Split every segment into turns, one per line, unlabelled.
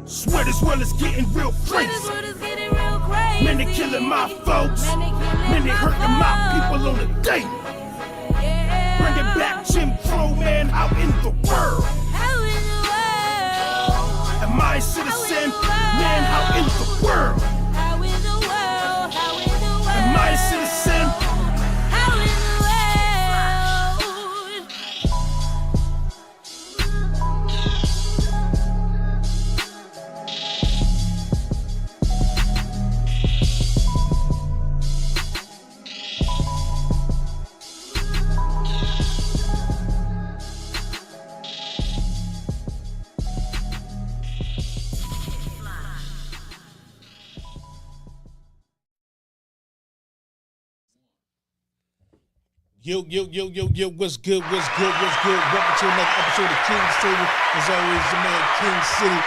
Swear this world is getting real crazy. Man, they killing my folks. Man, they hurting my people on the day. Bringing back Jim Crow, man, out in the world. Am I a citizen? Man, how in the world? Am I a citizen? Yo, what's good? Welcome to another episode of King's Table. As always, your man King City.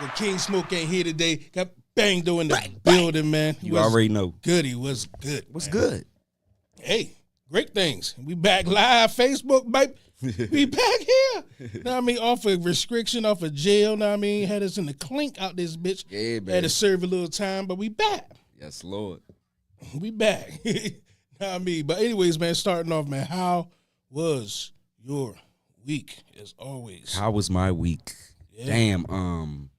The King Smoke ain't here today. Got Bangdo in the building, man.
You already know.
Goody was good.
What's good?
Hey, great things. We back live, Facebook, babe. We back here. Know what I mean? Off of restriction, off of jail. Know what I mean? Had us in the clink out this bitch.
Yeah, man.
Had to serve a little time, but we back.
Yes, Lord.
We back. Know what I mean? But anyways, man, starting off, man, how was your week, as always?
How was my week?
Yeah.
Damn,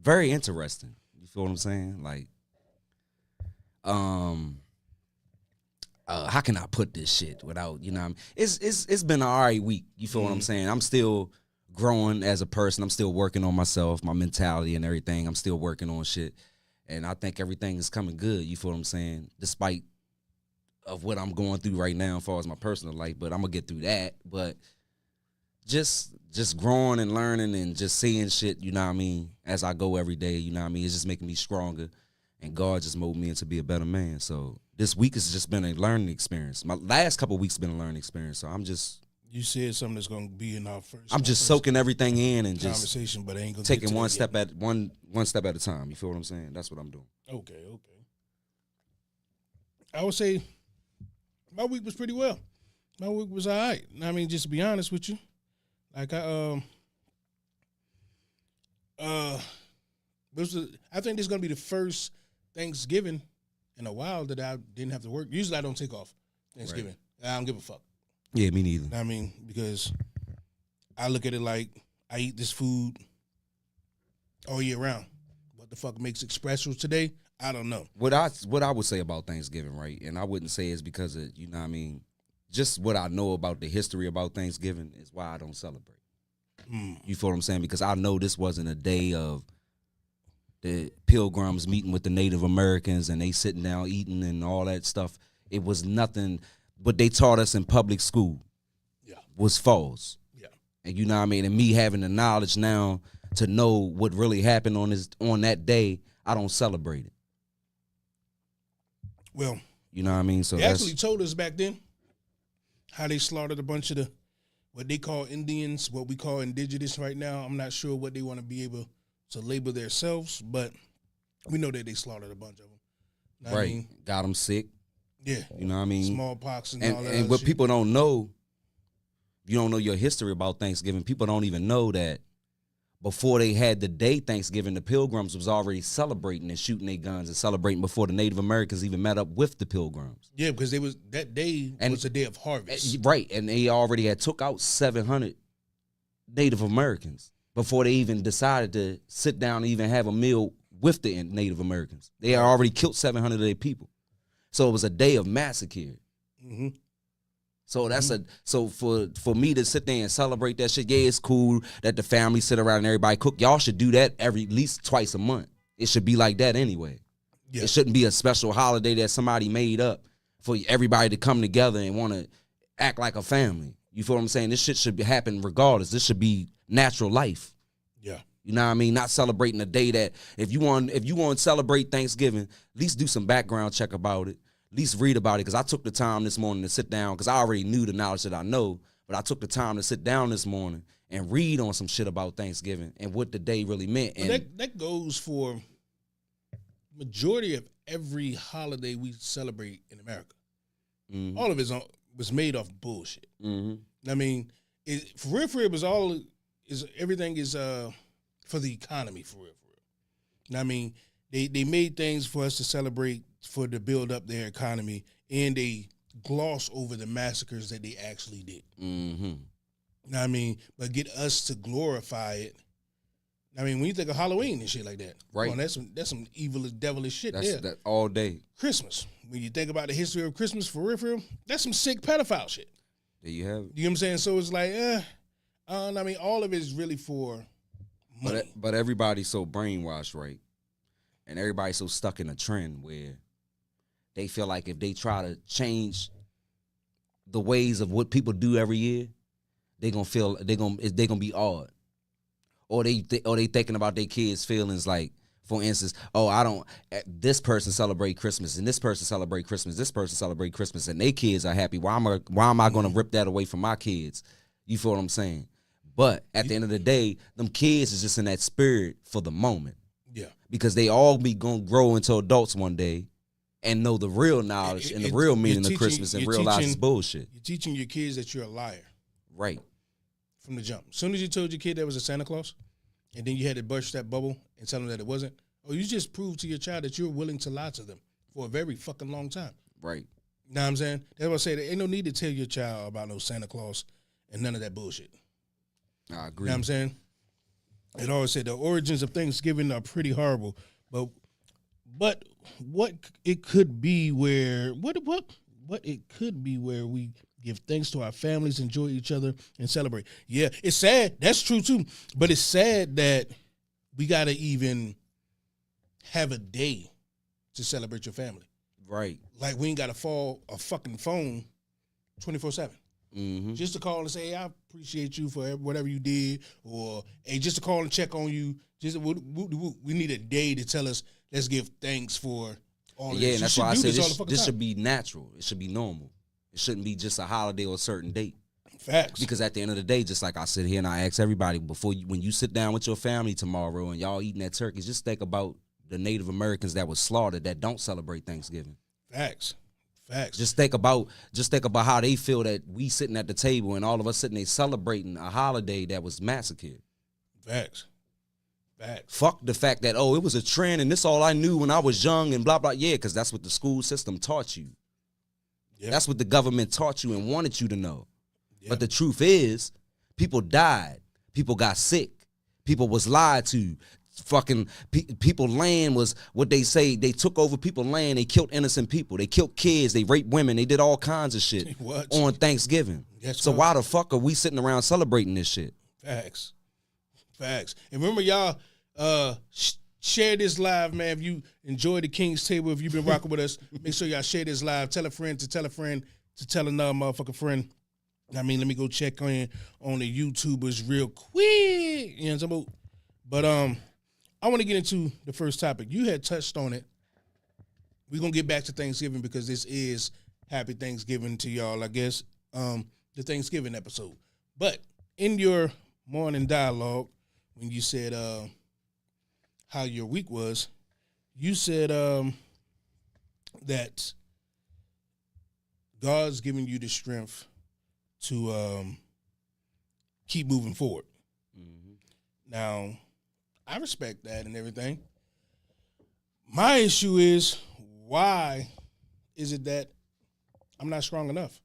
very interesting. You feel what I'm saying? Like, how can I put this shit without, you know what I mean? It's been an all right week. You feel what I'm saying? I'm still growing as a person. I'm still working on myself, my mentality and everything. I'm still working on shit. And I think everything is coming good. You feel what I'm saying? Despite of what I'm going through right now as far as my personal life, but I'm gonna get through that. But just growing and learning and just seeing shit, you know what I mean, as I go every day, you know what I mean, it's just making me stronger, and God just molded me into be a better man. So this week has just been a learning experience. My last couple of weeks have been a learning experience. So I'm just,
you said something that's gonna be in our first.
I'm just soaking everything in and just
conversation, but I ain't gonna
taking one step at one step at a time. You feel what I'm saying? That's what I'm doing.
Okay. I would say my week was pretty well. My week was all right. I mean, just to be honest with you, like I think this is gonna be the first Thanksgiving in a while that I didn't have to work. Usually I don't take off Thanksgiving. Right. I don't give a fuck.
Yeah, me neither.
I mean, because I look at it like I eat this food all year round. What the fuck makes it special today? I don't know.
What I would say about Thanksgiving, right? And I wouldn't say it's because of, you know what I mean, just what I know about the history about Thanksgiving is why I don't celebrate. You feel what I'm saying? Because I know this wasn't a day of the Pilgrims meeting with the Native Americans and they sitting down eating and all that stuff. It was nothing, but they taught us in public school was false. Yeah. And you know what I mean? And me having the knowledge now to know what really happened on that day, I don't celebrate it.
Well,
you know what I mean? So
they actually told us back then how they slaughtered a bunch of what they call Indians, what we call indigenous right now. I'm not sure what they want to be able to label themselves, but we know that they slaughtered a bunch of them. Know
right.
I mean?
Got them sick.
Yeah.
You know what I mean?
Smallpox and all that.
And what
shit.
people don't know, you don't know your history about Thanksgiving. People don't even know that before they had the day Thanksgiving, the Pilgrims was already celebrating and shooting their guns and celebrating before the Native Americans even met up with the Pilgrims.
Yeah, because that day was a day of harvest.
Right, and they already had took out 700 Native Americans before they even decided to sit down and even have a meal with the Native Americans. They had already killed 700 of their people. So it was a day of massacre. Mm-hmm. So that's so for me to sit there and celebrate that shit, yeah, it's cool that the family sit around and everybody cook. Y'all should do that at least twice a month. It should be like that anyway. Yeah. It shouldn't be a special holiday that somebody made up for everybody to come together and want to act like a family. You feel what I'm saying? This shit should happen regardless. This should be natural life.
Yeah.
You know what I mean? Not celebrating a day that if you want to celebrate Thanksgiving, at least do some background check about it. At least read about it, because I took the time this morning to sit down, because I already knew the knowledge that I know, but I took the time to sit down this morning and read on some shit about Thanksgiving and what the day really meant. And
that goes for majority of every holiday we celebrate in America. Mm-hmm. All of it was made off bullshit. Mm-hmm. I mean, for real, it was everything is for the economy, for real. I mean, they made things for us to celebrate for to build up their economy, and they gloss over the massacres that they actually did.
Mm-hmm.
I mean, but get us to glorify it. I mean, when you think of Halloween and shit like that,
Right.
come on, that's some evil, devilish shit
That's
there.
that all day.
Christmas. When you think about the history of Christmas, for real, that's some sick pedophile shit.
There you have it.
You know what I'm saying? So it's like, I mean, all of it is really for money.
But everybody's so brainwashed, right? And everybody's so stuck in a trend where they feel like if they try to change the ways of what people do every year, they gonna be odd, or they thinking about their kids' feelings. Like, for instance, this person celebrate Christmas and this person celebrate Christmas, this person celebrate Christmas, and their kids are happy. Why am I gonna rip that away from my kids? You feel what I'm saying? But at the end of the day, them kids is just in that spirit for the moment.
Yeah.
Because they all be gonna grow into adults one day and know the real knowledge and the real meaning of Christmas and realize it's bullshit.
You're teaching your kids that you're a liar
Right.
from the jump. As soon as you told your kid that was a Santa Claus, and then you had to burst that bubble and tell them that it wasn't, you just proved to your child that you're willing to lie to them for a very fucking long time.
Right.
You know what I'm saying? That's why I say there ain't no need to tell your child about no Santa Claus and none of that bullshit.
I
You
agree.
know what I'm saying? It always said the origins of Thanksgiving are pretty horrible, but what it could be where what it could be where we give thanks to our families, enjoy each other, and celebrate. Yeah, it's sad. That's true too. But it's sad that we gotta even have a day to celebrate your family.
Right.
Like we ain't gotta fall a fucking phone 24/7.
Mm-hmm.
Just to call and say, hey, I appreciate you for whatever you did, or hey, just to call and check on you. We need a day to tell us, let's give thanks for all of this.
Yeah, and that's why I said this
this
should be natural. It should be normal. It shouldn't be just a holiday or a certain date.
Facts.
Because at the end of the day, just like I sit here and I ask everybody when you sit down with your family tomorrow and y'all eating that turkey, just think about the Native Americans that was slaughtered that don't celebrate Thanksgiving.
Facts.
Just think about how they feel that we sitting at the table and all of us sitting there celebrating a holiday that was massacred.
Facts.
Fuck the fact that, it was a trend and this all I knew when I was young and blah, blah. Yeah, because that's what the school system taught you. Yep. That's what the government taught you and wanted you to know. Yep. But the truth is, people died. People got sick. People was lied to. Fucking people land was what they say. They took over people's land. They killed innocent people. They killed kids. They raped women. They did all kinds of shit on Thanksgiving. So why the fuck are we sitting around celebrating this shit?
Facts. And remember, y'all, share this live, man. If you enjoy the King's Table, if you've been rocking with us, make sure y'all share this live. Tell a friend to tell a friend to tell another motherfucking friend. I mean, let me go check on the YouTubers real quick. You know what I'm saying? But I want to get into the first topic. You had touched on it. We're going to get back to Thanksgiving because this is Happy Thanksgiving to y'all, I guess, the Thanksgiving episode. But in your morning dialogue, when you said how your week was, you said that God's giving you the strength to keep moving forward. Mm-hmm. Now, I respect that and everything. My issue is, why is it that I'm not strong enough?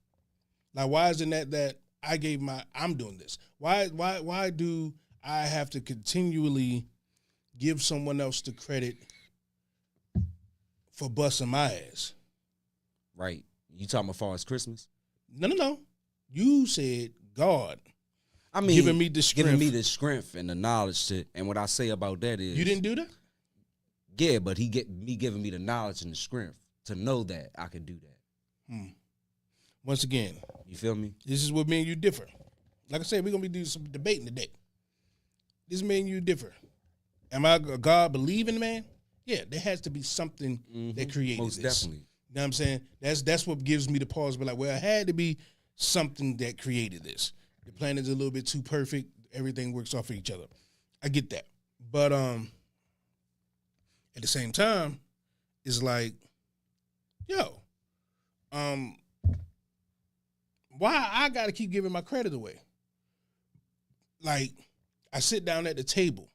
Like, why isn't that I'm doing this? Why do I have to continually give someone else the credit for busting my ass?
Right. You talking about as far as Christmas?
No. You said God.
I mean,
giving me the
strength and the knowledge to, and what I say about that is,
you didn't do that.
Yeah, but giving me the knowledge and the strength to know that I can do that.
Once again,
you feel me?
This is what me and you differ. Like I said, we're gonna be doing some debating today. This me and you differ. Am I a God believing man? Yeah, there has to be something that created
Most
this.
Definitely.
You know what I'm saying? That's what gives me the pause. But like, well, it had to be something that created this. The planet's a little bit too perfect. Everything works off of each other. I get that. But at the same time, it's like, why I gotta keep giving my credit away? Like, I sit down at the table.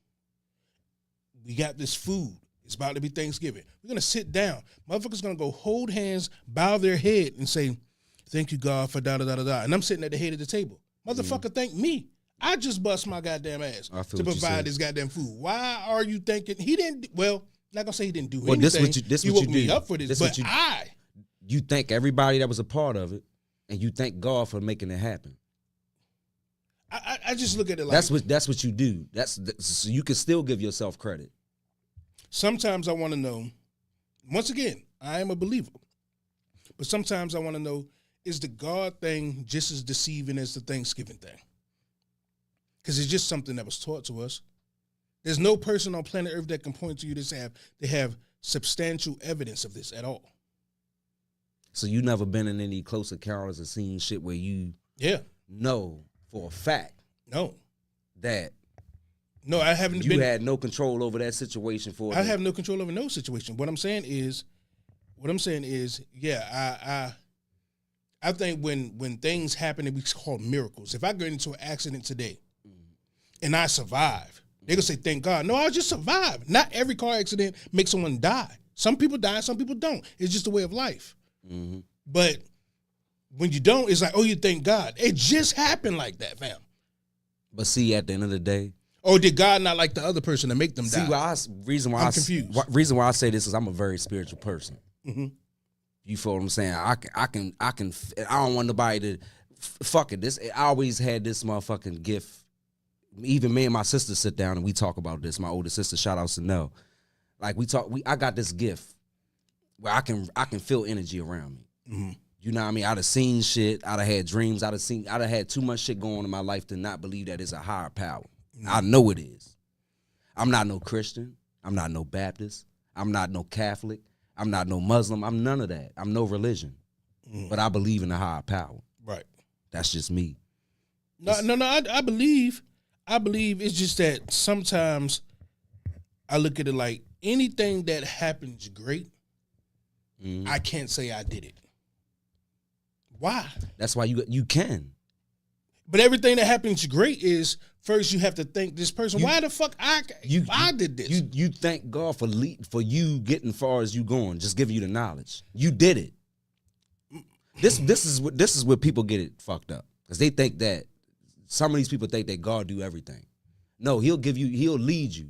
We got this food. It's about to be Thanksgiving. We're gonna sit down. Motherfuckers gonna go hold hands, bow their head, and say, "Thank you, God, for da da da da da." And I'm sitting at the head of the table. Motherfucker, thank me. I just bust my goddamn ass to provide this goddamn food. Why are you thinking he didn't? Well, not gonna say he didn't do anything. He woke me up for this, but
you thank everybody that was a part of it, and you thank God for making it happen.
I just look at it like
that's what you do. So you can still give yourself credit.
Sometimes I want to know. Once again, I am a believer, but sometimes I want to know: is the God thing just as deceiving as the Thanksgiving thing? Because it's just something that was taught to us. There's no person on planet Earth that can point to you to have substantial evidence of this at all.
So you never been in any close encounters or seen shit where you know for a fact that
I haven't.
You had no control over that situation for.
I have no control over no situation. What I'm saying is, yeah, I think when things happen, it be called miracles. If I get into an accident today and I survive, they're gonna say, "Thank God." No, I just survived. Not every car accident makes someone die. Some people die, some people don't. It's just a way of life. Mm-hmm. But when you don't, it's like, oh, you thank God. It just happened like that, fam.
But see, at the end of the day,
or did God not like the other person to make them die?
Reason why I'm confused. Reason why I say this is I'm a very spiritual person. Mm-hmm. You feel what I'm saying? I don't want nobody to fuck it. I always had this motherfucking gift. Even me and my sister sit down and we talk about this. My older sister, shout out to Nell. Like I got this gift where I can feel energy around me. Mm-hmm. You know what I mean? I'd have seen shit. I'd have had dreams. I'd have had too much shit going on in my life to not believe that it's a higher power. Mm-hmm. I know it is. I'm not no Christian. I'm not no Baptist. I'm not no Catholic. I'm not no Muslim. I'm none of that. I'm no religion. Mm-hmm. But I believe in a higher power.
Right.
That's just me.
No. I believe it's just that sometimes I look at it like anything that happens great, I can't say I did it. Why?
That's why you can.
But everything that happens great is first you have to thank this person. Why the fuck I did this?
You thank God for you getting far as you going. Just give you the knowledge. You did it. This is where people get it fucked up because they think that some of these people think that God do everything. No, he'll lead you,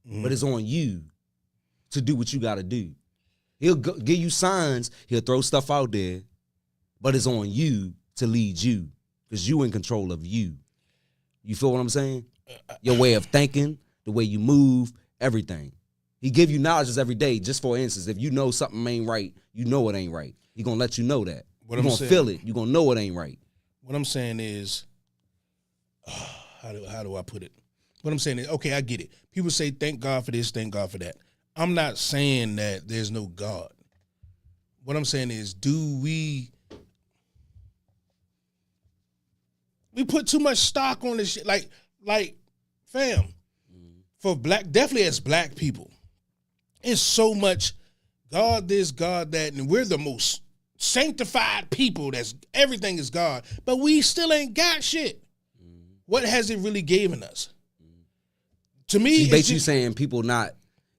but it's on you to do what you got to do. He'll give you signs. He'll throw stuff out there, but it's on you to lead you because you in control of you. You feel what I'm saying? Your way of thinking, the way you move, everything. He give you knowledge every day. Just for instance, if you know something ain't right, you know it ain't right. He gonna let you know that. You're gonna feel it. You're gonna know it ain't right.
What I'm saying is, how do I put it? What I'm saying is, okay, I get it. People say, thank God for this, thank God for that. I'm not saying that there's no God. What I'm saying is, do we put too much stock on this shit? Like, fam, for definitely as black people, it's so much God this, God that, and we're the most sanctified people. Everything is God, but we still ain't got shit. What has it really given us? To me,
it's basically saying people not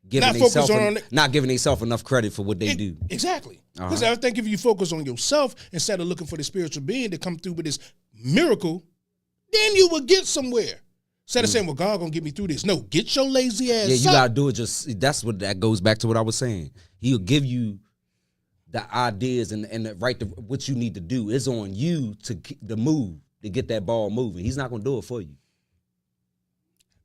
giving themselves enough credit for what they do.
Exactly. Because I think if you focus on yourself instead of looking for the spiritual being to come through with this miracle, then you will get somewhere. Instead of saying, well, God gonna get me through this. No, get your lazy ass.
Yeah, you gotta do it. That goes back to what I was saying. He'll give you the ideas and what you need to do. It's on you to move, to get that ball moving. He's not gonna do it for you.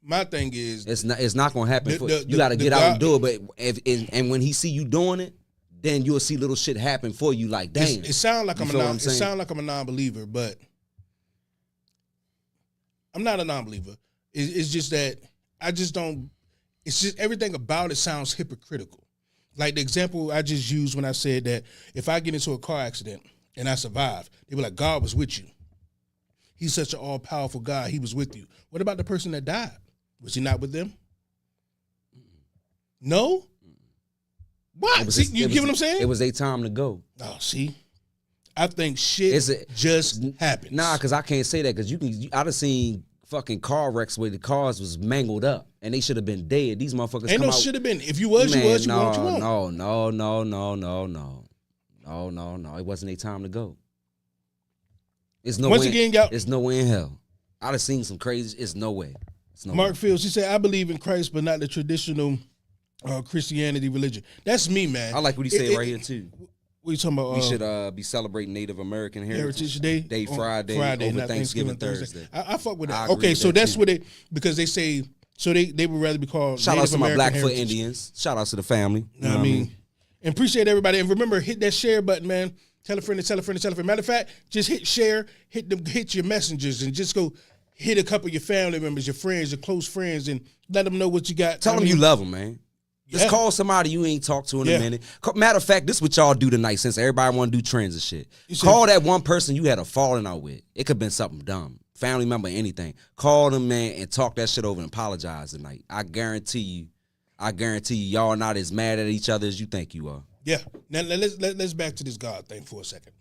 My thing is,
it's not gonna happen. You got to get out and do it. But when he see you doing it, then you'll see little shit happen for you. Like, dang,
it sounds like I'm a non-believer, but I'm not a non-believer. It's just that I just don't. It's just everything about it sounds hypocritical. Like the example I just used when I said that if I get into a car accident and I survive, they be like, God was with you. He's such an all-powerful God. He was with you. What about the person that died? Was he not with them? No? What? You get what I'm saying?
It was their time to go.
Oh, see? I think shit just happened.
Nah, because I can't say that because I'd have seen fucking car wrecks where the cars was mangled up and they should have been dead. These motherfuckers
Ain't
come
no
out.
should have been. If you was,
Man,
you was. You
no,
won't, you won't.
No. It wasn't their time to go. It's no
Once
way.
again, y'all.
It's no way in hell. I'd have seen some crazy. It's no way. It's no
Mark
way.
Fields, he said, I believe in Christ, but not the traditional Christianity religion. That's me, man.
I like what he said right here too.
What you talking about?
We should be celebrating Native American Heritage
Day on
Friday over
not
Thanksgiving Thursday.
I fuck with that.
I agree
Okay,
with
so
that,
that's
too.
what because they say, so they would rather be called
Shout out
Native
to my
American
Blackfoot
Heritage.
Indians. Shout out to the family.
You know what I mean? And appreciate everybody. And remember, hit that share button, man. Tell a friend to tell a friend to tell a friend. Matter of fact, just hit share, hit your messengers, and just go hit a couple of your family members, your friends, your close friends, and let them know what you got.
Tell them you love them, man. Just
Yeah.
call somebody you ain't talked to in
Yeah.
a minute. Matter of fact, this is what y'all do tonight since everybody want to do trends and shit.
You said-
Call that one person you had a falling out with. It could have been something dumb. Family member, anything. Call them, man, and talk that shit over and apologize tonight. I guarantee you, y'all not as mad at each other as you think you are.
Yeah. Now let's back to this God thing for a second.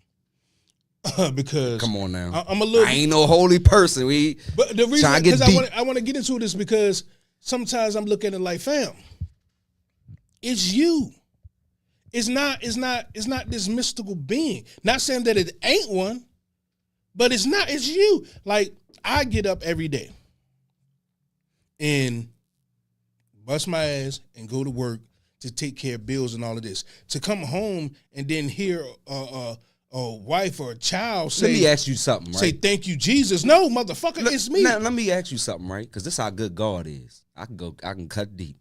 Because
Come on now.
I'm a little.
I ain't no holy person.
But the reason
trying to get
because
deep.
I want to get into this because sometimes I'm looking at it like, fam, it's you. It's not this mystical being. Not saying that it ain't one, but it's not. It's you. Like, I get up every day and bust my ass and go to work to take care of bills and all of this. To come home and then hear a wife or a child say,
Let me ask you something, right?
say thank you, Jesus. No, motherfucker, it's me.
Now, let me ask you something, right? Because this is how good God is. I can cut deep.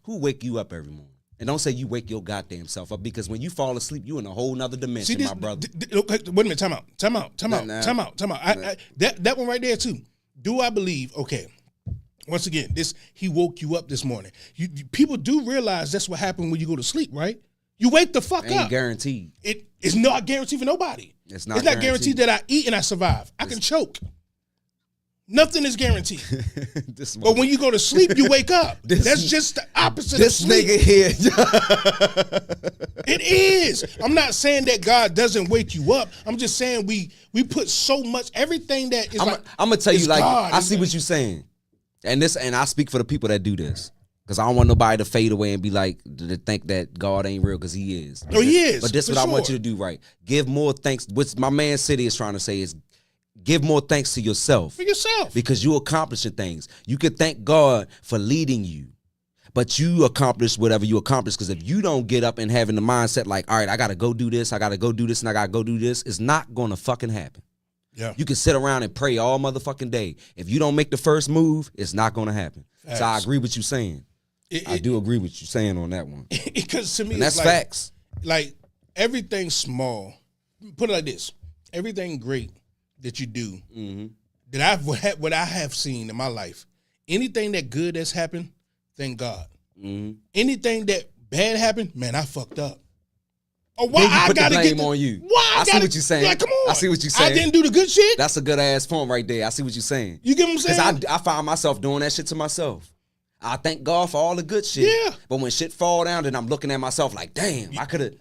Who wake you up every morning? And don't say you wake your goddamn self up, because when you fall asleep, you in a whole nother dimension,
See this,
my brother.
wait a minute, time out.
Nah.
That one right there too. Do I believe? Okay. Once again, he woke you up this morning. People do realize that's what happened when you go to sleep, right? You wake the fuck
Ain't
up.
guaranteed.
It's not guaranteed for nobody.
It's not
guaranteed that I eat and I survive. I can choke. Nothing is guaranteed.
This
But when you go to sleep, you wake up. That's just the opposite
this
of sleep.
nigga here.
It is. I'm not saying that God doesn't wake you up. I'm just saying we put so much, everything that is
I'm
like.
gonna tell you,
it's
like,
God,
I see
it's
what you're saying, and I speak for the people that do this, because I don't want nobody to fade away and be like, to think that God ain't real, because he is.
Oh, he is,
But this is
for
what I want
sure.
you to do, right? Give more thanks. What my man City is trying to say is, give more thanks to yourself.
For yourself.
Because you accomplishing things. You can thank God for leading you, but you accomplish whatever you accomplish. Because if you don't get up and having the mindset like, all right, I got to go do this, I got to go do this, and I got to go do this, it's not going to fucking happen.
Yeah.
You can sit around and pray all motherfucking day. If you don't make the first move, it's not going to happen. So I
Facts.
agree with you saying. I do agree with you saying on that one.
Because to me,
And
it's
that's
like,
facts.
like everything small. Put it like this: everything great that you do, that what I have seen in my life, anything that good that's happened, thank God. Anything that bad happened, man, I fucked up. Oh, why
Then you
I
put the
gotta
blame
get
on you.
Why
I see
gotta-
what you're saying.
Like, come on.
I see what you're saying.
I didn't do the good shit.
That's a good ass point right there. I see what you're saying.
You get what I'm saying?
Because I find myself doing that shit to myself. I thank God for all the good shit.
Yeah.
But when shit fall down, then I'm looking at myself like, damn, I could have,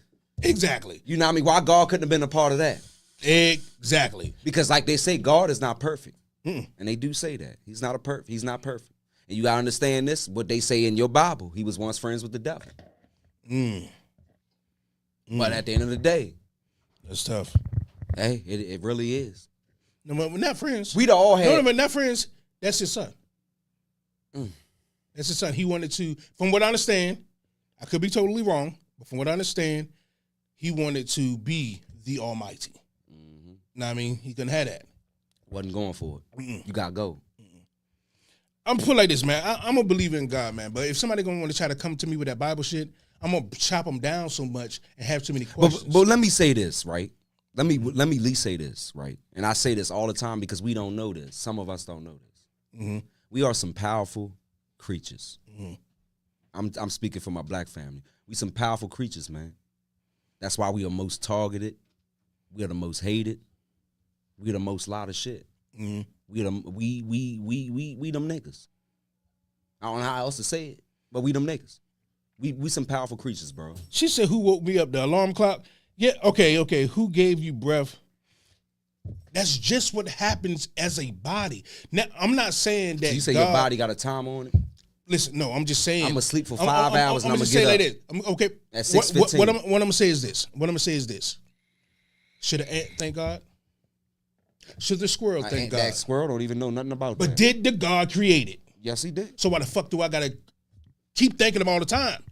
Exactly.
you know what I mean? Why God couldn't have been a part of that?
Exactly.
Because like they say, God is not perfect. And they do say that. He's not perfect. And you gotta understand this, what they say in your Bible. He was once friends with the devil. But at the end of the day,
That's tough.
hey, it really is.
No, we're not friends.
We'd all had
No, not friends. That's his son. That's his son. He wanted to, from what I understand, I could be totally wrong, but from what I understand, he wanted to be the Almighty. Know what I mean? He couldn't have that.
wasn't going for it. You gotta go.
I'm put like this, man. I'm a believer in God, man. But if somebody gonna want to try to come to me with that Bible shit, I'm gonna chop them down so much and have too many questions.
But let me say this, right? Let me at least say this, right? And I say this all the time because we don't know this. Some of us don't know this. We are some powerful creatures. I'm speaking for my black family. We some powerful creatures, man. That's why we are most targeted. We are the most hated. We are the most lot of shit. We them niggas. I don't know how else to say it, but we them niggas. We some powerful creatures, bro.
She said, "Who woke me up? The alarm clock." Yeah. Okay. Who gave you breath? That's just what happens as a body. Now, I'm not saying that
You say
God,
your body got a time on it?
Listen, no, I'm just saying.
I'm gonna sleep for 5 hours and I'm gonna
say
get
like
up
this. Okay.
at
What
6:15.
I'm gonna say is this. What I'm gonna say is this. Should an ant thank God? Should the squirrel thank God?
That squirrel don't even know nothing about
But
that.
did the God create it?
Yes, he did.
So why the fuck do I gotta keep thanking him all the time?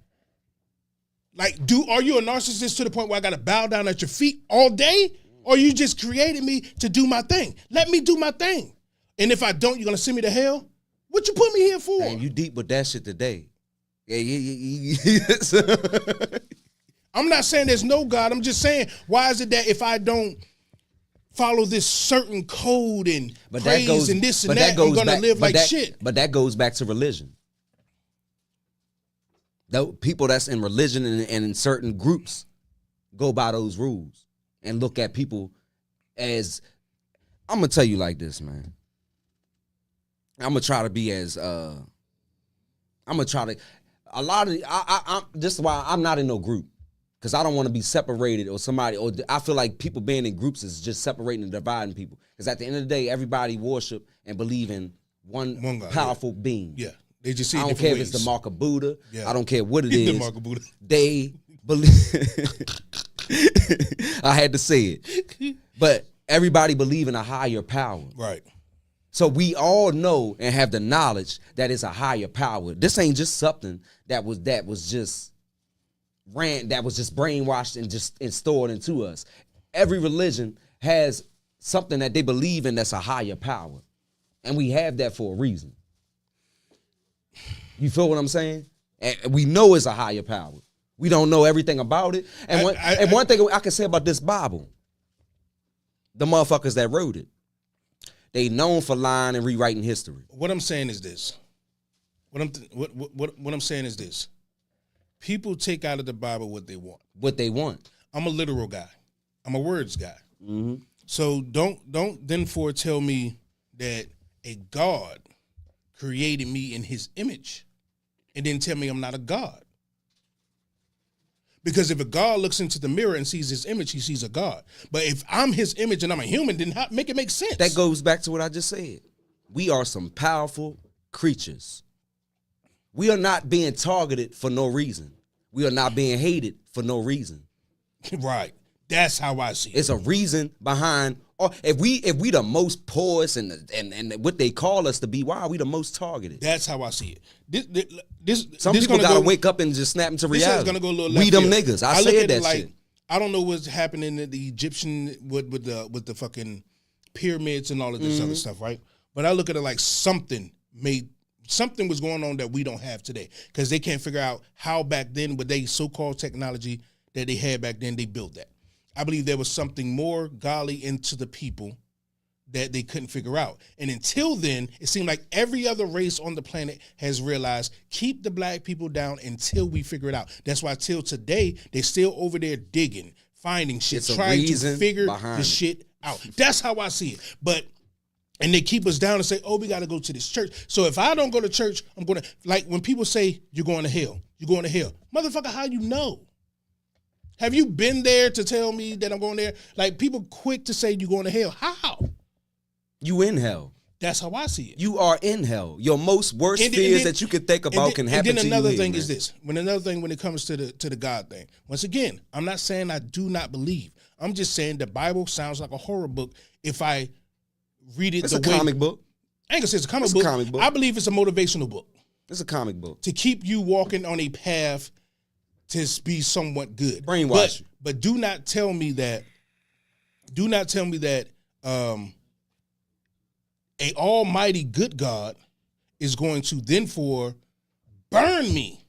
Like, are you a narcissist to the point where I gotta bow down at your feet all day? Or you just created me to do my thing? Let me do my thing. And if I don't, you're gonna send me to hell? What you put me here for?
Man, you deep with that shit today. Yeah.
I'm not saying there's no God. I'm just saying, why is it that if I don't follow this certain code and praise and this and that, I'm gonna live like shit?
But that goes back to religion. The people that's in religion and in certain groups go by those rules and look at people as, I'm gonna tell you like this, man. I'm gonna try to be as I'm gonna try to a lot of I'm this is why I'm not in no group, because I don't want to be separated or somebody, or I feel like people being in groups is just separating and dividing people, because at the end of the day everybody worship and believe in one God, powerful being.
Yeah, they just see it
I don't care if it's the mark of Buddha. Yeah. I don't care what it is.
The mark of Buddha.
They believe. I had to say it, but everybody believe in a higher power.
Right.
So we all know and have the knowledge that it's a higher power. This ain't just something that was just brainwashed and just stored into us. Every religion has something that they believe in that's a higher power. And we have that for a reason. You feel what I'm saying? And we know it's a higher power. We don't know everything about it. And one thing I can say about this Bible, the motherfuckers that wrote it, they known for lying and rewriting history.
What I'm saying is this. What I'm saying is this. People take out of the Bible what they want.
What they want.
I'm a literal guy. I'm a words guy.
Mm-hmm.
So don't then tell me that a God created me in his image and then tell me I'm not a God. Because if a God looks into the mirror and sees his image, he sees a God. But if I'm his image and I'm a human, then make it make sense.
That goes back to what I just said. We are some powerful creatures. We are not being targeted for no reason. We are not being hated for no reason.
Right. That's how I see it.
It's a reason behind. Or if we the most poorest and what they call us to be, why are we the most targeted?
That's how I see it.
Some people gotta wake up and just snap into reality.
This is gonna go a little left
we them
field.
niggas. I said that shit.
I don't know what's happening in the Egyptian with the fucking pyramids and all of this other stuff, right? But I look at it like something was going on that we don't have today, because they can't figure out how back then with they so-called technology that they had back then they built that. I believe there was something more godly into the people that they couldn't figure out. And until then, it seemed like every other race on the planet has realized, keep the black people down until we figure it out. That's why till today, they're still over there digging, finding shit, trying to figure the shit out. That's how I see it. And they keep us down and say, oh, we got to go to this church. So if I don't go to church, I'm going to, like when people say, you're going to hell, you're going to hell. Motherfucker, how you know? Have you been there to tell me that I'm going there? Like, people quick to say you're going to hell. How?
You in hell.
That's how I see it.
You are in hell. Your most worst fears that you could think about can happen to you.
And then another thing is this. When it comes to the God thing, once again, I'm not saying I do not believe. I'm just saying the Bible sounds like a horror book if I read it
the way. It's a comic book.
I ain't gonna say it's a comic book. I believe it's a motivational book.
It's a comic book.
To keep you walking on a path to be somewhat good.
Brainwash.
But do not tell me that a almighty good God is going to then burn me.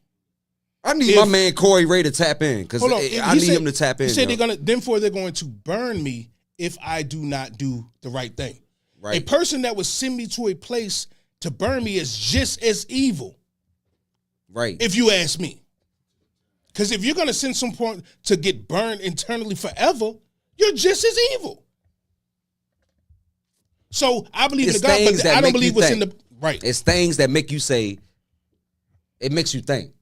I need my man Corey Ray to tap in, because I need him to tap in.
He said they're going to burn me if I do not do the right thing. Right. A person that would send me to a place to burn me is just as evil.
Right.
If you ask me. Because if you're going to send someone to get burned internally forever, you're just as evil. So I believe in God, but I don't believe what's in the right.
It's things that make you say, it makes you think.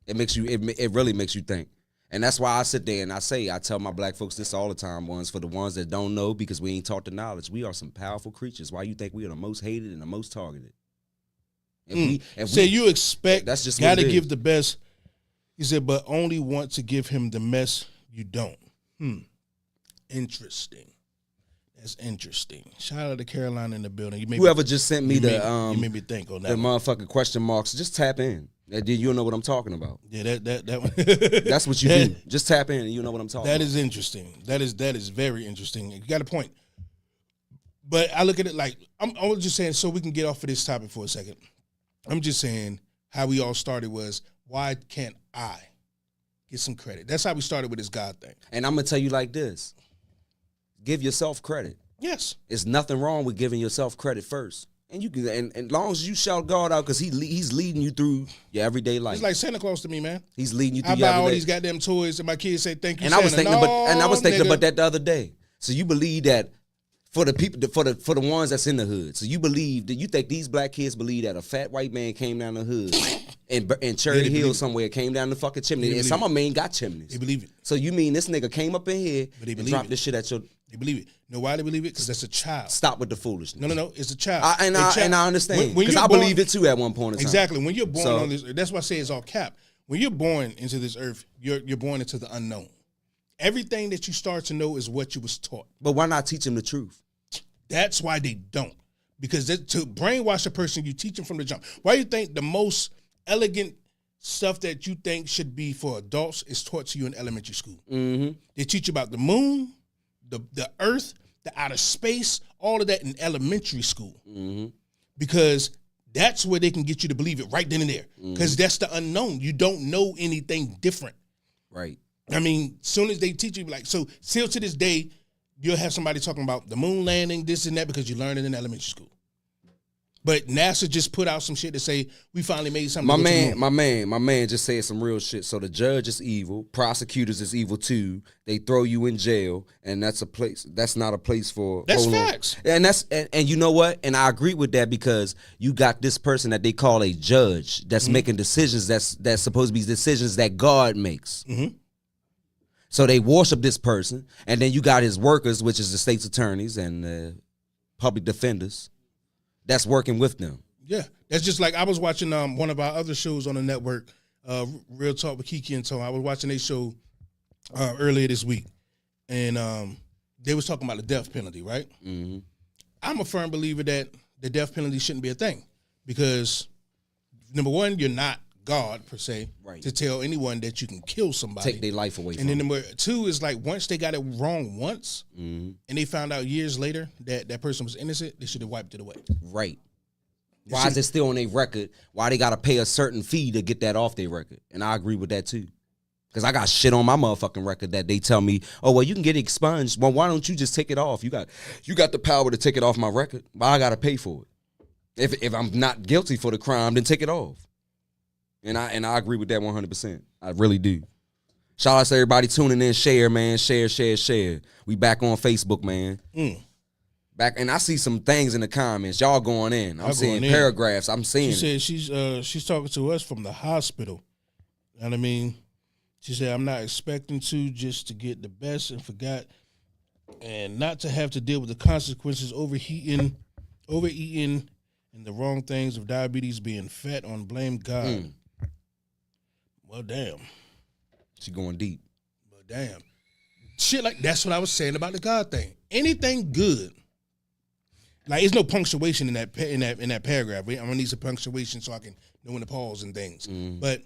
It really makes you think. And that's why I sit there and I tell my black folks this all the time, for the ones that don't know, because we ain't taught the knowledge. We are some powerful creatures. Why you think we are the most hated and the most targeted?
You expect
that's just
God to
what it
give
is.
the best. He said, but only want to give him the mess you don't. Interesting. That's interesting. Shout out to Carolina in the building.
Whoever just sent me
you
the
made me think on that
the
one.
motherfucking question marks, just tap in. And then you'll know what I'm talking about.
Yeah, that one.
That's what you do. Just tap in and you'll know what I'm talking about.
That is interesting. That is very interesting. You got a point. But I look at it like, I was just saying, so we can get off of this topic for a second. I'm just saying how we all started was, why can't I get some credit? That's how we started with this God thing.
And I'm going to tell you like this. Give yourself credit.
Yes.
There's nothing wrong with giving yourself credit first. And you can, and as long as you shout God out, because he's leading you through your everyday life.
It's like Santa Claus to me, man.
He's leading you through
I
your
buy all
everyday.
these goddamn toys, and my kids say thank you,
And
Santa.
I was thinking,
No,
about
nigga.
that the other day. So you believe that for the people, for the ones that's in the hood. So you believe that you think these black kids believe that a fat white man came down the hood in Cherry
they
Hill
believe
somewhere, came down the fucking chimney,
They
and
believe
some
it.
of them ain't got chimneys.
They believe it.
So you mean this nigga came up in here
But they
and
believe
dropped
it.
this shit at your?
They believe it. You know why they believe it? Because that's a child.
Stop with the foolishness.
No, it's a child.
And
A child.
I understand
When
because
you're
I
born-
believed it too at one point in time.
Exactly. When you're born
So-
on this earth, that's why I say it's all cap. When you're born into this earth, you're born into the unknown. Everything that you start to know is what you was taught.
But why not teach him the truth?
That's why they don't. Because to brainwash a person, you teach them from the jump. Why you think the most elegant stuff that you think should be for adults is taught to you in elementary school?
Mm-hmm.
They teach you about the moon, the earth, the outer space, all of that in elementary school.
Mm-hmm.
Because that's where they can get you to believe it right then and there. Because that's the unknown. You don't know anything different.
Right.
I mean, soon as they teach you, like, so still to this day, you'll have somebody talking about the moon landing, this and that, because you learned it in elementary school. But NASA just put out some shit to say we finally made something.
My
to go to the moon.
my man just said some real shit. So the judge is evil, prosecutors is evil too. They throw you in jail, and that's a place. That's not a place for.
That's
hold on.
facts.
And and you know what? And I agree with that because you got this person that they call a judge that's making decisions that's supposed to be decisions that God makes.
Mm-hmm.
So they worship this person, and then you got his workers, which is the state's attorneys and public defenders, that's working with them.
Yeah, that's just like I was watching one of our other shows on the network, Real Talk with Kiki and Tone. I was watching a show earlier this week, and they was talking about the death penalty, right?
Mm-hmm.
I'm a firm believer that the death penalty shouldn't be a thing because, number one, you're not God per se
Right.
to tell anyone that you can kill somebody.
Take their life away
and
from
then
them.
number two is like once they got it wrong once,
Mm-hmm.
and they found out years later that that person was innocent, they should have wiped it away.
Right. Why is it still on their record? Why they got to pay a certain fee to get that off their record? And I agree with that too. Because I got shit on my motherfucking record that they tell me, oh, well, you can get it expunged. Well, why don't you just take it off? You got the power to take it off my record. Why I got to pay for it? If I'm not guilty for the crime, then take it off. And I agree with that 100%. I really do. Shout out to everybody tuning in. Share, man. Share. We back on Facebook, man. Back, and I see some things in the comments. Y'all going in. I'm
Y'all
seeing
going in.
paragraphs. I'm seeing
She
it.
said she's talking to us from the hospital. You know what I mean? She said, I'm not expecting to just to get the best and forgot and not to have to deal with the consequences overeating and the wrong things of diabetes, being fat on blame God. Well, damn.
She going deep.
But damn. Shit like that's what I was saying about the God thing. Anything good. Like there's no punctuation in that paragraph. I'm gonna need some punctuation so I can know when to pause and things. But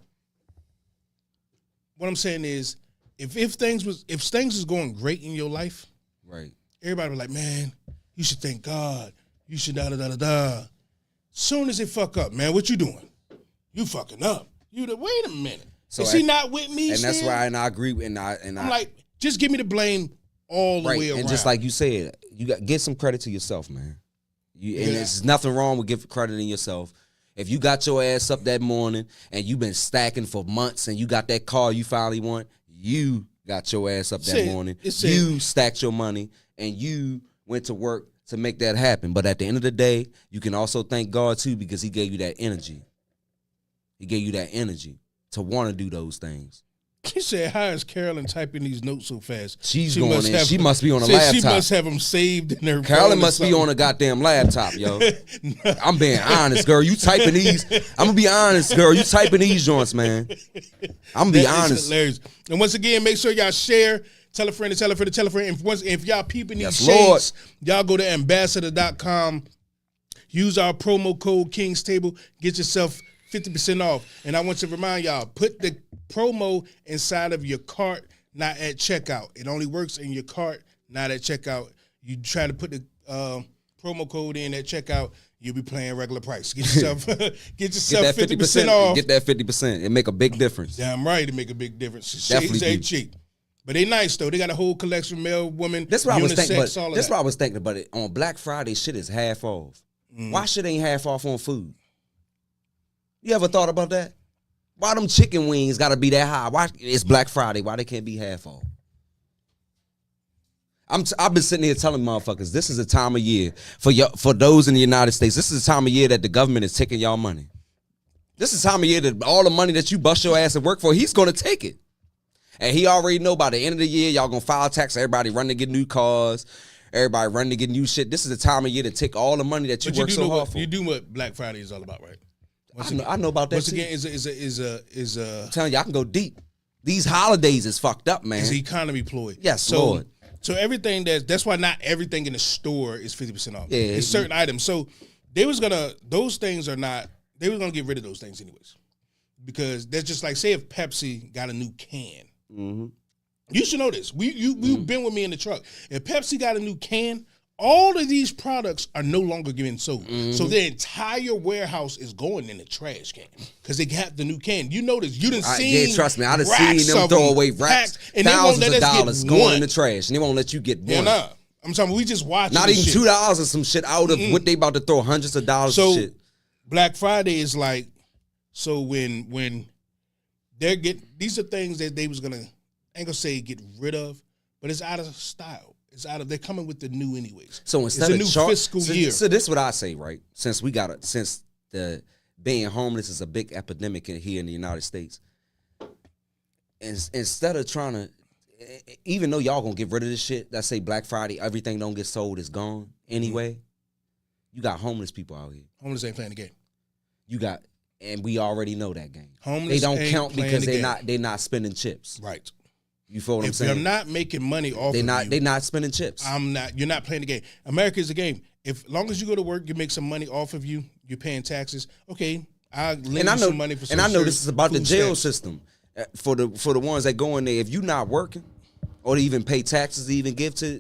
what I'm saying is, if things is going great in your life,
Right.
everybody was like, man, you should thank God. You should da da da da da. Soon as they fuck up, man, what you doing? You fucking up. Wait a minute.
So
is he not with me?
And that's
still?
why, and I agree. I'm
I'm like, just give me the blame all the way around.
And just like you said, you got get some credit to yourself, man. And
Yeah.
there's nothing wrong with giving credit to yourself. If you got your ass up that morning and you've been stacking for months and you got that car you finally want, you got your ass up that morning. You stacked your money and you went to work to make that happen. But at the end of the day, you can also thank God too because he gave you that energy. He gave you that energy to want to do those things.
She said, "How is Carolyn typing these notes so fast?"
She's
She
going
must
in.
have-
She must be on a
said
laptop.
She must have them saved in her.
Carolyn
phone or
must be
something.
on a goddamn laptop, yo. I'm being honest, girl. You typing these? I'm gonna be honest, girl. You typing these joints, man? I'm gonna be
That is
honest.
hilarious. And once again, make sure y'all share. Tell a friend to tell a friend to tell a friend. If y'all peeping these
Yes, Lord.
shades, y'all go to ambassador.com. Use our promo code King's Table. Get yourself 50% off. And I want to remind y'all, put the promo inside of your cart, not at checkout. It only works in your cart, not at checkout. You try to put the promo code in at checkout, you'll be paying regular price. Get yourself
Get that
50% off.
Get that 50%. It make a big difference.
Damn right, it make a big difference. Shades
Definitely
ain't
do.
cheap. But they nice though. They got a whole collection, male, woman,
That's what I was thinking.
unisex,
But
all of
that's
that.
what I was thinking. But on Black Friday, shit is half off. Why shit ain't half off on food? You ever thought about that? Why them chicken wings got to be that high? Why it's Black Friday? Why they can't be half off? I've been sitting here telling motherfuckers this is a time of year for those in the United States. This is a time of year that the government is taking y'all money. This is a time of year that all the money that you bust your ass and work for, he's gonna take it. And he already know by the end of the year, y'all gonna file tax. Everybody running to get new cars. Everybody running to get new shit. This is the time of year to take all the money that you
But
work
do
so
know
hard
what
for.
you do what Black Friday is all about, right?
I know about that.
Once
too.
again, is a
I'm telling you, I can go deep. These holidays is fucked up, man.
is economy ploy.
Yes,
so,
Lord.
So everything that's why not everything in the store is 50% off.
Yeah,
It's certain items. So they was gonna they was gonna get rid of those things anyways. Because that's just like, say if Pepsi got a new can.
Mm-hmm.
You should know this. You've been with me in the truck. If Pepsi got a new can, all of these products are no longer getting sold. So their entire warehouse is going in the trash can because they got the new can. You notice you didn't see.
Yeah, trust me, I done seen them throw away racks,
and they won't
thousands
let
of
us
dollars
get
going
one.
in the trash, and they won't let you get
Yeah,
one.
nah. I'm talking. We just watching.
Not
this
even
shit.
$2 or some shit out of what they about to throw hundreds of dollars
So
of shit.
Black Friday is like, so when they're these are things that they was gonna, I ain't gonna say get rid of, but it's out of style. It's out of, they're coming with the new anyways.
So instead
it's a
of
new fiscal year.
So this is what I say, right? Since the being homeless is a big epidemic here in the United States, and instead of trying to, even though y'all gonna get rid of this shit, that say Black Friday, everything don't get sold, is gone anyway. You got homeless people out here.
Homeless ain't playing the game.
You got, and we already know that game.
Homeless
They don't
ain't
count
playing
because
the game.
they're not spending chips.
Right.
You feel what I'm
If
saying?
you're not making money off
They
of
not
you,
they not spending chips.
you're not playing the game. America is a game. If long as you go to work, you make some money off of you, you're paying taxes. Okay, I'll lend you some money for some
and I know
shirt,
this is about the
food
jail
stamps.
system for the ones that go in there. If you not working or to even pay taxes, to even give to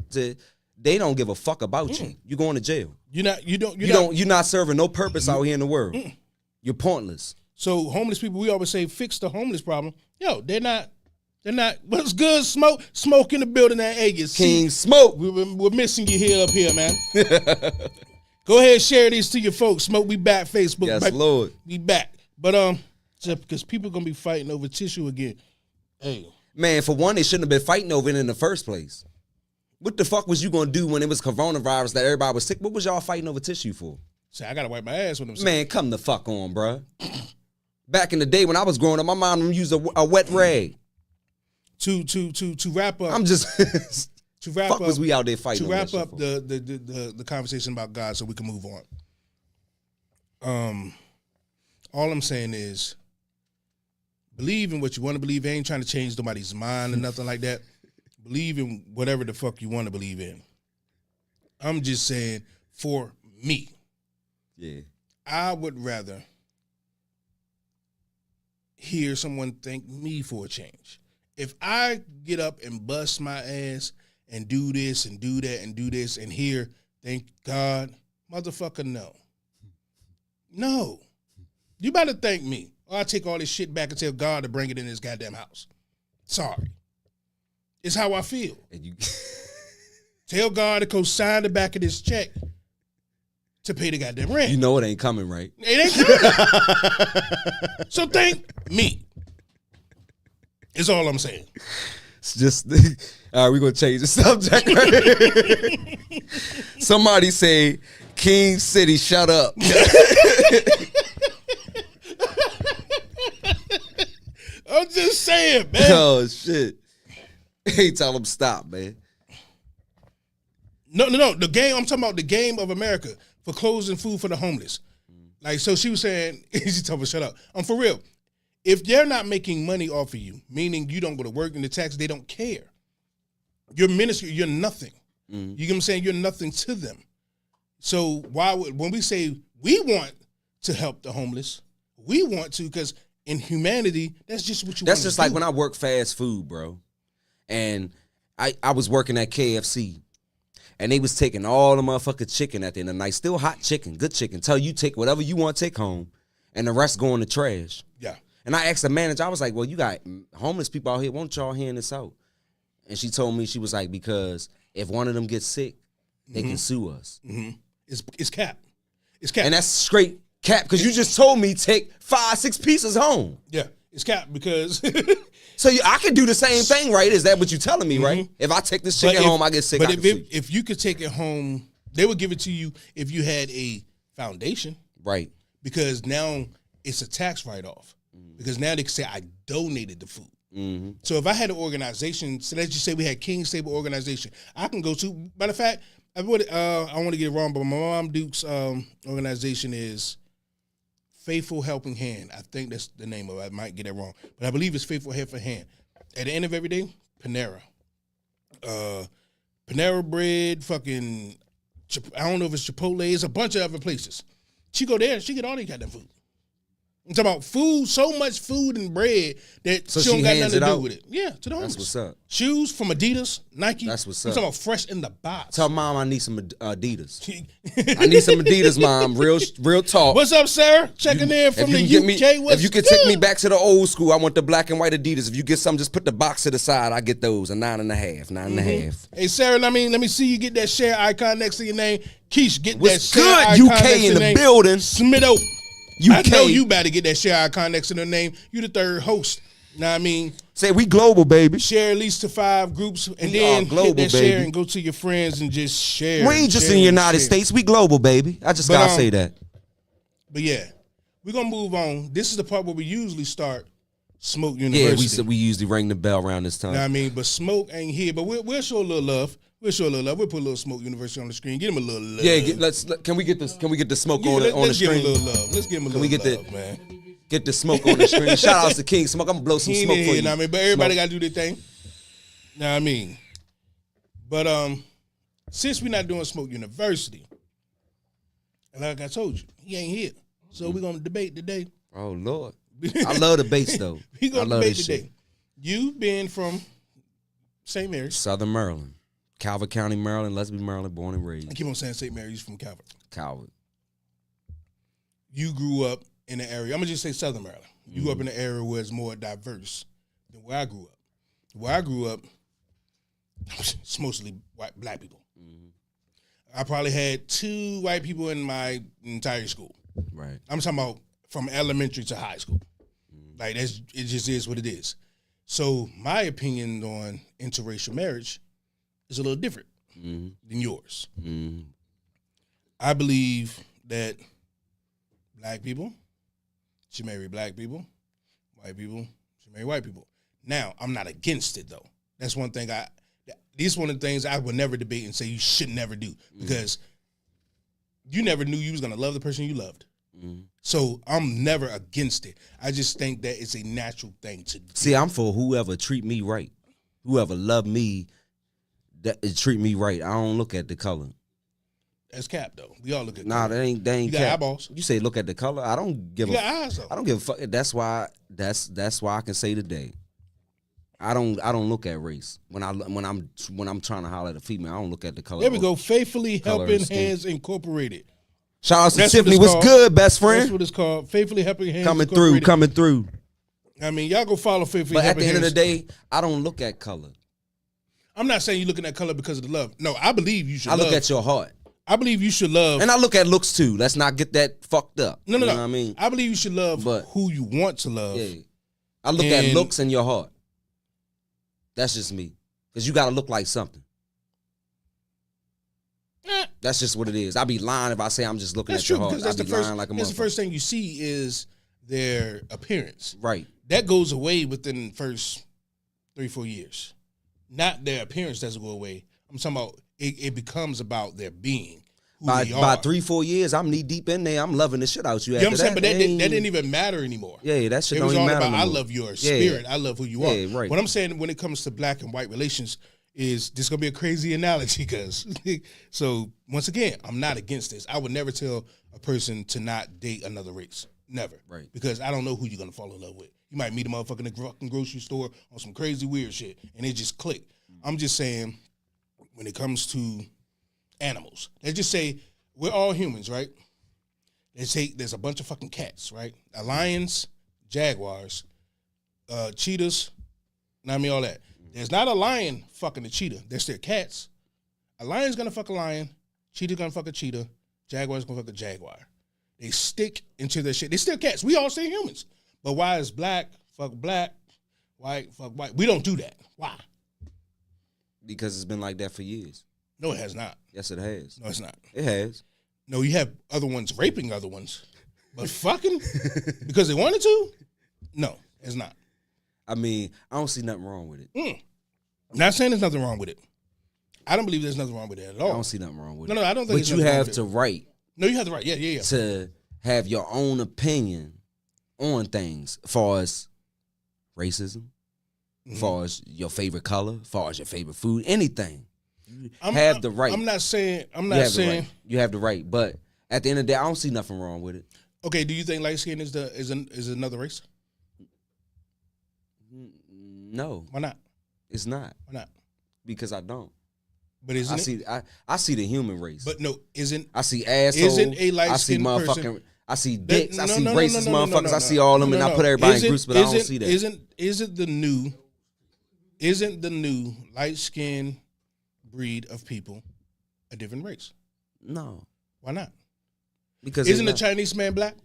they don't give a fuck about you. You going to jail. You're not serving no purpose out here in the world. You're pointless.
So homeless people, we always say fix the homeless problem. Yo, they're not. What's good? Smoke in the building. That you see,
King Smoke.
we're missing you here up here, man. Go ahead, share these to your folks. Smoke, we back. Facebook,
Yes,
back,
Lord.
we back. But just because people gonna be fighting over tissue again. Hey,
Man, for one, they shouldn't have been fighting over it in the first place. What the fuck was you gonna do when it was coronavirus that everybody was sick? What was y'all fighting over tissue for?
say I gotta wipe my ass when I'm sick.
Man, come the fuck on, bruh. Back in the day when I was growing up, my mom used a wet rag.
To wrap up.
I'm just
to wrap
fuck
up.
was we out there fighting?
To
over
wrap
that
up
shit for?
the conversation about God, so we can move on. All I'm saying is, believe in what you want to believe in. I ain't trying to change nobody's mind or nothing like that. Believe in whatever the fuck you want to believe in. I'm just saying, for me,
Yeah.
I would rather hear someone thank me for a change. If I get up and bust my ass and do this and do that and do this and hear, thank God, motherfucker, no. No. You better thank me. Or I'll take all this shit back and tell God to bring it in his goddamn house. Sorry. It's how I feel.
And you
Tell God to go sign the back of this check to pay the goddamn rent.
you know it ain't coming, right?
It ain't coming. So thank me. Is all I'm saying.
It's just all right, we're gonna change the subject. Somebody say King City, shut up.
I'm I'm just saying, man.
Oh shit. Hey, tell him stop, man.
No. The game, I'm talking about the game of America for clothes and food for the homeless. Like, so she was saying, she told me, shut up. I'm for real. If they're not making money off of you, meaning you don't go to work and the tax, they don't care. You're minuscule, you're nothing. You get what I'm saying? You're nothing to them. So when we say we want to help the homeless, we want to, because in humanity, that's just what you want to do.
That's just like when I work fast food, bro. And I was working at KFC. And they was taking all the motherfucking chicken at the end of the night. Still hot chicken, good chicken. Tell you take whatever you want to take home. And the rest go in the trash.
Yeah.
And I asked the manager, I was like, well, you got homeless people out here. Won't y'all hand this out? And she told me, she was like, because if one of them gets sick, they can sue us.
Mm-hmm. It's cap. It's cap.
And that's straight cap, because you just told me take 5-6 pieces home.
Yeah, it's cap because...
So I can do the same thing, right? Is that what you're telling me, right? If I take this chicken home, I get sick.
But if you could take it home, they would give it to you if you had a foundation.
Right.
Because now it's a tax write-off. Because now they can say, I donated the food.
Mm-hmm.
So if I had an organization, so let's just say we had King's Table organization, I can go to, matter of fact, I want to get it wrong, but my mom Duke's organization is Faithful Helping Hand. I think that's the name of it. I might get it wrong. But I believe it's Faithful Helping Hand. At the end of every day, Panera. Panera Bread, fucking, I don't know if it's Chipotle. It's a bunch of other places. She go there, she get all these goddamn food. I'm talking about food, so much food and bread that
So
she don't
she
got
hands
nothing to
it
do
out?
with it. Yeah, to the homeless.
That's what's up.
Shoes from Adidas, Nike.
That's what's
I'm
up.
talking about fresh in the box.
Tell mom I need some Adidas. I need some Adidas, mom. Real talk.
What's up, Sarah? Checking in from the UK. What's
if you could take me back to the old school, I want the black and white Adidas. If you get some, just put the box to the side. I get those. A 9.5, 9.5.
Hey, Sarah, let me see you get that share icon next to your name. Keish, get that
What's
share
good,
icon
UK
next to
in
your
the
name.
building?
Smitho. I
UK.
know you better get that share icon next to their name. You the third host. Know what I mean?
Say we global, baby.
Share at least to 5 groups, and
We
then
are global,
hit that share
baby.
and go to your friends and just share.
We ain't just
share
in the
and
United
share.
States. We global, baby. I just gotta say that.
But yeah, we're gonna move on. This is the part where we usually start Smoke
Yeah,
University.
we usually ring the bell around this time.
Know what I mean? But Smoke ain't here. But we'll show a little love. We'll show a little love. We'll put a little Smoke University on the screen. Give him a little love.
Yeah, can we get this? Can we get the smoke on the
let's give
screen?
him a little love. Let's give him a little
we get
love,
the-
man.
Get the smoke on the screen. Shout outs to King Smoke. I'm gonna blow some
He ain't
smoke
in
for
here,
you.
know what I mean? But everybody
Smoke.
got to do their thing. Know what I mean? But since we're not doing Smoke University, and like I told you, he ain't here. So we're gonna debate today.
Oh Lord, I love debates though.
We
I
gonna
love
debate
this
today.
shit.
You been from St. Mary's.
Southern Maryland, Calvert County, Maryland, Leslie, Maryland, born and
I
raised.
keep on saying St. Mary's from Calvert.
Calvert.
You grew up in an area, I'm gonna just say Southern Maryland. You grew up in
Mm-hmm.
an area where it's more diverse than where I grew up. Where I grew up, it's mostly black people.
Mm-hmm.
I probably had 2 white people in my entire school.
Right.
I'm talking about from elementary to high school. Like it just is what it is. So my opinion on interracial marriage is a little different
Mm-hmm.
than yours.
Mm-hmm.
I believe that black people should marry black people, white people should marry white people. Now, I'm not against it though. That's one thing this is one of the things I would never debate and say you should never do because you never knew you was gonna love the person you loved.
Mm-hmm.
So I'm never against it. I just think that it's a natural thing to do.
See, I'm for whoever treat me right, whoever love me, that treat me right. I don't look at the color.
That's cap though. We all look at
Nah,
that.
that ain't
You got
cap.
eyeballs.
You say look at the color. I don't give
You
a.
got eyes though.
I don't give a fuck. That's why I can say today. I don't look at race when I'm trying to holler at a female. I don't look at the color.
There we go. Faithfully
Color
Helping
and skin.
Hands Incorporated.
Shout out to
That's what
Tiffany.
it's
What's
called.
good, best
That's
friend?
what it's called. Faithfully Helping Hands
Coming through,
Incorporated.
coming through.
I mean, y'all go follow Faithfully
But at
Helping
the end of
Hands.
the day, I don't look at color.
I'm not saying you're looking at color because of the love. No, I believe you should
I
love.
look at your heart.
I believe you should love.
And I look at looks too. Let's not get that fucked up.
No.
You know what I mean?
I believe you should love
But-
who you want to love.
Yeah. I look at
And-
looks and your heart. That's just me. Because you got to look like something.
Eh,
That's just what it is. I'd be lying if I say I'm just looking
that's
at
true
your heart.
because that's
I'd
the
be
first.
lying like a
That's the
motherfucker.
first thing you see is their appearance.
Right.
that goes away within the first 3-4 years. Not their appearance doesn't go away. I'm talking about it becomes about their being.
By 3-4 years, I'm knee deep in there. I'm loving the shit out you.
You know what I'm saying? But that didn't even matter anymore.
Yeah, that shit
It
don't
was
even
all
matter
about I
anymore.
love your spirit. I love who you are.
Yeah, right.
What I'm saying when it comes to black and white relations is this gonna be a crazy analogy because so once again, I'm not against this. I would never tell a person to not date another race. Never.
Right.
Because I don't know who you're gonna fall in love with. You might meet a motherfucker in the fucking grocery store on some crazy weird shit and it just click. I'm just saying when it comes to animals, let's just say we're all humans, right? Let's say there's a bunch of fucking cats, right? Lions, jaguars, cheetahs, I mean all that. There's not a lion fucking a cheetah. They're still cats. A lion's gonna fuck a lion. Cheetah's gonna fuck a cheetah. Jaguar's gonna fuck a jaguar. They stick into their shit. They're still cats. We all still humans. But why is black fuck black, white fuck white? We don't do that. Why?
Because it's been like that for years.
No, it has not.
Yes, it has.
No, it's not.
It has.
No, you have other ones raping other ones. But fucking because they wanted to? No, it's not.
I mean, I don't see nothing wrong with it.
I'm not saying there's nothing wrong with it. I don't believe there's nothing wrong with it at all.
I don't see nothing wrong with it.
No, I don't think
But
there's
you
nothing wrong
have
with
to
it.
right
No, you have the right. Yeah.
to have your own opinion on things, as far as racism, as far as your favorite color, as far as your favorite food, anything. You have the right.
I'm not saying.
You have the right, but at the end of the day, I don't see nothing wrong with it.
Okay, do you think light skin is another race?
No,
Why not?
it's not,
Why not?
because I don't.
But isn't
I see the human race.
But no, isn't
I see assholes.
Isn't a
I see
light-skinned
motherfucking.
person-
I see dicks. I see
no,
racist
no,
motherfuckers.
no,
I see all of them, and I put everybody in groups, but I don't see that.
Isn't the new light skinned breed of people a different race?
No,
Why not?
because
Isn't a
it's
Chinese man black?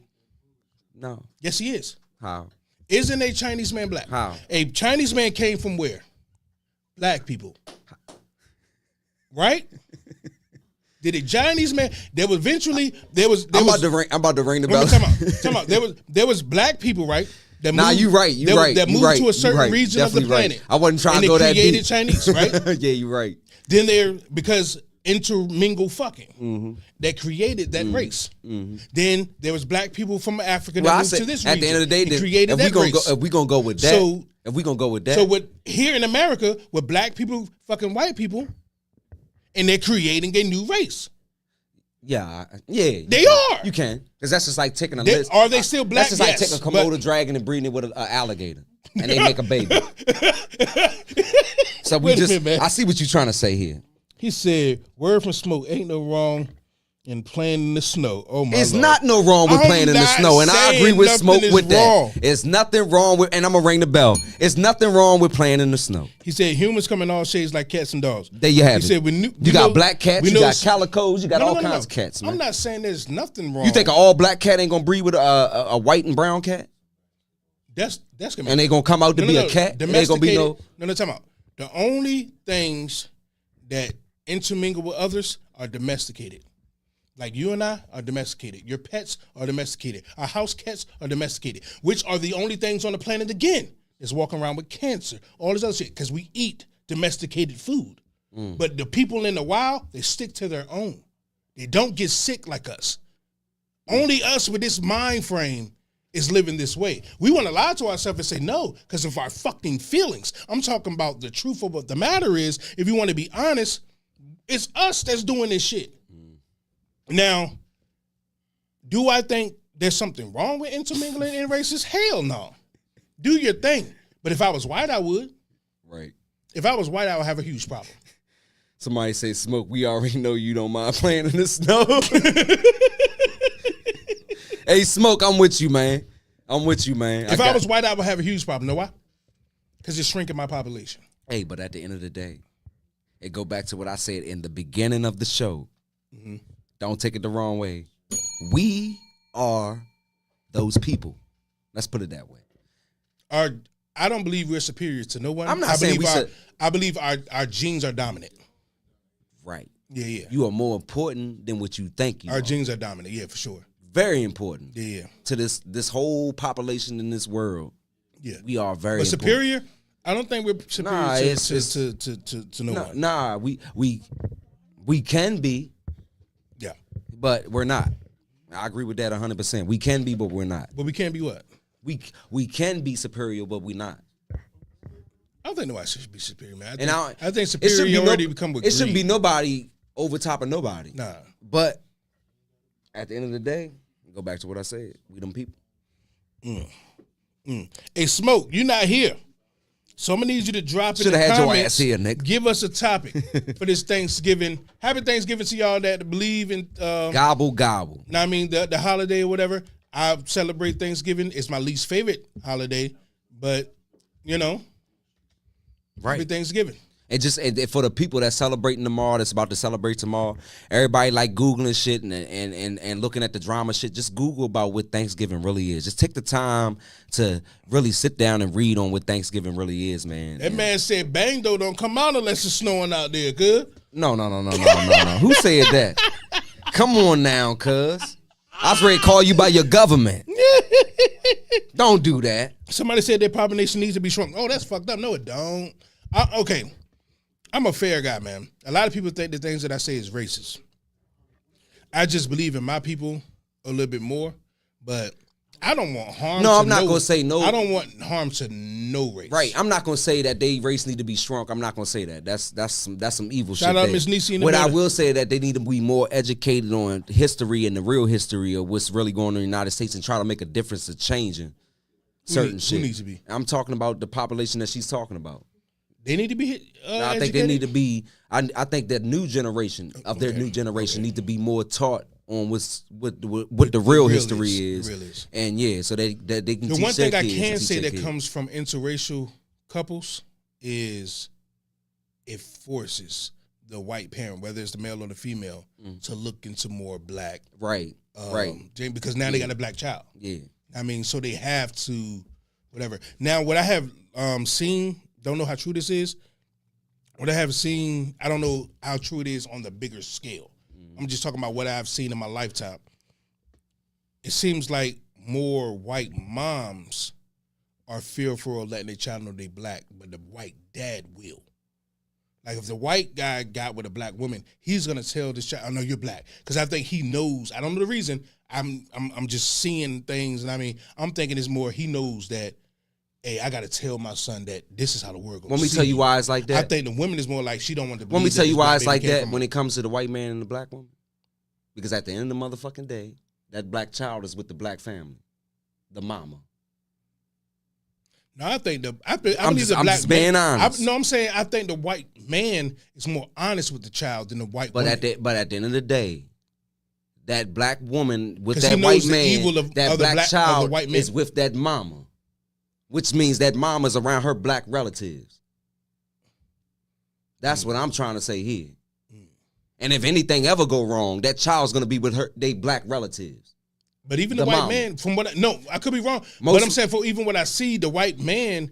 not. No,
Yes, he is.
how?
Isn't a Chinese man black?
How?
A Chinese man came from where? Black people. Right? Did a Chinese man? I'm about
to ring the bell.
Time out. There was black people, right? That
Nah,
moved,
you right. You right.
That
you
moved
right,
to a certain
right,
region of the
definitely right.
planet.
I wasn't trying
and
to go that
they created
deep.
Chinese, right?
Yeah, you're right.
Then because intermingle fucking
Mm-hmm.
that created that race. Then there was black people from Africa that
Well, I
moved
said
to this
at
region.
the end of the day,
and
then,
created
if we
that
gonna
race.
go, if we gonna go with that,
So here in America, with black people fucking white people, and they're creating a new race.
yeah.
They are.
You can, because that's just like taking a list.
Are they still black?
That's just like
Yes,
taking a Komodo dragon and breeding it with an alligator, and they make a baby. So
Wait a minute, man.
I see what you're trying to say here.
He said, "Word from Smoke, ain't no wrong in playing in the snow." Oh my
It's
Lord.
not no wrong with
I'm
playing in the
not
snow, and I
saying
agree with
nothing
Smoke
is
with that.
wrong.
It's nothing wrong with, and I'm gonna ring the bell. It's nothing wrong with playing in the snow.
He said, "Humans come in all shades like cats and dogs."
There you have
He
it.
said,
You got black cats, you got calicos, you got all
No.
kinds of cats, man.
I'm not saying there's nothing wrong.
You think an all black cat ain't gonna breed with a white and brown cat,
that's gonna be
and they gonna come out to be a cat? It ain't gonna be no.
No, time out. The only things that intermingle with others are domesticated. Like you and I are domesticated. Your pets are domesticated. Our house cats are domesticated, which are the only things on the planet again that's walking around with cancer, all this other shit, because we eat domesticated food. But the people in the wild, they stick to their own. They don't get sick like us. Only us with this mind frame is living this way. We want to lie to ourselves and say no because of our fucking feelings. I'm talking about the truth of what the matter is. If you want to be honest, it's us that's doing this shit. Now, do I think there's something wrong with intermingling in races? Hell no. Do your thing. But if I was white, I would.
Right.
If I was white, I would have a huge problem.
Somebody say, Smoke, we already know you don't mind playing in the snow. Hey, Smoke, I'm with you, man. I'm with you, man.
If I was white, I would have a huge problem. Know why? Because it's shrinking my population.
Hey, but at the end of the day, it go back to what I said in the beginning of the show.
Mm-hmm.
Don't take it the wrong way. We are those people. Let's put it that way.
I don't believe we're superior to no one.
I'm not saying
I believe our genes are dominant.
Right.
Yeah.
You are more important than what you think you are.
Our genes are dominant. Yeah, for sure.
Very important.
Yeah.
To this whole population in this world.
Yeah.
We are very
But superior, I don't think we're superior
Nah,
to,
it's-
to no one.
Nah, we can be,
Yeah.
but we're not. I agree with that 100%. We can be, but we're not.
But we can't be what?
We can be superior, but we're not.
I don't think nobody should be superior, man.
And
I think
it shouldn't be
superiority become with
It shouldn't be
greed.
nobody over top of nobody.
Nah.
But at the end of the day, go back to what I said. We them people.
Hey, Smoke, you're not here. So I'm gonna need you to drop in
Shoulda
the
had your
comments.
ass here, nigga.
Give us a topic for this Thanksgiving. Happy Thanksgiving to y'all that believe in
Gobble gobble.
know what I mean, the holiday or whatever. I celebrate Thanksgiving. It's my least favorite holiday, but you know, happy
Right.
Thanksgiving.
And for the people that's celebrating tomorrow, that's about to celebrate tomorrow, everybody like Googling shit and looking at the drama shit. Just Google about what Thanksgiving really is. Just take the time to really sit down and read on what Thanksgiving really is, man.
That man said, "Bang though, don't come out unless it's snowing out there." Good.
No. Who said that? Come on now, cuz. I was ready to call you by your government. Don't do that.
Somebody said their population needs to be shrunk. Oh, that's fucked up. No, it don't. Okay. I'm a fair guy, man. A lot of people think the things that I say is racist. I just believe in my people a little bit more, but I don't want harm.
No,
to
I'm not gonna say no.
I don't want harm to no race.
Right, I'm not gonna say that they race need to be shrunk. I'm not gonna say that. That's some evil shit.
Shout out
there.
Miss Niecy in the
What I
building.
will say that they need to be more educated on history and the real history of what's really going on in the United States and try to make a difference of changing certain
Who
shit.
needs to be?
I'm talking about the population that she's talking about.
They need to be hit.
I think they need to be. I think that new generation of their
Okay,
new generation need to be more taught on what the real
real
history
is,
is,
real is.
and yeah, so they can
The
teach
one
their
thing I
kids
can
and teach
say
their
that
kids.
comes from interracial couples is it forces the white parent, whether it's the male or the female, to look into more black.
right,
Because now they got a black child.
yeah.
I mean, so they have to, whatever. Now, what I have seen, don't know how true this is. What I have seen, I don't know how true it is on the bigger scale. I'm just talking about what I've seen in my lifetime. It seems like more white moms are fearful of letting their child know they black, but the white dad will. Like if the white guy got with a black woman, he's gonna tell this child, "I know you're black," because I think he knows. I don't know the reason. I'm just seeing things, and I mean, I'm thinking it's more. He knows that. Hey, I gotta tell my son that this is how the world goes.
Let me tell you why it's like
I
that.
think the women is more like she don't want to.
Let me
believe
tell
that
you
this
why
black
it's
baby
like
came
that
from
when
her.
it comes to the white man and the black woman. Because at the end of the motherfucking day, that black child is with the black family, the mama.
No, I think
I'm
believe
just-
the
I'm
black
just being
man,
honest.
I'm saying I think the white man is more honest with the child than the white
But
woman.
at the end of the day, that black woman with
'Cause he
that
knows
white
the
man,
evil of
that
the
black
black- of the
child
white man.
is with that mama, which means that mama's around her black relatives. That's what I'm trying to say here. And if anything ever go wrong, that child's gonna be with they black relatives.
But even the
The
white
mama.
man, from what I could be wrong,
Most-
but I'm saying for even what I see, the white man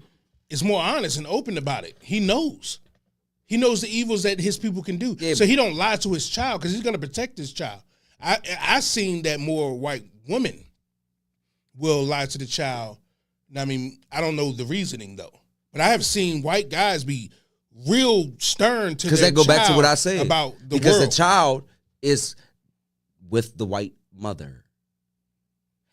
is more honest and open about it. He knows the evils that his people can do,
Yeah,
so he don't lie to his child because he's gonna protect his child. I seen that more white women will lie to the child. And I mean, I don't know the reasoning though, but I have seen white guys be real stern to
Because
their
that go back to
child
what I said
about the
because
world.
the child is with the white mother.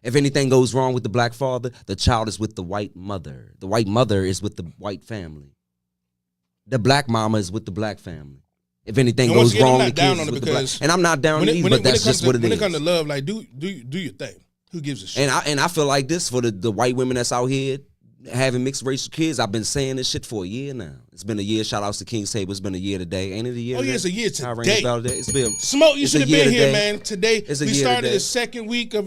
If anything goes wrong with the black father, the child is with the white mother. The white mother is with the white family. The black mama is with the black family. If anything
And once
goes
again, I'm
wrong,
not
the
down
kids
on
is
it
with the black.
because
And I'm not down on it either, but that's just what it
when
is.
it comes to love, like do your thing. Who gives a shit?
And I feel like this for the white women that's out here having mixed racial kids. I've been saying this shit for a year now. It's been a year. Shout outs to King's Table. It's been a year today. Ain't it a year?
Oh, yeah,
today?
it's a year
How I ring
today.
the bell today? It's been
Smoke, you
it's
should
a
have
year
been here,
today.
man. Today
It's a
we
year
started
today.
the second week of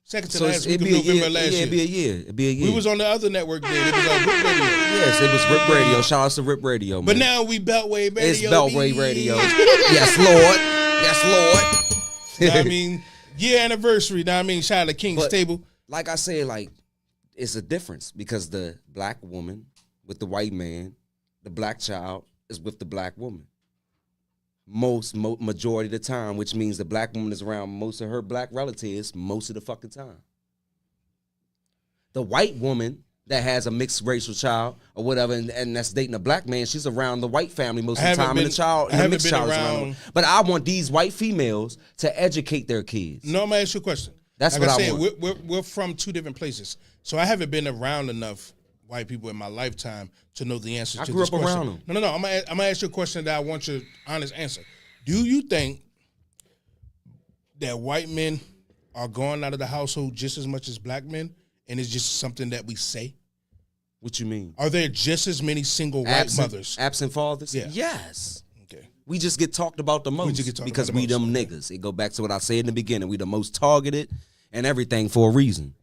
second to
So
last week
it'd
of
be a
November
year.
last
Yeah, it'd be
year.
a year. It'd be a year.
We was on the other network then. It was on Rip Radio.
Yes, it was Rip Radio. Shout outs to Rip Radio, man.
But now we Beltway Radio.
it's Beltway Radio. Yes, Lord. Yes, Lord.
Know what I mean, year anniversary. Know what I mean, shout out to King's
But-
Table.
Like I said, like it's a difference because the black woman with the white man, the black child is with the black woman. Majority of the time, which means the black woman is around most of her black relatives most of the fucking time. The white woman that has a mixed racial child or whatever, and that's dating a black man, she's around the white family most of the time, and the mixed child is around. But I want these white females to educate their kids.
No, I'm gonna ask you a question.
That's
like
what
I
want.
We're from two different places, so I haven't been around enough white people in my lifetime to know the answer to this question. I grew up around them. No. I'm gonna ask you a question that I want your honest answer. Do you think that white men are going out of the household just as much as black men, and it's just something that we say?
What you mean?
Are there just as many single white mothers?
Absent fathers?
Yeah.
Yes.
Okay.
We just get talked about the most because we them niggas. It go back to what I said in the beginning. We the most targeted and everything for a reason.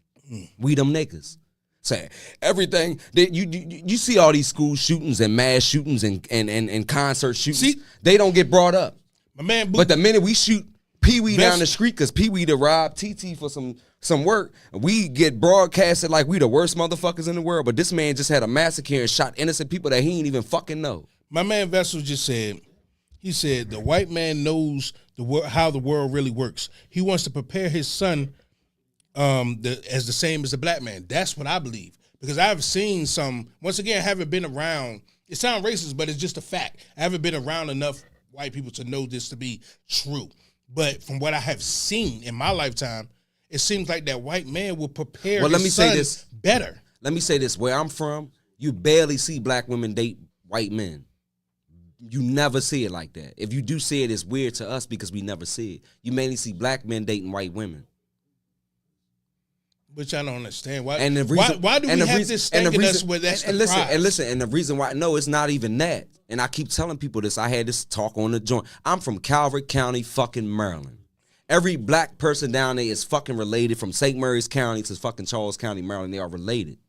We them niggas. Say everything that you see all these school shootings and mass shootings and concert shootings. See, they don't get brought up.
My man,
but the minute we shoot Pee Wee down the street because Pee Wee to rob TT for some work, we get broadcasted like we the worst motherfuckers in the world. But this man just had a massacre and shot innocent people that he ain't even fucking know.
My man Vessel just said, he said the white man knows how the world really works. He wants to prepare his son as the same as the black man. That's what I believe. Because I've seen some, once again, I haven't been around, it sounds racist, but it's just a fact. I haven't been around enough white people to know this to be true. But from what I have seen in my lifetime, it seems like that white man will prepare his son better.
Let me say this. Where I'm from, you barely see black women date white men. You never see it like that. If you do see it, it's weird to us because we never see it. You mainly see black men dating white women.
Which I don't understand. Why,
and the reason,
why do we have this thinking us where that's the prize?
Listen, and the reason why, no, it's not even that. And I keep telling people this. I had this talk on the joint. I'm from Calvert County, fucking Maryland. Every black person down there is fucking related from St. Mary's County to fucking Charles County, Maryland. They are related.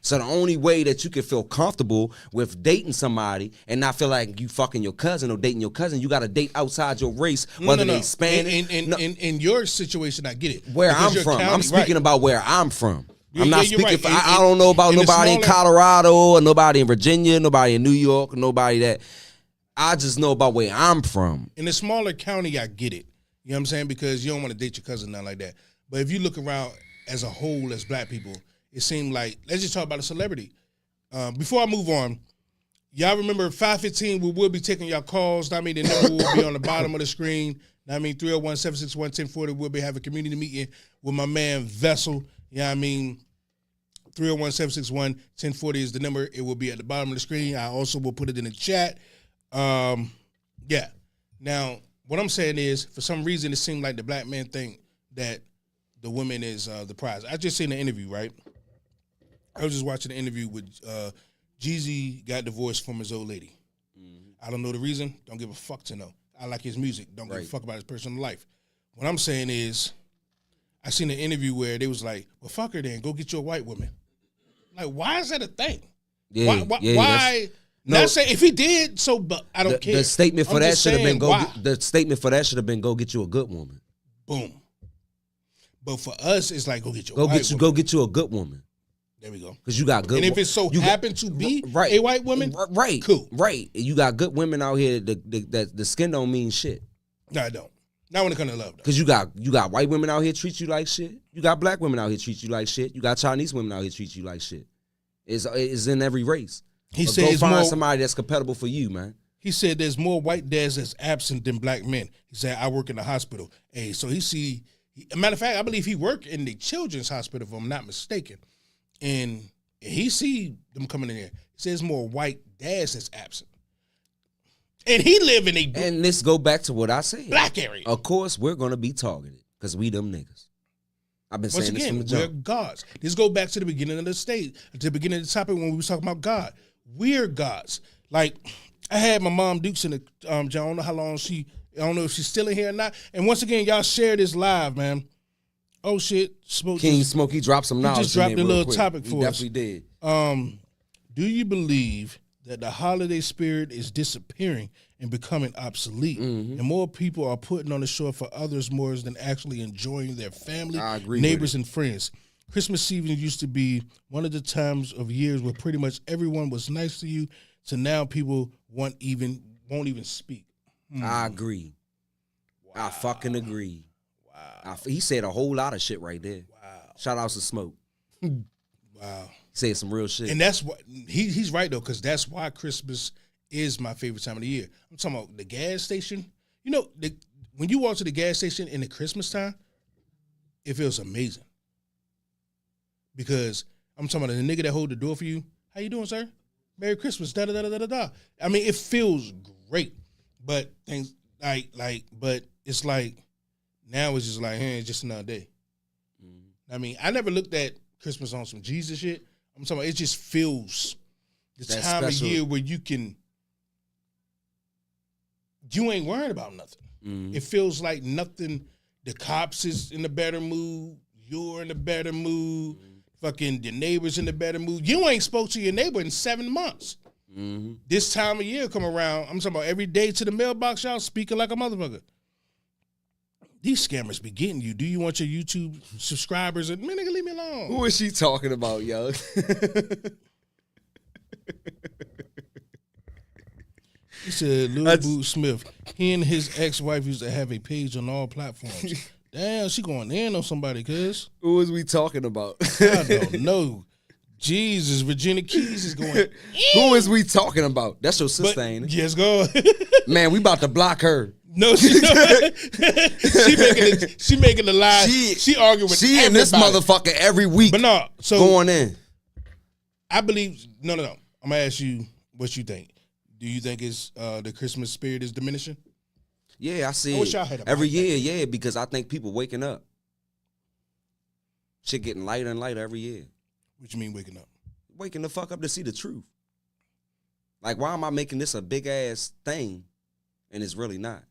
So the only way that you can feel comfortable with dating somebody and not feel like you fucking your cousin or dating your cousin, you got to date outside your race, whether they Hispanic.
In your situation, I get it.
Where I'm from. I'm speaking about where I'm from. I'm not speaking for, I don't know about nobody in Colorado or nobody in Virginia, nobody in New York, nobody that. I just know about where I'm from.
In a smaller county, I get it. You know what I'm saying? Because you don't want to date your cousin, nothing like that. But if you look around as a whole, as black people, it seemed like, let's just talk about a celebrity. Before I move on, y'all remember 5:15, we will be taking y'all calls. I mean, the number will be on the bottom of the screen. I mean, 301-761-1040. We'll be having a community meeting with my man Vessel. You know what I mean? 301-761-1040 is the number. It will be at the bottom of the screen. I also will put it in the chat. Yeah. Now, what I'm saying is, for some reason, it seemed like the black men think that the woman is the prize. I just seen an interview, right? I was just watching an interview with Jeezy got divorced from his old lady. Mm-hmm. I don't know the reason. Don't give a fuck to know. I like his music. Don't give a fuck about his personal life. What I'm saying is, I seen an interview where they was like, well, fuck her then. Go get you a white woman. Like, why is that a thing?
Yeah,
why? No, not saying if he did, so but I don't care.
The statement for that should have been the statement for that should have been go get you a good woman.
Boom. But for us, it's like go get you
go get you a good woman.
There we go.
Because you got good.
And if it so happened to be a white woman,
right,
cool,
right. You got good women out here. The skin don't mean shit.
No, I don't. Not when it comes to love, though.
Because you got white women out here treat you like shit. You got black women out here treat you like shit. You got Chinese women out here treat you like shit. It's in every race.
He said,
go find somebody that's compatible for you, man.
He said there's more white dads that's absent than black men. He said, I work in the hospital. Hey, so matter of fact, I believe he worked in the children's hospital, if I'm not mistaken. And he see them coming in there. He says more white dads that's absent. And he live in a
and let's go back to what I said.
Black area.
Of course, we're gonna be targeted because we them niggas. I've been saying this from the jump.
We're gods. This go back to the beginning of the state, to the beginning of the topic when we was talking about God. We're gods. Like I had my mom Dukes in the John. I don't know how long I don't know if she's still in here or not. And once again, y'all share this live, man. Oh shit,
Smokey dropped some knowledge.
He just dropped a little topic for us.
He definitely
did. Do you believe that the holiday spirit is disappearing and becoming obsolete, and more people are putting on the show for others more than actually enjoying their family, neighbors, and friends? Christmas Eve used to be one of the times of years where pretty much everyone was nice to you, so now people won't even speak.
I agree. Wow. I fucking agree.
Wow.
He said a whole lot of shit right there.
Wow.
Shout out to Smoke.
Wow.
Said some real shit.
And that's what he's right though, because that's why Christmas is my favorite time of the year. I'm talking about the gas station. You know, when you walk to the gas station in the Christmas time, it feels amazing. Because I'm talking about the nigga that hold the door for you. How you doing, sir? Merry Christmas. Da da da da da da. I mean, it feels great, but things but it's like now it's just like, hey, it's just another day. Mm-hmm. I mean, I never looked at Christmas on some Jesus shit. I'm talking about it just feels the
That
time
special.
of year where you ain't worrying about nothing.
Mhm.
It feels like nothing. The cops is in a better mood. You're in a better mood. Fucking your neighbor's in a better mood. You ain't spoke to your neighbor in 7 months.
Mm-hmm.
This time of year come around, I'm talking about every day to the mailbox, y'all speaking like a motherfucker. These scammers be getting you. Do you want your YouTube subscribers? Man, nigga, leave me alone.
Who is she talking about, yo?
He said, Lil Boot Smith, he and his ex-wife used to have a page on all platforms. Damn, she going in on somebody, cuz.
Who is we talking about?
I don't know. Jesus, Virginia Keys is going.
Who is we talking about? That's your sister,
But,
ain't it?
yes, go.
Man, we about to block her.
No, she making the lie. She arguing with
She and this
everybody.
motherfucker every week
But no, so
going in.
I believe no. I'm gonna ask you what you think. Do you think it's the Christmas spirit is diminishing?
Yeah, I see
I wish
it.
y'all had a
Every
mic
year,
back
yeah, because I think people waking up. Shit getting lighter and lighter every year.
What you mean waking up?
Waking the fuck up to see the truth. Like, why am I making this a big ass thing and it's really not?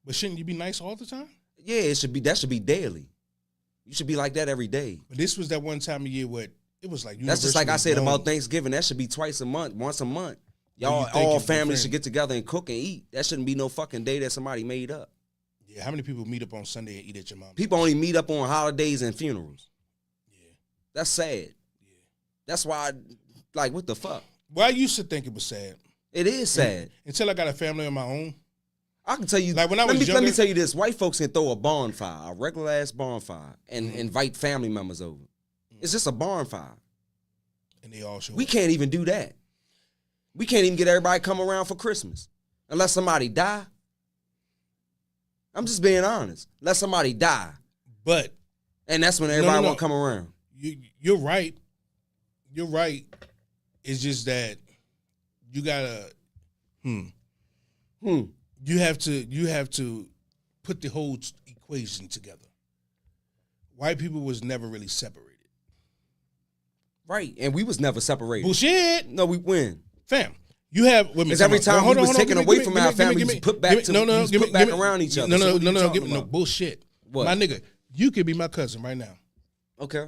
But shouldn't you be nice all the time?
Yeah, that should be daily. You should be like that every day.
But this was that one time of year where it was like
That's just like I said
universally
about Thanksgiving. That should be twice a month, once a month. Y'all,
you thank
all
your
families
friend.
should get together and cook and eat. That shouldn't be no fucking day that somebody made up.
Yeah, how many people meet up on Sunday and eat at your mom's?
People only meet up on holidays and funerals.
Yeah.
That's sad.
Yeah.
That's why, like, what the fuck?
Well, I used to think it was sad.
It is sad.
Until I got a family of my own.
I can tell you.
Like when I was
let me
younger-
tell you this: white folks can throw a bonfire, a regular ass bonfire, and invite family members over. It's just a bonfire.
And they all show
We
up.
can't even do that. We can't even get everybody come around for Christmas unless somebody die. I'm just being honest. Unless somebody die,
But
and that's when everybody
no.
want to come around.
you're right. You're right. It's just that you gotta you have to put the whole equation together. White people was never really separated.
Right, and we was never separated.
Bullshit,
No, we win.
fam. You have
Because every time we was taken away from our family, we was put back around each other.
No,
So what you
no,
talking
no,
about?
bullshit.
What?
My nigga, you could be my cousin right now.
Okay.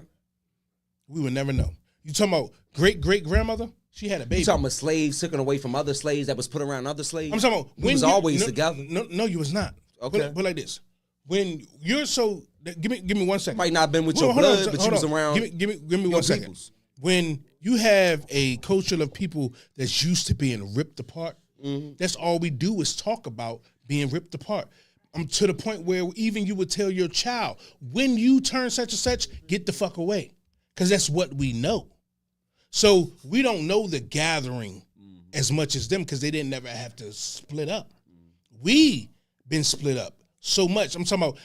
We would never know. You talking about great-great-grandmother? She had a baby.
You talking about slaves taken away from other slaves that was put around other slaves?
I'm talking about
we was always together.
No, you was not.
Okay.
But like this, when you're so, give me 1 second.
Might not have been with
Hold
your
on,
blood, but
hold
you was
on.
around.
Give me
your
1 second.
peoples.
When you have a culture of people that's used to being ripped apart, that's all we do is talk about being ripped apart. I'm to the point where even you would tell your child, when you turn such and such, get the fuck away. Because that's what we know. So we don't know the gathering as much as them because they didn't never have to split up. We been split up so much. I'm talking about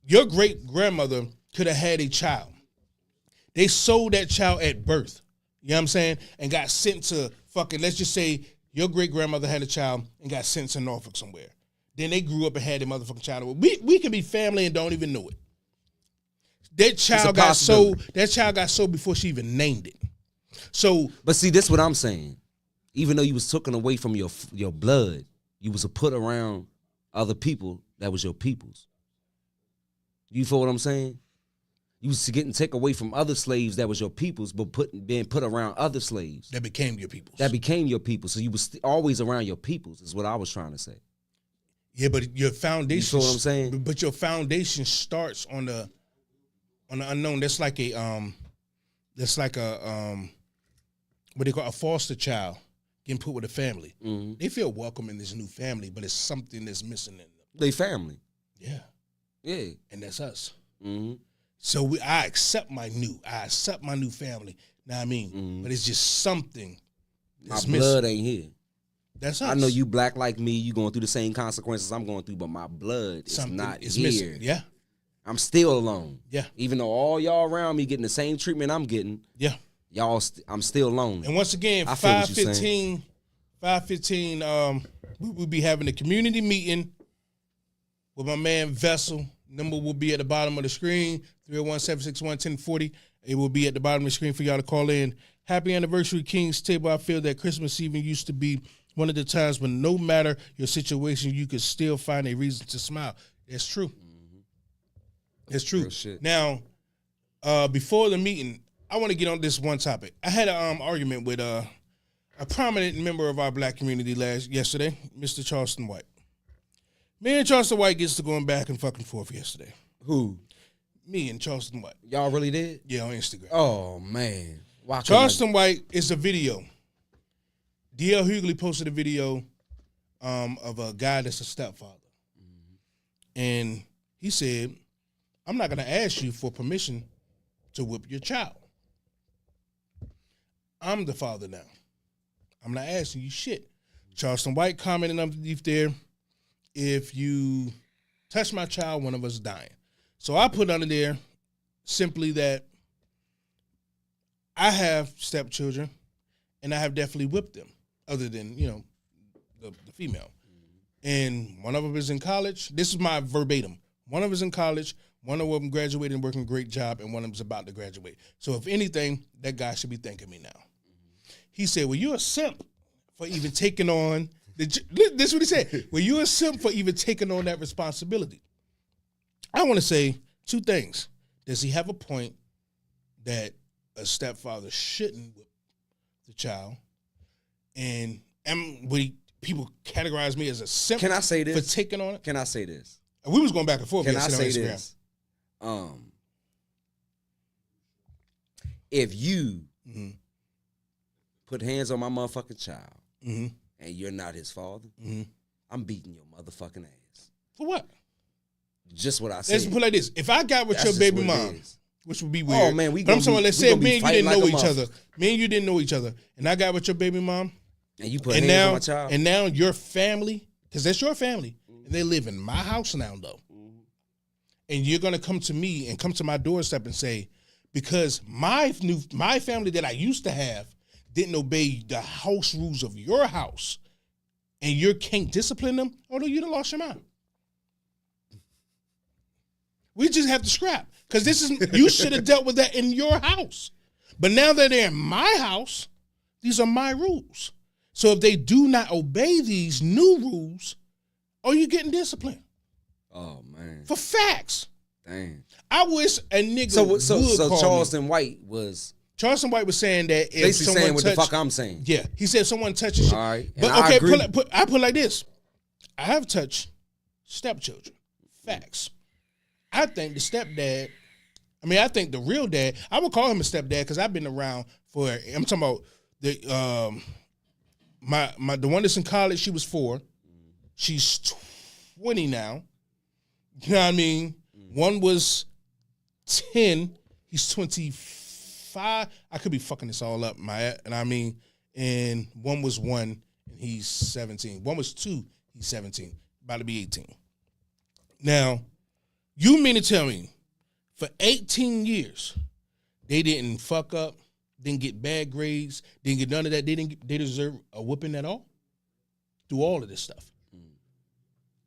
your great grandmother could have had a child. They sold that child at birth. You know what I'm saying? And got sent to fucking, let's just say your great grandmother had a child and got sent to Norfolk somewhere. Then they grew up and had their motherfucking child. We can be family and don't even know it. That child got sold. That child got sold before she even named it. So,
But see, this what I'm saying. Even though you was taken away from your blood, you was put around other people that was your peoples. You feel what I'm saying? You was getting taken away from other slaves that was your peoples, but being put around other slaves
that became your people.
that became your people. So you was always around your peoples. Is what I was trying to say.
Yeah, but your foundation.
You feel what I'm saying?
But your foundation starts on the unknown. That's like a what they call a foster child getting put with a family.
Mm-hmm.
They feel welcome in this new family, but it's something that's missing in them.
They family.
Yeah,
Yeah.
and that's us.
Mm-hmm.
So I accept my new family. Know what I mean? But it's just something
My
that's
blood
missing.
ain't here.
That's us.
I know you black like me. You going through the same consequences I'm going through, but my blood is
Something
not
is
here.
missing. Yeah.
I'm still alone.
Yeah.
Even though all y'all around me getting the same treatment I'm getting,
Yeah.
I'm still lonely.
And once again,
I feel what you're
5:15, we'll be having a community meeting with my man Vessel. Number will be at the bottom of the screen, 301-761-1040. It will be at the bottom of the screen for y'all to call in. Happy anniversary, King's Table. I feel that Christmas even used to be one of the times when no matter your situation, you could still find a reason to smile. That's true. It's true.
Real shit.
Now, before the meeting, I want to get on this one topic. I had an argument with a prominent member of our black community yesterday, Mr. Charleston White. Me and Charleston White gets to going back and fucking forth yesterday.
Who?
Me and Charleston White.
Y'all really did?
Yeah, on Instagram.
Oh man. Why
Charleston White is a video. D.L. Hughley posted a video of a guy that's a stepfather. And he said, I'm not going to ask you for permission to whip your child. I'm the father now. I'm not asking you shit. Charleston White commented underneath there, if you touch my child, one of us dying. So I put under there simply that I have stepchildren and I have definitely whipped them, other than, the female. And one of them is in college. This is my verbatim. One of them is in college. One of them graduated and working a great job, and one of them is about to graduate. So if anything, that guy should be thanking me now. He said, well, you're a simp for even taking on, this is what he said. Well, you're a simp for even taking on that responsibility. I want to say two things. Does he have a point that a stepfather shouldn't whip the child? And people categorize me as a simp
Can I say this?
for taking on it?
Can I say this?
We was going back and forth.
Can I
yesterday
say
on Instagram.
this? If you put hands on my motherfucking child and you're not his father, I'm beating your motherfucking ass.
For what?
Just what I
Let's
said.
put it like this. If I got with
That's
your
just
baby
what it
mom,
is.
which would be weird.
Oh, man,
but I'm saying, let's say
gonna
me
be
and you didn't
fighting
know
like a
each other.
motherfucker.
Me and you didn't know each other. And I got with your baby mom.
And you put
And
hands
now,
on my child.
and now your family, because that's your family, and they live in my house now, though. And you're gonna come to me and come to my doorstep and say, because my family that I used to have didn't obey the house rules of your house, and you can't discipline them, although you done lost your mind. We just have to scrap, because you should have dealt with that in your house. But now that they're in my house, these are my rules. So if they do not obey these new rules, are you getting disciplined?
Oh man.
For facts.
Dang.
I wish a nigga
So
would call
Charleston
me.
White was
Charleston White was saying that if
basically
someone
saying what the
touched,
fuck I'm saying.
yeah, he said if someone touches you.
All right. And
But
I
okay,
agree.
I put it like this. I have touched stepchildren. Facts. I think the stepdad, I think the real dad, I would call him a stepdad because I've been around for, I'm talking about the the one that's in college, she was 4. She's 20 now. You know what I mean? One was 10. He's 25. I could be fucking this all up, and one was 1, and he's 17. One was 2, he's 17. About to be 18. Now, you mean to tell me for 18 years, they didn't fuck up, didn't get bad grades, didn't get none of that, they deserve a whooping at all? Through all of this stuff.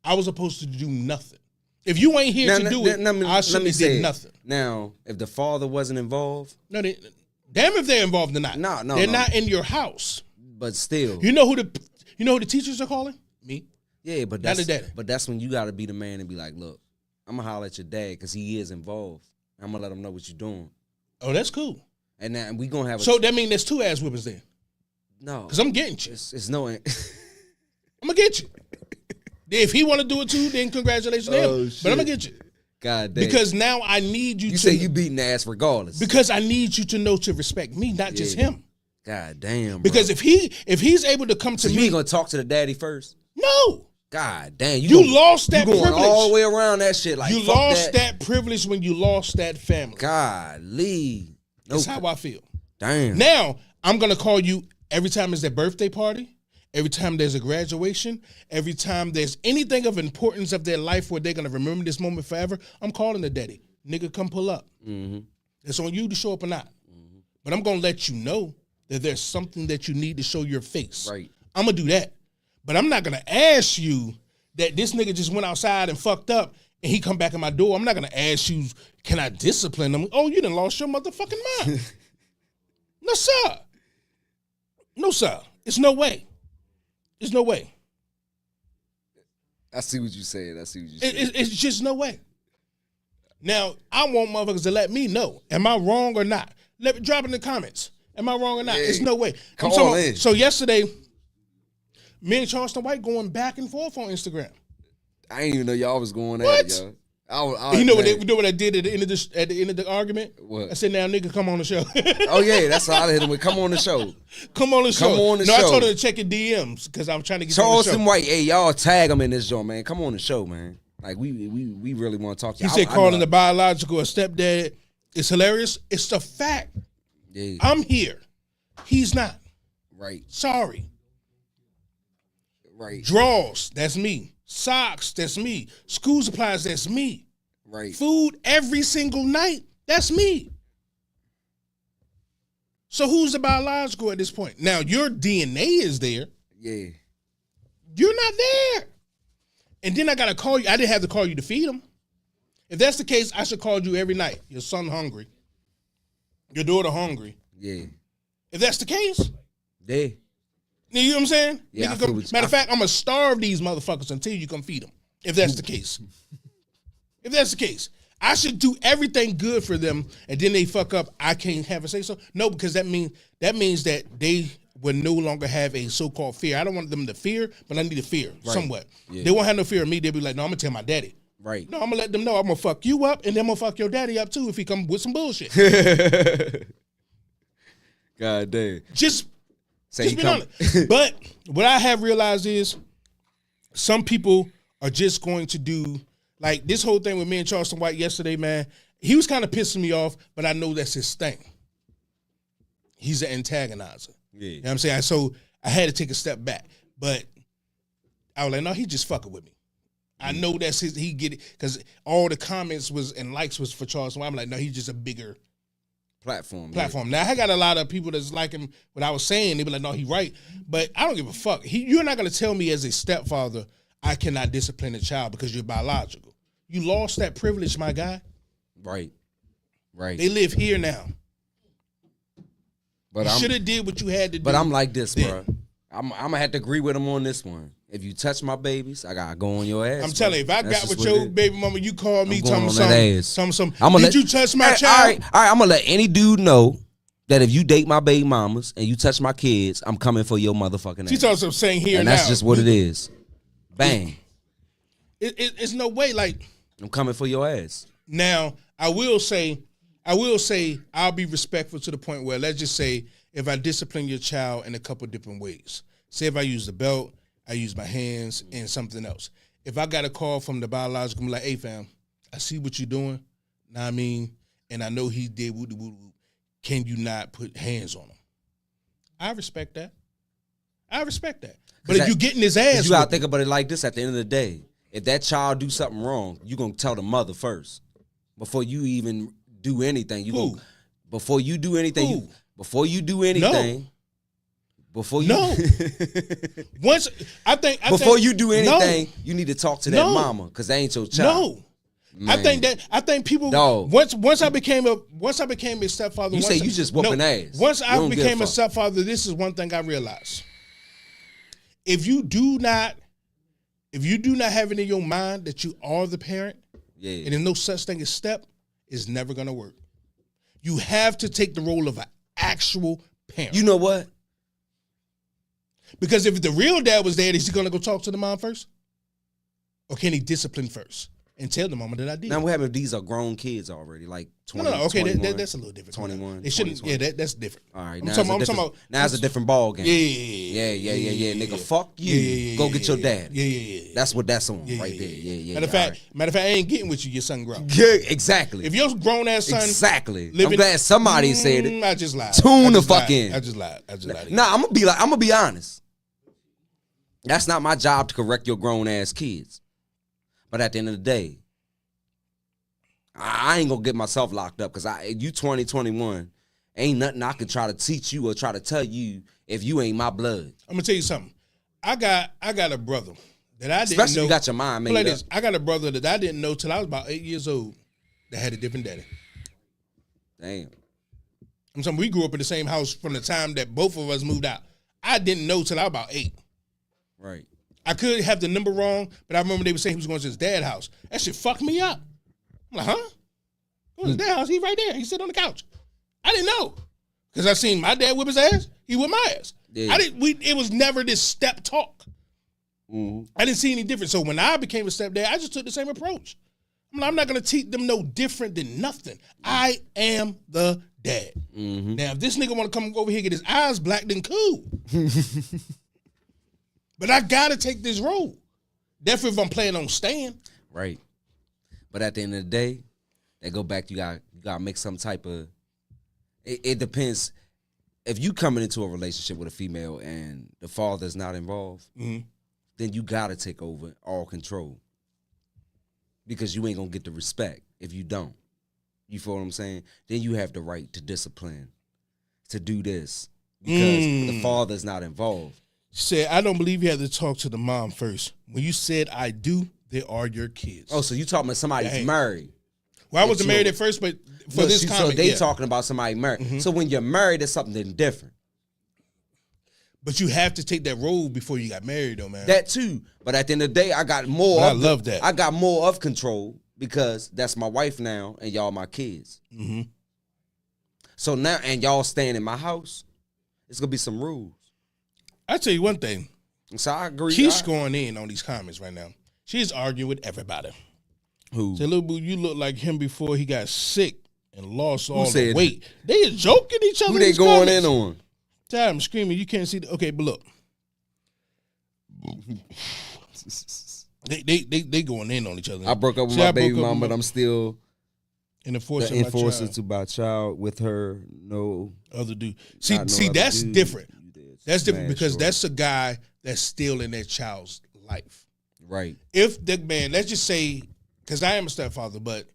I was supposed to do nothing. If you ain't here to do it, I shouldn't have did nothing.
Now, if the father wasn't involved,
No, damn if they're involved or not.
No,
they're
no.
not in your house.
but still.
You know who the teachers are calling? Me.
Yeah, but
Not
that's
the daddy.
but that's when you got to be the man and be like, look, I'm gonna holler at your dad because he is involved. I'm gonna let him know what you're doing,
Oh, that's cool.
and then we gonna have.
So that means there's 2 ass whippers there.
no,
Because I'm getting you.
it's no.
I'm gonna get you. If he want to do it too, then congratulations to him.
Oh,
But I'm gonna get you.
God damn.
Because now I need you
you
to.
say you beating ass regardless.
Because I need you to know to respect me, not just
Yeah.
him.
God damn. Bro.
Because if he's able to come to
so you
me,
ain't gonna talk to the daddy first.
no.
God damn,
You lost that
you going
privilege.
all the way around that shit. Like
You
fuck
lost that privilege when you lost that family.
Golly.
That's how I feel.
Damn.
Now, I'm going to call you every time there's a birthday party, every time there's a graduation, every time there's anything of importance of their life where they're going to remember this moment forever. I'm calling the daddy. Nigga, come pull up.
Mm-hmm.
It's on you to show up or not. Mm-hmm. But I'm going to let you know that there's something that you need to show your face.
Right.
I'm going to do that. But I'm not going to ask you that this nigga just went outside and fucked up and he come back at my door. I'm not going to ask you, can I discipline him? Oh, you done lost your motherfucking mind. No, sir. No, sir. It's no way. There's no way.
I see what you're saying.
It's just no way. Now, I want motherfuckers to let me know. Am I wrong or not? Let me drop in the comments. Am I wrong or not?
Yeah.
It's no way.
Come on in.
So yesterday, me and Charleston White going back and forth on Instagram.
I didn't even know y'all was going at
What?
it, yo.
You know what I did at the end of the argument?
What?
I said, "Now, nigga, come on the show."
Oh yeah, that's how I hit him with. Come on the show.
Come on the show.
Come on the
no,
show.
I told her to check your DMs because I'm trying to get
Charleston
on the show.
White, hey, y'all tag him in this joint, man. Come on the show, man. Like we really want to talk to you.
He said calling the biological a stepdad is hilarious. It's a fact.
Yeah.
I'm here. He's not.
Right.
Sorry.
Right.
Drawers, that's me. Socks, that's me. School supplies, that's me.
Right.
Food every single night, that's me. So who's the biological at this point? Now, your DNA is there.
Yeah.
You're not there. And then I got to call you. I didn't have to call you to feed him. If that's the case, I should call you every night. Your son hungry. Your daughter hungry.
Yeah.
If that's the case.
Yeah.
You know what I'm saying?
Yeah,
Matter of fact, I'm going to starve these motherfuckers until you come feed them. If that's the case. If that's the case. I should do everything good for them, and then they fuck up. I can't have a say so. No, because that means that they will no longer have a so-called fear. I don't want them to fear, but I need to fear somewhat. Yeah. They won't have no fear of me. They'll be like, no, I'm going to tell my daddy.
Right.
No, I'm going to let them know I'm going to fuck you up, and then I'm going to fuck your daddy up, too, if he come with some bullshit.
God damn.
Just be honest. But what I have realized is some people are just going to do, like this whole thing with me and Charleston White yesterday, man, he was kind of pissing me off, but I know that's his thing. He's an antagonizer.
Yeah.
You know what I'm saying? So I had to take a step back. But I was like, no, he just fucking with me. I know that's his, he get it, because all the comments was and likes was for Charleston White. I'm like, no, he's just a bigger
platform.
Yeah. Now, I got a lot of people that's liking what I was saying. They be like, no, he right. But I don't give a fuck. You're not going to tell me as a stepfather I cannot discipline a child because you're biological. You lost that privilege, my guy.
Right. Right.
They live here now.
But
you should have did what you had to do.
But I'm like this, bro. I'm going to have to agree with him on this one. If you touch my babies, I got to go on your ass.
I'm telling you, if I got with your baby mama, you call me, tell me something. Did you touch my child?
All right, I'm going to let any dude know that if you date my baby mamas and you touch my kids, I'm coming for your motherfucking ass.
She talks of saying here
and
now.
And that's just what it is. Bang.
It's no way, like.
I'm coming for your ass.
Now, I will say I'll be respectful to the point where, let's just say, if I discipline your child in a couple different ways. Say if I use the belt, I use my hands, and something else. If I got a call from the biological, I'm like, hey, fam, I see what you're doing. Know what I mean? And I know he did woo-doo-woo-doo. Can you not put hands on him? I respect that. But if you get in his ass,
you gotta think about it like this. At the end of the day, if that child do something wrong, you gonna tell the mother first before you even do anything. Before you do anything. Before you do anything.
Once
before you do anything, you need to talk to that mama because they ain't your child.
No. Man. I think people once I became a stepfather.
You say you just whooping ass.
Once I became a stepfather, this is one thing I realized. If you do not have it in your mind that you are the parent, and there's no such thing as step, it's never gonna work. You have to take the role of an actual parent.
You know what?
Because if the real dad was there, is he gonna go talk to the mom first? Or can he discipline first? and tell the mama that I did.
Now what happens if these are grown kids already, like 20,
no, okay,
21,
that's a little different.
21,
They shouldn't.
20.
Yeah, that's different.
All right,
I'm
now
talking
it's
about.
now it's a different ball game.
Yeah.
Nigga, fuck you. Go get your dad.
Yeah.
That's what that's on right there. Yeah.
Matter of fact, I ain't getting with you. Your son grown.
Yeah, exactly.
If your grown ass son,
exactly.
living,
I'm glad somebody said it.
I just lied.
Tune the fuck in.
I just lied.
Nah, I'm gonna be honest. That's not my job to correct your grown ass kids. But at the end of the day, I ain't gonna get myself locked up because you 2021, ain't nothing I can try to teach you or try to tell you if you ain't my blood.
I'm gonna tell you something. I got a brother that I didn't
Especially
know.
you got your mind made
like
up.
this. I got a brother that I didn't know till I was about 8 years old that had a different daddy.
Damn.
I'm saying we grew up in the same house from the time that both of us moved out. I didn't know till I was about 8.
Right.
I could have the number wrong, but I remember they were saying he was going to his dad's house. That shit fucked me up. I'm like, huh? Go to his dad's house. He right there. He sit on the couch. I didn't know. Because I seen my dad whip his ass. He whipped my ass.
Yeah.
It was never this step talk.
Mm-hmm.
I didn't see any difference. So when I became a stepdad, I just took the same approach. I'm not going to teach them no different than nothing. I am the dad.
Mm-hmm.
Now, if this nigga want to come over here and get his eyes black, then cool. But I got to take this role. Definitely if I'm planning on staying.
Right. But at the end of the day, they go back, you got to make some type of, it depends. If you coming into a relationship with a female and the father's not involved, then you got to take over all control. Because you ain't going to get the respect if you don't. You feel what I'm saying? Then you have the right to discipline, to do this. Because the father's not involved.
Said, I don't believe you had to talk to the mom first. When you said I do, they are your kids.
Oh, so you talking about somebody who's married.
Well, I wasn't married at first, but for this comment,
so they talking about somebody married. So when you're married, it's something different.
But you have to take that role before you got married, though, man.
That too. But at the end of the day, I got more.
I love that.
I got more of control because that's my wife now, and y'all my kids. Mm-hmm. So now, and y'all staying in my house, it's gonna be some rules.
I tell you one thing.
So I agree.
She's going in on these comments right now. She's arguing with everybody.
Who?
Say, little boo, you look like him before he got sick and lost all the
said
weight. They is joking each other.
Who they going in on?
I'm screaming. You can't see. Okay, but look. They going in on each other.
I broke up with my baby mom, but I'm still
the
enforcer to my child with her. No
other dude. See, that's different. That's different because that's a guy that's still in that child's life.
Right.
If the man, let's just say, because I am a stepfather, but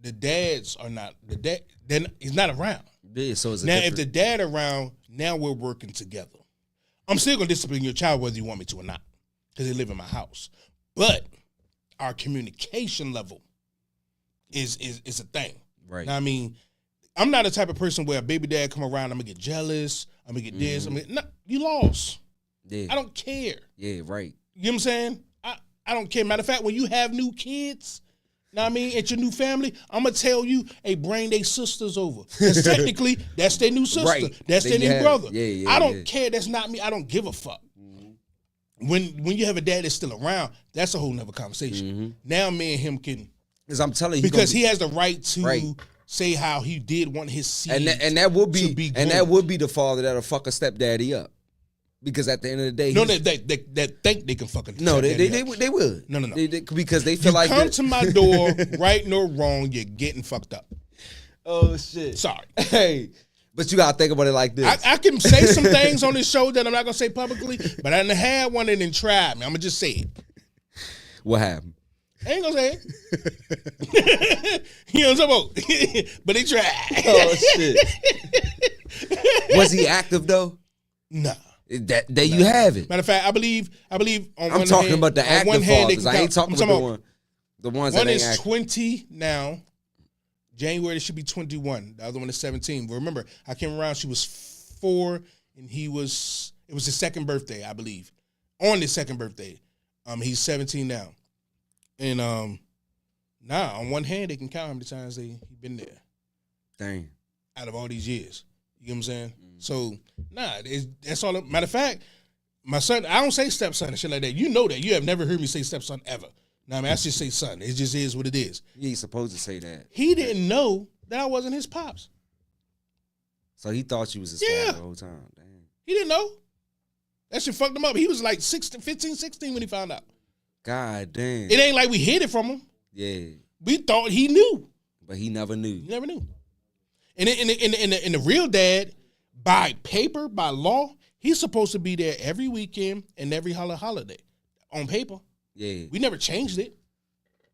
the dads are not the dad. Then he's not around.
Yeah, so it's
now if the dad around, now we're working together. I'm still gonna discipline your child whether you want me to or not, because they live in my house. But our communication level is a thing.
Right.
Now, I mean, I'm not the type of person where a baby dad come around, I'm gonna get jealous, I'm gonna get this. No, you lost.
Yeah.
I don't care.
Yeah, right.
You know what I'm saying? I don't care. Matter of fact, when you have new kids, know what I mean, at your new family, I'm gonna tell you, hey, bring their sisters over. Because technically, that's their new sister.
Right.
That's their new brother.
Yeah,
I don't care. That's not me. I don't give a fuck. When you have a dad that's still around, that's a whole nother conversation. Now me and him can,
because I'm telling you,
because he has the right to say how he did want his seed,
and that would be
groomed.
that would be the father that'll fuck a stepdaddy up. Because at the end of the day,
no, that think they can fucking
no, they would
no
because they feel like
come to my door, right nor wrong, you're getting fucked up.
Oh shit!
Sorry,
hey, but you gotta think about it like this.
I can say some things on this show that I'm not gonna say publicly, but I done had one and then tried me. I'm gonna just say it.
What happened?
I ain't gonna say it. You know what I'm talking about? But he tried.
Oh shit! Was he active though?
Nah.
There you have it.
Matter of fact, I believe on
I'm talking about the active fathers. I ain't talking about the ones that ain't
active.
active.
One is 20 now. January, it should be 21. The other one is 17. But remember, I came around, she was 4, and it was his second birthday, I believe. On his second birthday. He's 17 now. And now, on one hand, they can count how many times he been there.
Dang.
Out of all these years. You know what I'm saying? So, that's all. Matter of fact, my son, I don't say stepson and shit like that. You know that. You have never heard me say stepson ever. Now, I mean, I should say son. It just is what it is.
You ain't supposed to say that.
He didn't know that I wasn't his pops.
So he thought you was his
Yeah.
father the whole time. Damn.
He didn't know. That shit fucked him up. He was like 15, 16 when he found out.
God damn.
It ain't like we hid it from him.
Yeah.
We thought he knew.
But he never knew.
He never knew. And in the real dad, by paper, by law, he's supposed to be there every weekend and every holiday. On paper.
Yeah.
We never changed it.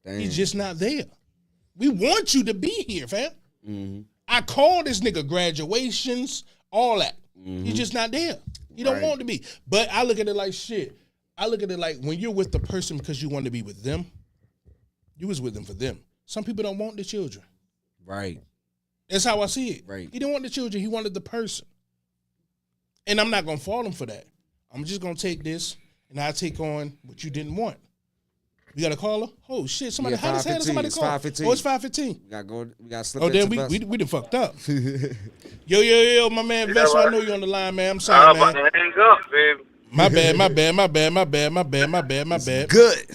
Damn.
He's just not there. We want you to be here, fam.
Mm-hmm.
I call this nigga graduations, all that.
Mm-hmm.
He's just not there. He don't
Right.
want to be. But I look at it like shit. I look at it like when you're with the person because you want to be with them, you was with them for them. Some people don't want the children.
Right.
That's how I see it.
Right.
He didn't want the children. He wanted the person. And I'm not going to fault him for that. I'm just going to take this and I'll take on what you didn't want. We got a caller? Oh, shit. Somebody,
Yeah,
how does
5:15.
somebody
It's
call?
5:15.
Oh, it's 5:15.
We got to slip
Oh,
into
then we
Vessel.
done fucked up. Yo, my man Vessel, I know you on the line, man. I'm sorry,
I'm about
man.
to hang up, babe.
My bad.
Good.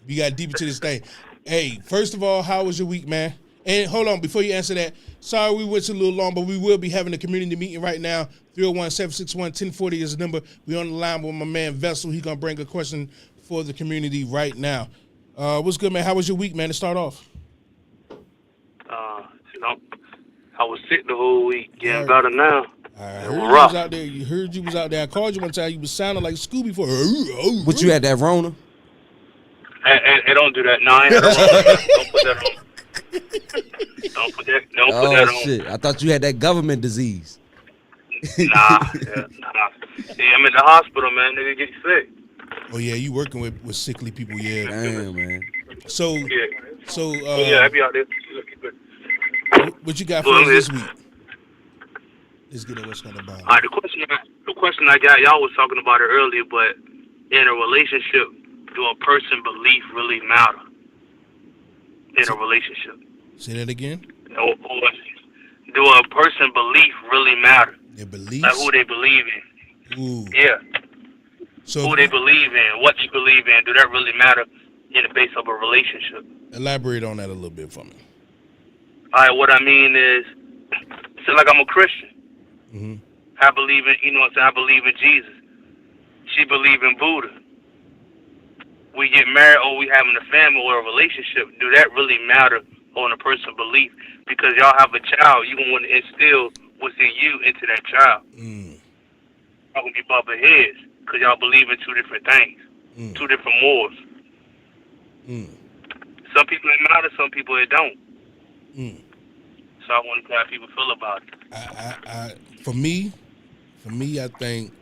We got deep into this thing. Hey, first of all, how was your week, man? And hold on, before you answer that, sorry we went a little long, but we will be having a community meeting right now. 301-761-1040 is the number. We on the line with my man Vessel. He gonna bring a question for the community right now. What's good, man? How was your week, man, to start off?
I was sick the whole week. Getting
All right.
better now.
I
It
heard
was
you
rough.
was out there. You heard you was out there. I called you one time. You was sounding like Scooby for.
What you had that Rona?
Hey, don't do that. No, I ain't had a Don't put that on. Don't put that on.
Shit. I thought you had that government disease.
Nah. Yeah, I'm in the hospital, man. Nigga get sick.
Oh yeah, you working with sickly people, yeah.
Damn, man.
So
Yeah.
so
Yeah, I be out there.
what you got for us this week? Let's get at what's on the bottom.
All right, the question I got, y'all was talking about it earlier, but in a relationship, do a person belief really matter? In a relationship,
Say that again.
or do a person belief really matter?
Their beliefs.
Like who they believe in?
Ooh.
Yeah,
So
who they believe in, what you believe in. Do that really matter in the base of a relationship?
elaborate on that a little bit for me.
All right, what I mean is, so like I'm a Christian.
Mm-hmm.
I believe in, I believe in Jesus. She believe in Buddha. We get married or we having a family or a relationship. Do that really matter on a person's belief? Because y'all have a child, you gonna want to instill what's in you into that child.
Mm.
Y'all gonna be bumping heads because y'all believe in two different things, two different morals.
Mm.
Some people it matters, some people it don't.
Mm.
So I want to know how people feel about it.
For me, I think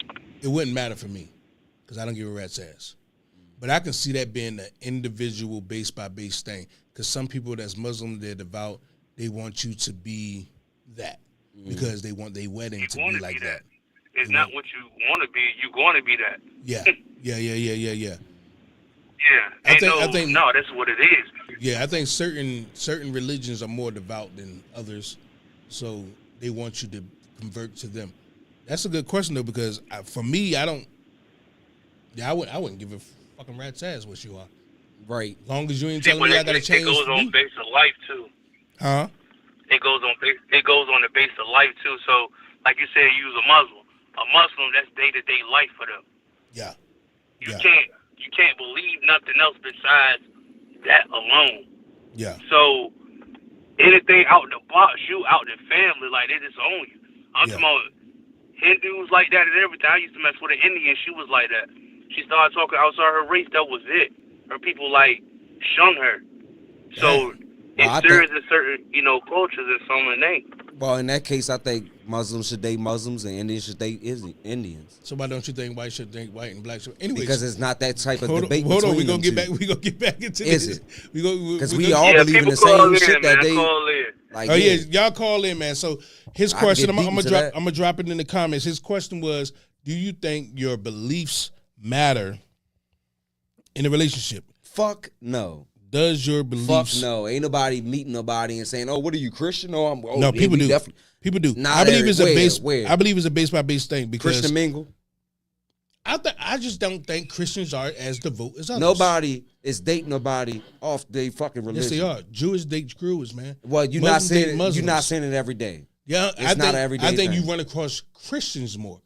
it wouldn't matter for me because I don't give a rat's ass. But I can see that being an individual base by base thing because some people that's Muslim, they're devout, they want you to be that because they want their wedding to be like that.
It's not what you want to be. You're going to be that.
Yeah.
Yeah.
I think
no, that's what it is.
Yeah, I think certain religions are more devout than others, so they want you to convert to them. That's a good question though, because for me, I don't. Yeah, I wouldn't give a fucking rat's ass what you are.
Right.
As long as you ain't
See,
telling me I gotta change.
It goes on base of life too.
Huh?
It goes on the base of life too. So, like you said, you was a Muslim. A Muslim, that's day-to-day life for them.
Yeah.
You can't believe nothing else besides that alone.
Yeah.
So anything out the box, you out the family, like they just own you. I'm talking about Hindus like that and everything. I used to mess with an Indian. She was like that. She started talking outside her race. That was it. Her people like shun her. So there is a certain cultures and some of them.
Well, in that case, I think Muslims should date Muslims and Indians should date Indians.
So why don't you think white should think white and black should? Anyways,
Because it's not that type of debate.
Hold on,
between
we gonna
them
get
two.
back. We gonna get back into
Is
this.
it?
Because
we all believe in the
call
same
in,
shit
man.
that they.
Call in.
Like,
Oh yeah, y'all call in, man. So his
I can
question,
get
I'm
deep
gonna
into
drop.
that.
I'm gonna drop it in the comments. His question was, "Do you think your beliefs matter in a relationship?
Fuck no.
Does your
Fuck
beliefs?
no. Ain't nobody meeting nobody and saying, "Oh, what are you, Christian?" No, I'm. Oh,
No,
yeah,
people
we
do.
definitely-
People do.
Not
I believe
every-
it's a
where?
base.
Where?
I believe it's a base by base thing because
Christian mingle.
I just don't think Christians are as devout as others.
Nobody is dating nobody off their fucking religion.
Yes, they are. Jewish date Jews, man.
Well, you're
Muslims
not
date
saying
Muslims.
you're not saying it every day.
Yeah,
It's not an everyday
I think
thing.
you run across Christians more.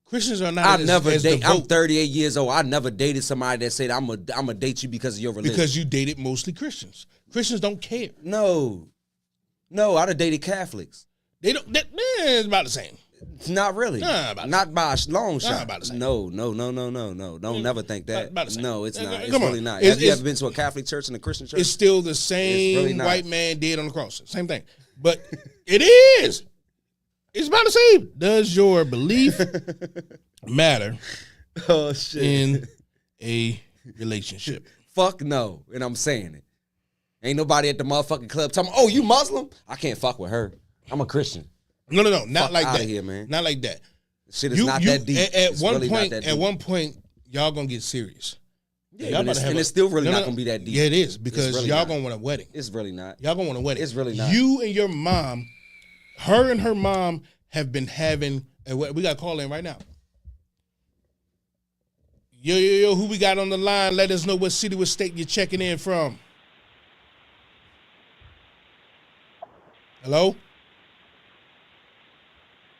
Christians are not.
I
as,
never
as
date.
devout
I'm 38 years old. I never dated somebody that said I'm a date you because of your religion.
because you dated mostly Christians. Christians don't care.
no, I'd have dated Catholics.
They don't. It's about the same.
Not really.
Nah, about the
not by a long shot.
about the same.
No. Don't never think that.
About the same.
No, it's not. It's
Come on.
really not.
It's-
Have you
it's-
ever been to a Catholic church and a Christian church?
It's still the
It's
same
really not.
white man dead on the cross. Same thing. But it is. It's about the same. Does your belief matter
Oh shit.
in a relationship?
Fuck no. And I'm saying it. Ain't nobody at the motherfucking club telling me, oh, you Muslim? I can't fuck with her. I'm a Christian.
No. Not
Fuck
like
outta
that.
here, man.
Not like that.
Shit is not that deep.
At
It's
one
really not
point,
that
at
deep.
one point, y'all gonna get serious.
Yeah,
Y'all
but
about to have
and
a-
it's still really
No,
not
no,
gonna be that deep.
Yeah, it is because
really
y'all
not.
gonna want a wedding.
It's really not.
Y'all gonna want a wedding.
It's really not.
You and your mom, her and her mom have been having. We got a call in right now. Yo, who we got on the line? Let us know what city, what state you're checking in from. Hello?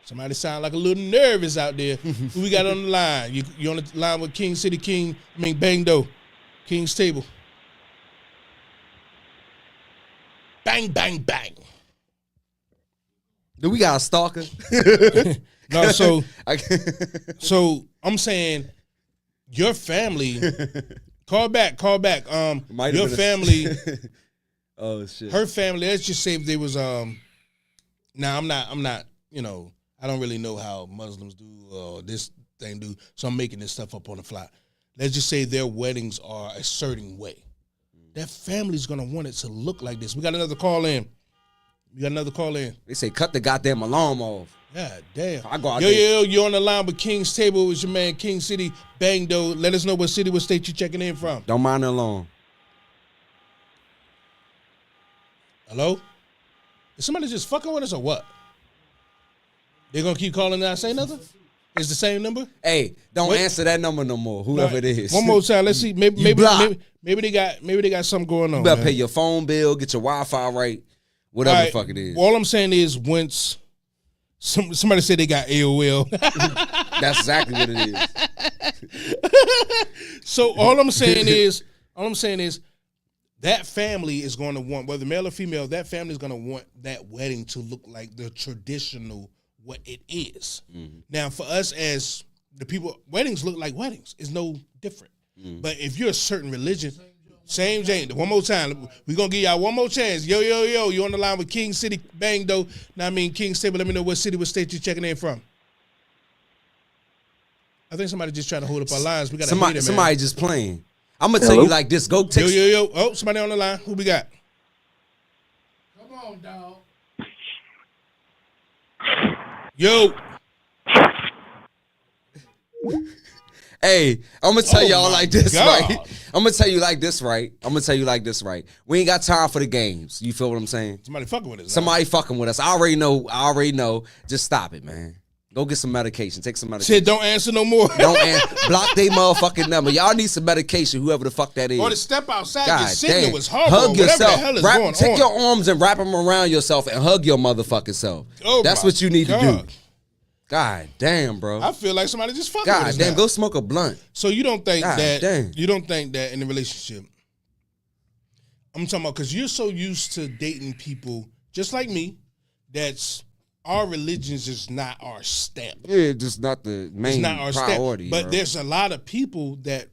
Somebody sound like a little nervous out there. Who we got on the line? You on the line with King City King, Bangdo, King's Table. Bang, bang, bang.
Do we got a stalker?
No, so
I-
so I'm saying your family. Call back.
Might have
Your
been a-
family,
oh shit.
her family. Let's just say if they was Now I'm not. I don't really know how Muslims do or this thing do. So I'm making this stuff up on the fly. Let's just say their weddings are a certain way. That family's gonna want it to look like this. We got another call in.
They say cut the goddamn alarm off.
God damn.
I go out
Yo,
there.
you're on the line with King's Table. It's your man, King City Bangdo. Let us know what city, what state you checking in from.
Don't mind the alarm.
Hello? Is somebody just fucking with us or what? They gonna keep calling and not say nothing? It's the same number?
Hey, don't
Wait.
answer that number no more. Whoever it is.
One more time. Let's see. Maybe
blocked.
they got something going on.
You better
man.
pay your phone bill, get your Wi-Fi right, whatever
All
the
right,
fuck it is.
All I'm saying is once somebody said they got AOL.
That's exactly what it is.
So all I'm saying is that family is going to want, whether male or female, that family is going to want that wedding to look like the traditional what it is.
Mm-hmm.
Now, for us as the people, weddings look like weddings. It's no different.
Mm-hmm.
But if you're a certain religion, same Jane. One more time. We're going to give y'all one more chance. Yo, you on the line with King City Bangdo. Now, I mean, King Stable, let me know what city, what state you're checking in from. I think somebody just trying to hold up our lines. We got
Somebody just playing. I'm gonna tell you like this. Go text.
Yo. Oh, somebody on the line. Who we got?
Come on, dog.
Yo.
Hey, I'm gonna tell
Oh
y'all
my
like this,
God.
right? I'm gonna tell you like this, right? We ain't got time for the games. You feel what I'm saying?
Somebody fucking with us.
Somebody fucking with us. I already know. Just stop it, man. Go get some medication. Take some medication.
Said don't answer no more.
Don't block they motherfucking number. Y'all need some medication, whoever the fuck that is.
Or to step outside,
God
your signal
damn.
was horrible.
Hug
Whatever
yourself.
the hell is going
Take
on.
your arms and wrap them around yourself and hug your motherfucking self.
Oh
That's
my
what you need to
God.
do. God damn, bro.
I feel like somebody just fucking with
God
us
damn,
now.
go smoke a blunt.
So you don't think
God
that
damn.
in a relationship, I'm talking about because you're so used to dating people just like me, that's our religions is not our stamp.
Yeah, just not the main
It's not our
priority.
stamp. But
bro.
there's a lot of people that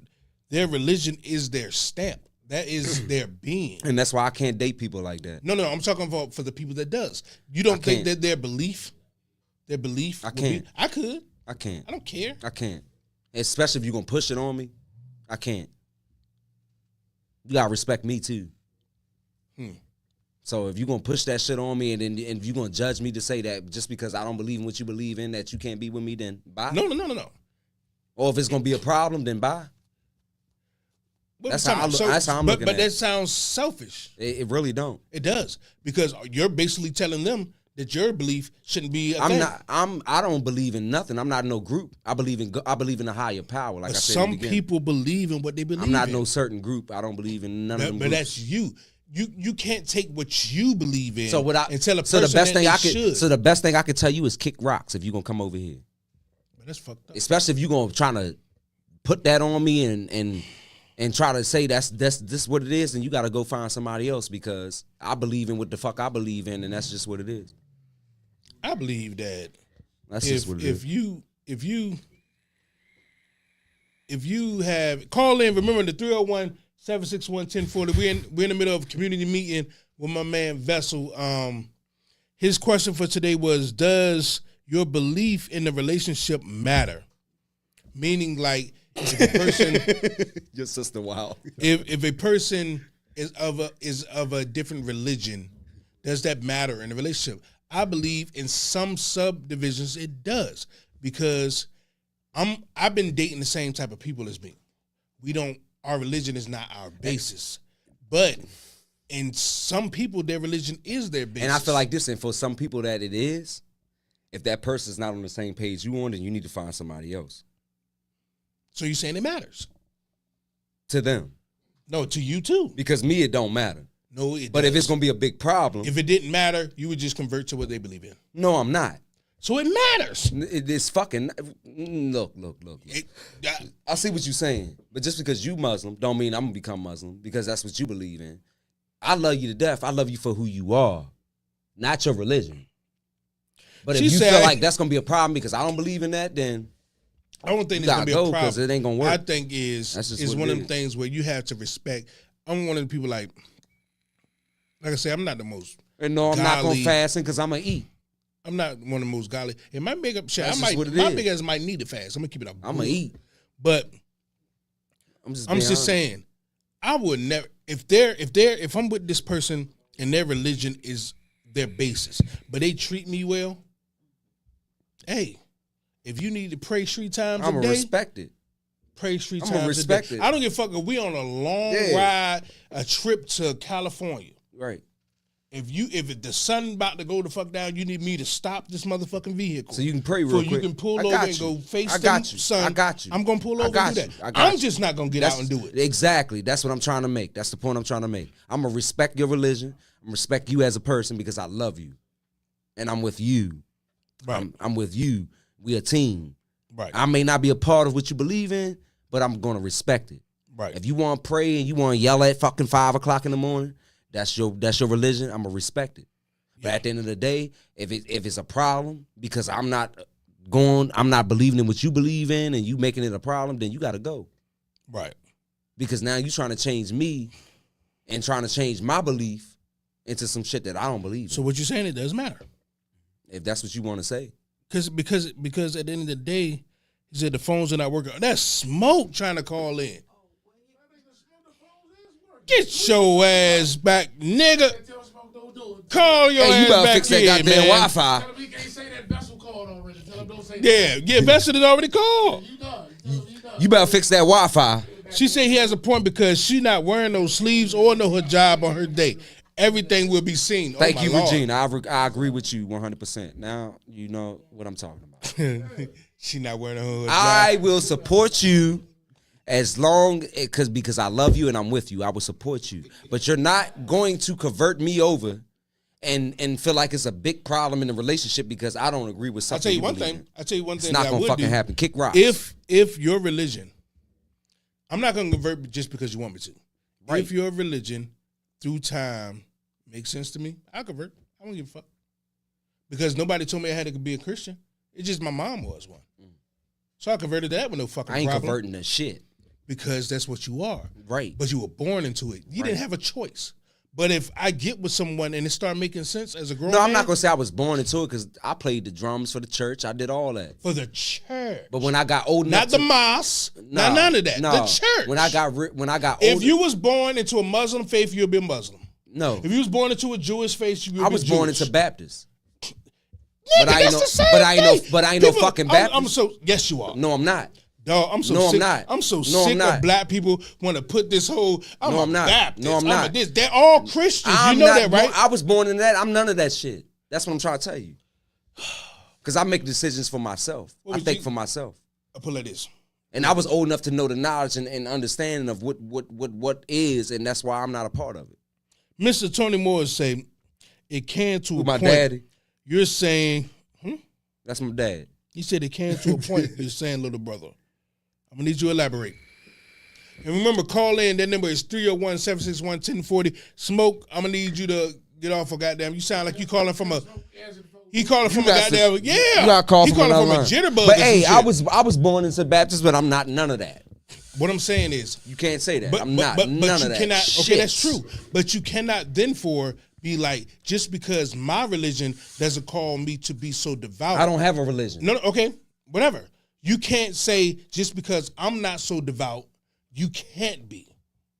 their religion is their stamp. That is their being.
And that's why I can't date people like that.
No, I'm talking about for the people that does. You don't think
can't.
that their belief
I
would be-
can't.
I could.
I can't.
I don't care.
I can't. Especially if you're gonna push it on me. I can't. You gotta respect me too. So if you're gonna push that shit on me and then if you're gonna judge me to say that just because I don't believe in what you believe in that you can't be with me, then bye.
No.
Or if it's gonna be a problem, then bye.
What
That's
we
how
talking about?
that's how I'm
but,
looking
but
at it.
that sounds selfish.
It really don't.
It does because you're basically telling them that your belief shouldn't be.
I don't believe in nothing. I'm not no group. I believe in a higher power. Like
But
I said,
some people believe in what they believe.
I'm not
in.
no certain group. I don't believe in none of them.
But
groups.
that's you. You can't take what you believe in.
So what I
and tell a
so
person
the best
that
thing
they
I could
should.
so the best thing I could tell you is kick rocks if you're gonna come over here.
But that's fucked up.
Especially if you're gonna try to put that on me and try to say that's this what it is, and you gotta go find somebody else because I believe in what the fuck I believe in, and that's just what it is.
I believe that
That's just what it is.
if you have call in, remember the 301-761-1040. We're in the middle of a community meeting with my man Vessel. His question for today was, does your belief in the relationship matter? Meaning, like, if a person
Your sister, wow.
if a person is of a different religion, does that matter in a relationship? I believe in some subdivisions it does, because I've been dating the same type of people as me. Our religion is not our basis, but in some people their religion is their basis.
And I feel like this, and for some people that it is, if that person's not on the same page you on, then you need to find somebody else.
So you're saying it matters?
To them.
No, to you too.
Because me, it don't matter.
No, it
But
does.
if it's gonna be a big problem,
if it didn't matter, you would just convert to what they believe in.
no, I'm not.
So it matters.
It's fucking look. I see what you're saying, but just because you Muslim don't mean I'm gonna become Muslim because that's what you believe in. I love you to death. I love you for who you are, not your religion. But if
She
you
said-
feel like that's gonna be a problem because I don't believe in that, then
I don't think
you
it's gonna
gotta
be a
go
problem.
because it ain't gonna work.
I think
That's just
is
what
one
it
of them
is.
things where you have to respect. I'm one of the people like I say, I'm not the most.
And no, I'm not gonna
Golly.
fasting because I'm gonna eat.
I'm not one of the most godly. And my big up shit,
That's
I
just
might.
what it
My
is.
big ass might need to fast. I'm gonna keep it up.
I'm gonna eat.
But
I'm just
I'm
being
just
honest.
saying, I would never if I'm with this person and their religion is their basis, but they treat me well. Hey, if you need to pray 3 times
I'm
a
gonna
day,
respect it.
pray 3
I'ma
times
respect
a day.
it.
I don't give a fuck if we on a long
Yeah.
ride, a trip to California.
Right.
If the sun about to go the fuck down, you need me to stop this motherfucking vehicle.
So you can pray real
So
quick.
you can pull
I
over
got
and
you.
go face
I
the
got you.
sun.
I got you.
I'm gonna pull
I
over
got
and do
you.
that.
I got
I'm
you.
just not gonna get out and do it.
Exactly. That's what I'm trying to make. That's the point I'm trying to make. I'm gonna respect your religion. I'm gonna respect you as a person because I love you, and I'm with you.
Right.
I'm with you. We a team.
Right.
I may not be a part of what you believe in, but I'm gonna respect it.
Right.
If you want to pray and you want to yell at fucking 5 o'clock in the morning, that's your religion. I'm gonna respect it. But at the end of the day, if it's a problem because I'm not believing in what you believe in, and you making it a problem, then you got to go.
Right.
Because now you trying to change me and trying to change my belief into some shit that I don't believe
So
in.
what you're saying, it doesn't matter.
If that's what you want to say.
Because at the end of the day, he said the phones are not working. That's Smoke trying to call in. Get your ass back, nigga.
Tell Smoke don't do it.
Call your
Hey,
ass
you better
back
fix that
in,
goddamn
man.
Wi-Fi.
Tell him he can't say that Vessel called already. Tell him don't say that.
Yeah, Vesta had already called.
You done. Tell him you done.
You better fix that Wi-Fi.
She said he has a point because she not wearing no sleeves or no hijab on her day. Everything will be seen.
Thank
oh my
you,
Lord.
Regina. I agree with you 100%. Now you know what I'm talking about.
She not wearing her hijab.
I will support you as long because I love you and I'm with you. I will support you, but you're not going to convert me over and feel like it's a big problem in the relationship because I don't agree with
I'll
something.
tell you
you
one
believe
thing.
in.
I'll tell you one
It's
thing.
not
that I
gonna
would
fucking
do.
happen. Kick rocks.
If your religion, I'm not gonna convert just because you want me to.
Right.
If your religion through time makes sense to me, I'll convert. I don't give a fuck. Because nobody told me I had to be a Christian. It's just my mom was one. So I converted to that with no fucking
I ain't
problem.
converting to shit.
Because that's what you are.
Right.
But you were born into it. You didn't have a choice. But if I get with someone and it start making sense as a grown
No,
man.
I'm not gonna say I was born into it because I played the drums for the church. I did all that.
For the church.
But when I got old enough,
Not the mosque.
Nah,
not none of that.
nah.
The church.
When I got older,
If you was born into a Muslim faith, you'll be a Muslim.
no,
If you was born into a Jewish faith, you would be
I was born
Jewish.
into Baptist.
Nigga,
but I ain't
that's
no-
the same
but I ain't no-
thing.
but I ain't no
People-
fucking
I'm
Baptist.
so yes, you are.
No, I'm not.
Dog, I'm so
No, I'm
sick.
not.
I'm so
No, I'm
sick
not.
of black people want to put this whole.
No, I'm not.
Baptist.
No, I'm
a
not.
this. They're all Christians.
I'm
you know
not
that, right?
I was born in that. I'm none of that shit. That's what I'm trying to tell you. Because I make decisions for myself. I think for myself.
I'll put it like this.
And I was old enough to know the knowledge and understanding of what is, and that's why I'm not a part of it.
Mr. Tony Moore say it can to a
My
point.
daddy.
You're saying,
That's my dad.
he said it can to a point. You're saying, little brother. I'm gonna need you to elaborate. And remember, call in. That number is 301-761-1040. Smoke, I'm gonna need you to get off a goddamn. You sound like you calling from a. He calling from a goddamn. Yeah.
You got to call
he
from
calling
another
from a
line.
jitterbug.
But
or
hey,
some shit.
I was born into Baptist, but I'm not none of that.
What I'm saying is,
You can't say that.
but
I'm not
but
none
you
of that.
cannot.
Shit.
Okay, that's true. But you cannot then be like, just because my religion doesn't call me to be so devout.
I don't have a religion.
No, okay, whatever. You can't say just because I'm not so devout, you can't be.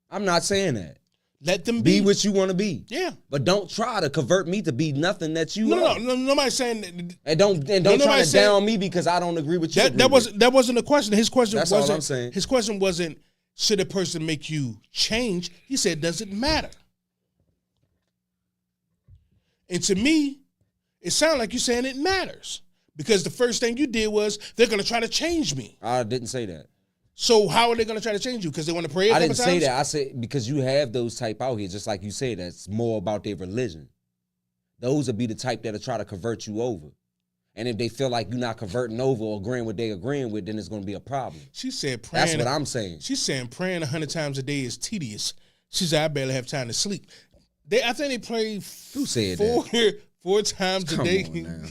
I'm not saying that.
Let them
Be
be.
what you want to be.
Yeah.
But don't try to convert me to be nothing that you are.
No. Nobody's saying that.
And don't try
nobody
to
said-
down me because I don't agree with you.
That wasn't the question. His question
That's all
wasn't.
I'm saying.
His question wasn't, should a person make you change? He said, does it matter? And to me, it sounded like you're saying it matters. Because the first thing you did was, they're going to try to change me.
I didn't say that.
So how are they going to try to change you? Because they want to pray a
I
couple
didn't
times?
say that. I said because you have those type out here, just like you say, that's more about their religion. Those would be the type that'll try to convert you over. And if they feel like you're not converting over or agreeing with what they agreeing with, then it's going to be a problem.
She said praying.
That's what I'm saying.
She's saying praying 100 times a day is tedious. She said, I barely have time to sleep. I think they pray
Who said
four times a
Come
day.
on now.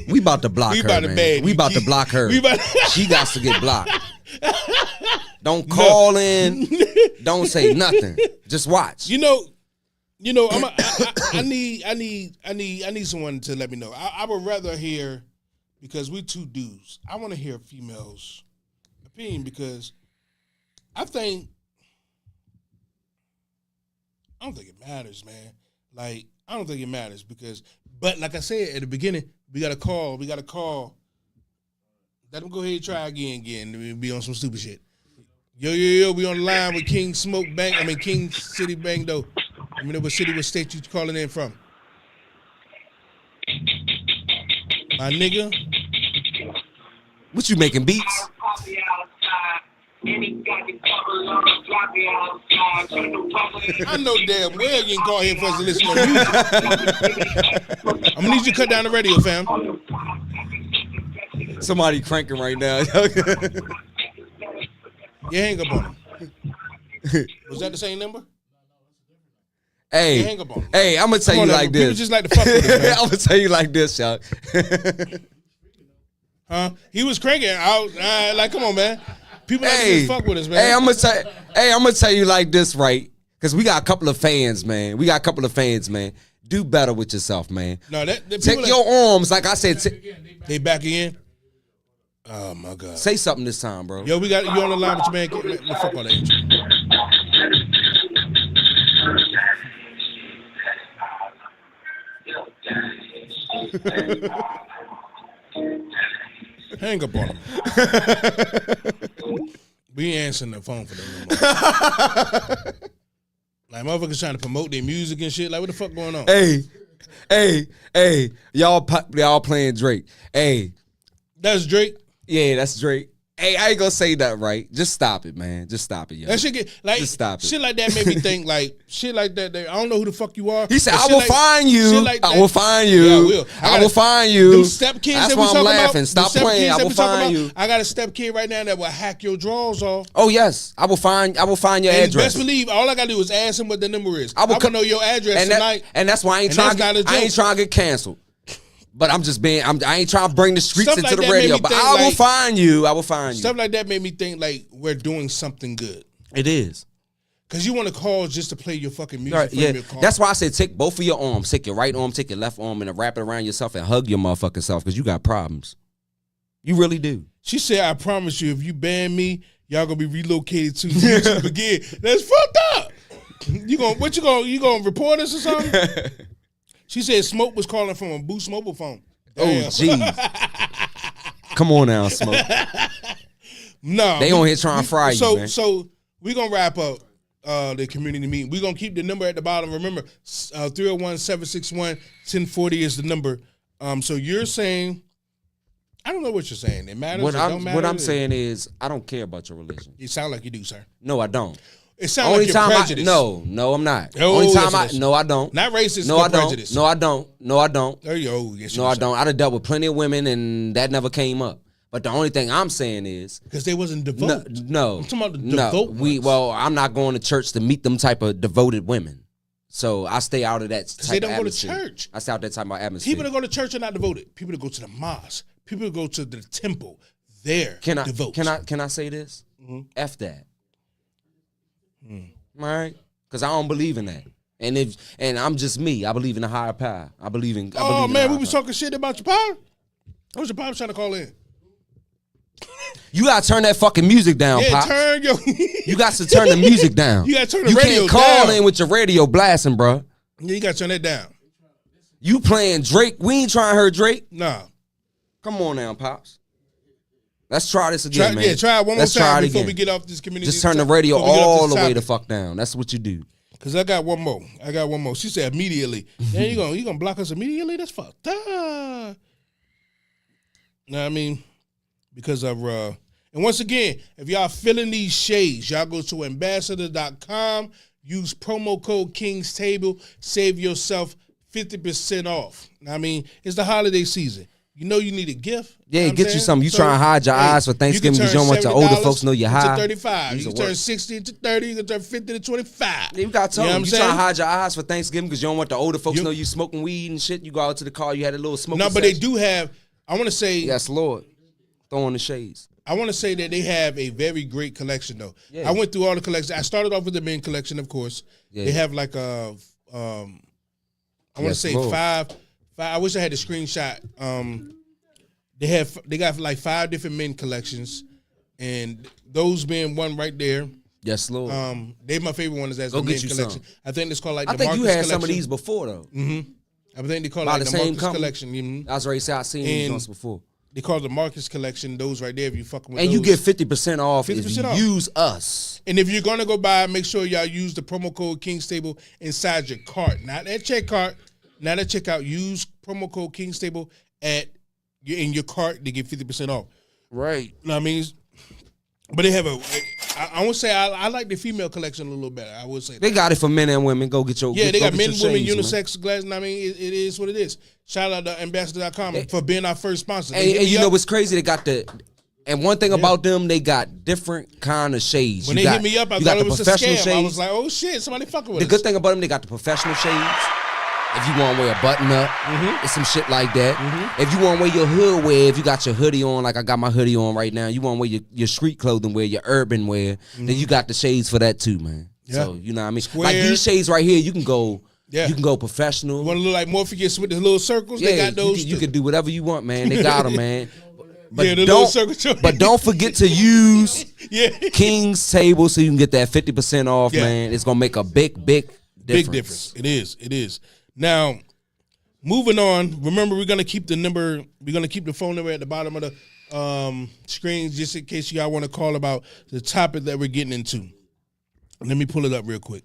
We about to block
We
her,
about to
man.
bag
We
you.
about to block her.
We about-
She got to get blocked. Don't call in. Don't say nothing. Just watch.
You know, I need someone to let me know. I would rather hear, because we two dudes, I want to hear a female's opinion, because I don't think it matters, man. Like, I don't think it matters but like I said at the beginning, we got to call. Let them go ahead and try again. We'll be on some stupid shit. Yo, we on the line with King Smoke Bank. King City Bank, though. Let me know what city, what state you calling in from. My nigga.
What you making beats?
I know damn well you ain't call here for us to listen to music. I'm gonna need you to cut down the radio, fam.
Somebody cranking right now.
Yeah, hang up on him. Was that the same number?
Hey,
Yeah, hang up on him.
hey, I'm gonna tell
Come
you
on,
like
people
this.
just like to fuck with us, man.
I'm gonna tell you like this, y'all.
Huh? He was cranking out. Like, come on, man. People like to
Hey,
just fuck with us, man.
hey, I'm gonna tell you like this, right? Because we got a couple of fans, man. Do better with yourself, man.
No, that people
Take
like,
your arms, like I said.
they back again. Oh my God.
Say something this time, bro.
Yo, we got you on the line with your man. Fuck all that intro. Hang up on him. We ain't answering the phone for them no more. Like, motherfuckers trying to promote their music and shit. Like, what the fuck going on?
Hey, y'all playing Drake. Hey,
That's Drake.
yeah, that's Drake. Hey, I ain't gonna say that, right? Just stop it, man. Just stop it, yo.
That shit get like
Just stop it.
shit like that made me think like shit like that. I don't know who the fuck you are.
He said,
but
"I
shit
will
like-
find you.
shit like
I
that-
will find you.
Yeah, I will.
I will find you."
Them step kids
That's
that
why
we
I'm
talking
laughing.
about.
Stop
them step
playing.
kids
I
that
will
we talking
find
about,
you.
I got a step kid right now that will hack your drawers off.
Oh yes, I will find your
And
address.
best believe, all I gotta do is ask him what the number is.
I will
want to know your address
and
tonight.
and that's why I ain't
And
trying.
that's not a
I ain't
joke.
trying to get canceled. But I'm just being. I ain't trying to bring the streets
Stuff
into
like
the
that made
radio.
me
But
think,
I will
like-
find you. I will find you.
Stuff like that made me think like we're doing something good.
It is.
Cause you want to call just to play your fucking music.
Right,
from
yeah,
your car.
that's why I said take both of your arms, take your right arm, take your left arm, and wrap it around yourself and hug your motherfucking self because you got problems. You really do.
She said, "I promise you, if you ban me, y'all gonna be relocated to YouTube again." That's fucked up. You gonna report us or something? She said Smoke was calling from a Boost mobile phone.
Oh,
Damn.
jeez. Come on now, Smoke.
No,
They on here trying to fry you, man.
So we gonna wrap up. the community meeting. We're going to keep the number at the bottom. Remember, 301-761-1040 is the number. So you're saying, I don't know what you're saying. It matters.
What
it don't matter.
what I'm saying is, I don't care about your religion.
You sound like you do, sir.
No, I don't.
It sounds like you're prejudiced.
No, I'm not.
Oh,
Only time
yes, it is.
no, I don't.
Not racist,
No,
but
I don't.
prejudiced.
No, I don't. No, I don't.
There you go. Yes,
No, I don't. I done dealt with plenty of women, and that never came up. But the only thing I'm saying is,
because they wasn't devoted.
no,
I'm talking about the
no.
devout ones.
Well, I'm not going to church to meet them type of devoted women. So I stay out of that type
they don't
of
go to
atmosphere.
church.
I stay out that type of atmosphere.
People that go to church are not devoted. People that go to the mosque, people that go to the temple, they're devoted.
Can I say this?
Mm-hmm.
F that. All right, because I don't believe in that. And I'm just me. I believe in a higher power. I believe in.
Oh man, we was talking shit about your power. I was your power trying to call in.
You gotta turn that fucking music down,
Yeah,
Pops.
turn your.
You got to turn the music down.
You gotta turn the
You
radio
can't call
down.
in with your radio blasting, bro.
Yeah, you gotta turn that down.
You playing Drake? We ain't trying to hear Drake.
Nah.
Come on now, Pops. Let's try this again, man.
Yeah, try it one
Let's
more
try
time
it
before
again.
we get off this community.
Just turn the radio
before we get off
all
this
the way the
topic.
fuck down. That's what you do.
Cause I got one more. She said immediately. Then you gonna block us immediately? That's fucked up. Know what I mean? Because of and once again, if y'all feeling these shades, y'all go to ambassador.com, use promo code King's Table, save yourself 50% off. Know what I mean, it's the holiday season. You know you need a gift.
Yeah,
know what I'm
get you
saying?
something. You trying to hide your eyes for Thanksgiving because you don't want your older folks know you're high.
To 35.
Use
You
a
can turn
word.
60 to 30. You can turn 50 to 25.
You got to
You know what I'm
you trying to
saying?
hide your eyes for Thanksgiving because you don't want the older folks
You-
know you smoking weed and shit. You go out to the car, you had a little smoking
No, but they
session.
do have, I want to say,
Yes, Lord. Throwing the shades.
I want to say that they have a very great collection, though.
Yeah.
I went through all the collections. I started off with the men collection, of course.
Yeah.
They have like a, I want to
Yes,
say
Lord.
five. I wish I had the screenshot. They got like 5 different men collections, and those being one right there.
Yes, Lord.
They my favorite one is as
Go
the
get
men
you
collection.
some.
I think it's called like
I
the
think
Marcus
you had
collection.
some of these before, though.
I think they call it
By
like
the
the
same
Marcus
company?
collection. Mhm.
I was already saying I seen these
And-
ones before.
They call it the Marcus collection. Those right there, if you fucking with
And
those.
you get 50% off if
50%
you
off.
use us.
And if you're gonna go buy, make sure y'all use the promo code King's Table inside your cart, not at checkout, not at checkout. Use promo code King's Table in your cart to get 50% off.
Right.
You know what I mean? But they have I would say I like the female collection a little better. I would say.
They got it for men and women. Go get your
Yeah, they
go
got
get
men,
your
women,
shades, man.
unisex glass. And I mean, it is what it is. Shout out to ambassador.com for being our first sponsor. They
And
hit me
you know
up.
what's crazy? They got and one thing about them, they got different kind of shades.
When
You
they
got-
hit me up, I
you got
thought
the
it was a
professional
scam. I was
shades.
like, oh shit, somebody fucking with
The
us.
good thing about them, they got the professional shades. If you want to wear a button up,
Mm-hmm.
or some shit like that. If you want to wear your hood wear, if you got your hoodie on, like I got my hoodie on right now, you want to wear your street clothing wear, your urban wear, then you got the shades for that too, man.
Mm-hmm. Yeah.
So you know what I mean.
Square.
Like these shades right here, you can go.
Yeah.
You can go professional.
You want to look like Morpheus with the little circles? They got those
you
too.
can do whatever you want, man. They got them, man. But
Yeah, the little
don't,
circle joint.
but don't forget to use
Yeah.
King's Table so you can get that 50% off,
Yeah.
man. It's gonna make a big difference.
Big difference. It is. It is. Now, moving on. Remember, we're gonna keep the number. We're gonna keep the phone number at the bottom of the screen, just in case y'all want to call about the topic that we're getting into. Let me pull it up real quick.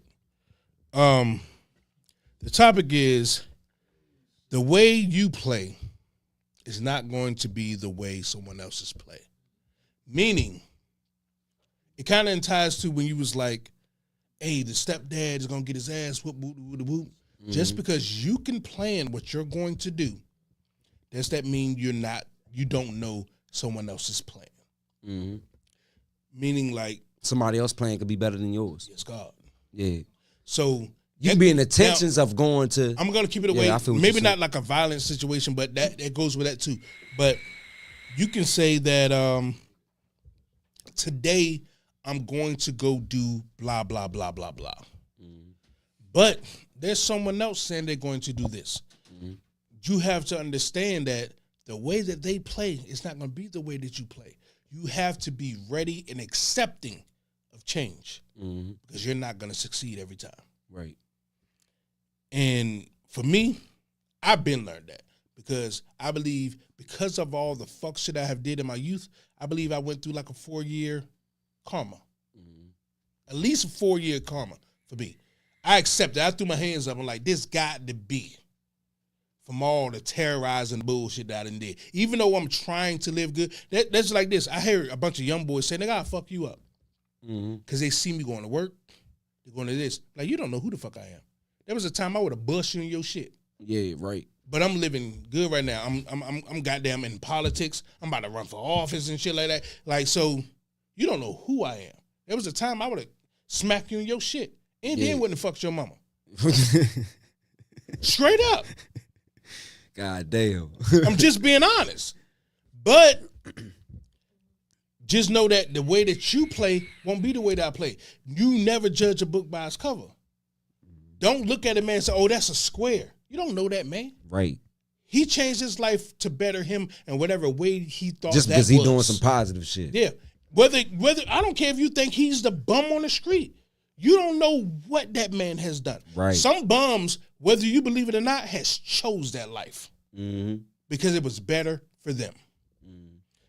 The topic is the way you play is not going to be the way someone else's play. Meaning, it kind of ties to when you was like, hey, the stepdad is going to get his ass whoop, whoop, whoop, whoop. Just because you can plan what you're going to do, does that mean you don't know someone else's plan?
Mm-hmm.
Meaning like,
Somebody else playing could be better than yours.
yes, God.
Yeah.
So
You can be in the tensions of going to.
I'm gonna keep it away.
Yeah, I feel what
Maybe
you're
not
saying.
like a violent situation, but that goes with that too. But you can say that today I'm going to go do blah blah blah blah blah. But there's someone else saying they're going to do this. You have to understand that the way that they play is not going to be the way that you play. You have to be ready and accepting of change because you're not going to succeed every time.
Right.
And for me, I've been learned that because I believe because of all the fuck shit I have did in my youth, I believe I went through like a 4-year karma. At least a 4-year karma for me. I accept it. I threw my hands up. I'm like, this got to be from all the terrorizing bullshit that I done did. Even though I'm trying to live good, that's like this. I hear a bunch of young boys say, nigga, I'll fuck you up. Because they see me going to work. They're going to this. Like, you don't know who the fuck I am. There was a time I would have bust you in your shit.
Yeah, right.
But I'm living good right now. I'm goddamn in politics. I'm about to run for office and shit like that. Like, so you don't know who I am. There was a time I would have smacked you in your shit and then wouldn't have fucked your mama. Straight up.
God damn.
I'm just being honest. But just know that the way that you play won't be the way that I play. You never judge a book by its cover. Don't look at a man and say, oh, that's a square. You don't know that man.
Right.
He changed his life to better him in whatever way he thought
Just
that
because
was.
he doing some positive shit.
Yeah. Whether I don't care if you think he's the bum on the street. You don't know what that man has done.
Right.
Some bums, whether you believe it or not, has chose that life because it was better for them.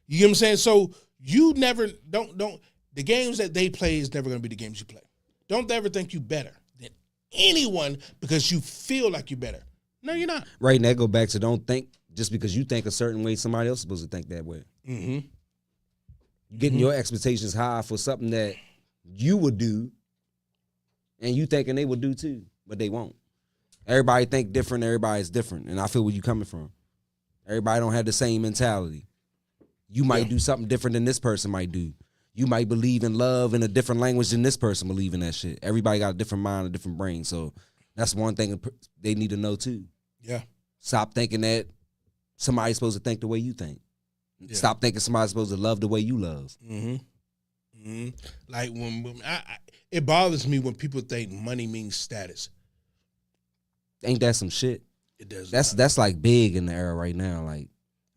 You get what I'm saying? So you never don't the games that they play is never going to be the games you play. Don't ever think you better than anyone because you feel like you're better. No, you're not.
Right, and that go back to don't think just because you think a certain way, somebody else is supposed to think that way.
Mm-hmm.
You're getting your expectations high for something that you would do, and you thinking they would do too, but they won't. Everybody think different. Everybody's different, and I feel where you coming from. Everybody don't have the same mentality. You might do something different than this person might do. You might believe in love in a different language than this person believe in that shit. Everybody got a different mind, a different brain, so that's one thing they need to know too.
Yeah.
Stop thinking that somebody's supposed to think the way you think.
Yeah.
Stop thinking somebody's supposed to love the way you love.
Like when it bothers me when people think money means status.
Ain't that some shit?
It does.
That's like big in the era right now. Like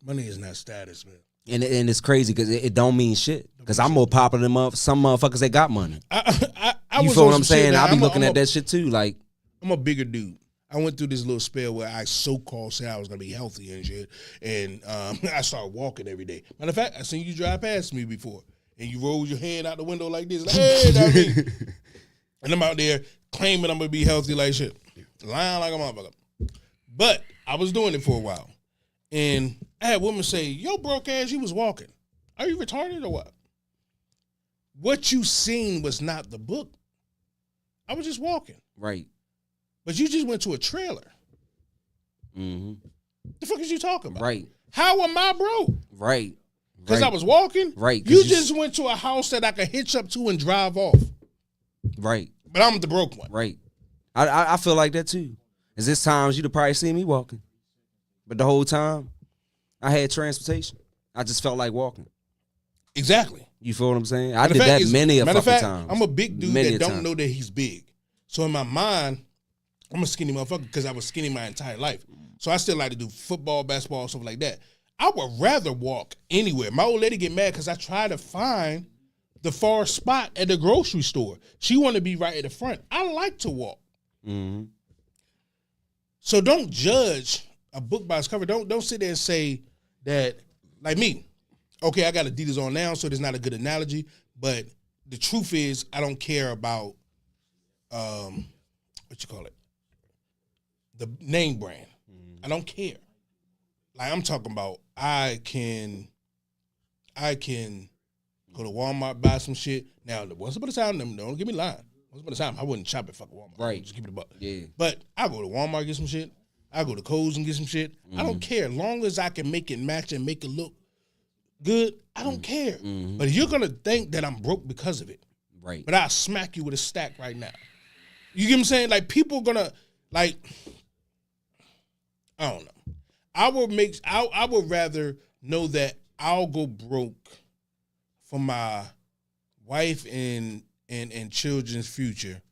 money is not status, man.
and it's crazy because it don't mean shit. Because I'm more popular than some motherfuckers that got money.
I
You
was
feel
on
what I'm
some shit,
saying?
man.
I be looking at that shit too. Like
I'm a bigger dude. I went through this little spell where I so-called said I was gonna be healthy and shit, and I started walking every day. Matter of fact, I seen you drive past me before, and you rolled your hand out the window like this, like, hey, that's me. And I'm out there claiming I'm gonna be healthy like shit, lying like a motherfucker. But I was doing it for a while, and I had women say, "Yo, broke ass, you was walking. Are you retarded or what? What you seen was not the book. I was just walking."
right.
But you just went to a trailer.
Mm-hmm.
The fuck is you talking about?
Right.
How am I broke?
Right.
Because I was walking?
Right.
You just went to a house that I could hitch up to and drive off.
Right.
But I'm the broke one.
Right. I feel like that too. Is this times you'd have probably seen me walking. But the whole time, I had transportation. I just felt like walking.
Exactly.
You feel what I'm saying? I did that many a fucking times.
I'm a big dude
Many
that
a
don't
time.
know that he's big. So in my mind, I'm a skinny motherfucker because I was skinny my entire life. So I still like to do football, basketball, stuff like that. I would rather walk anywhere. My old lady get mad because I try to find the far spot at the grocery store. She want to be right at the front. I like to walk.
Mm-hmm.
So don't judge a book by its cover. Don't sit there and say that, like me. Okay, I got Adidas on now, so there's not a good analogy. But the truth is, I don't care about what you call it, the name brand. I don't care. Like I'm talking about, I can go to Walmart, buy some shit. Now, once upon a time, don't get me lying. Once upon a time, I wouldn't shop at fucking Walmart.
Right.
Just keep it a buck.
Yeah.
But I go to Walmart, get some shit. I go to Kohl's and get some shit. I don't care. Long as I can make it match and make it look good, I don't care. But you're going to think that I'm broke because of it.
Right.
But I'll smack you with a stack right now. You get what I'm saying? Like, people going to, like, I don't know. I would rather know that I'll go broke for my wife and children's future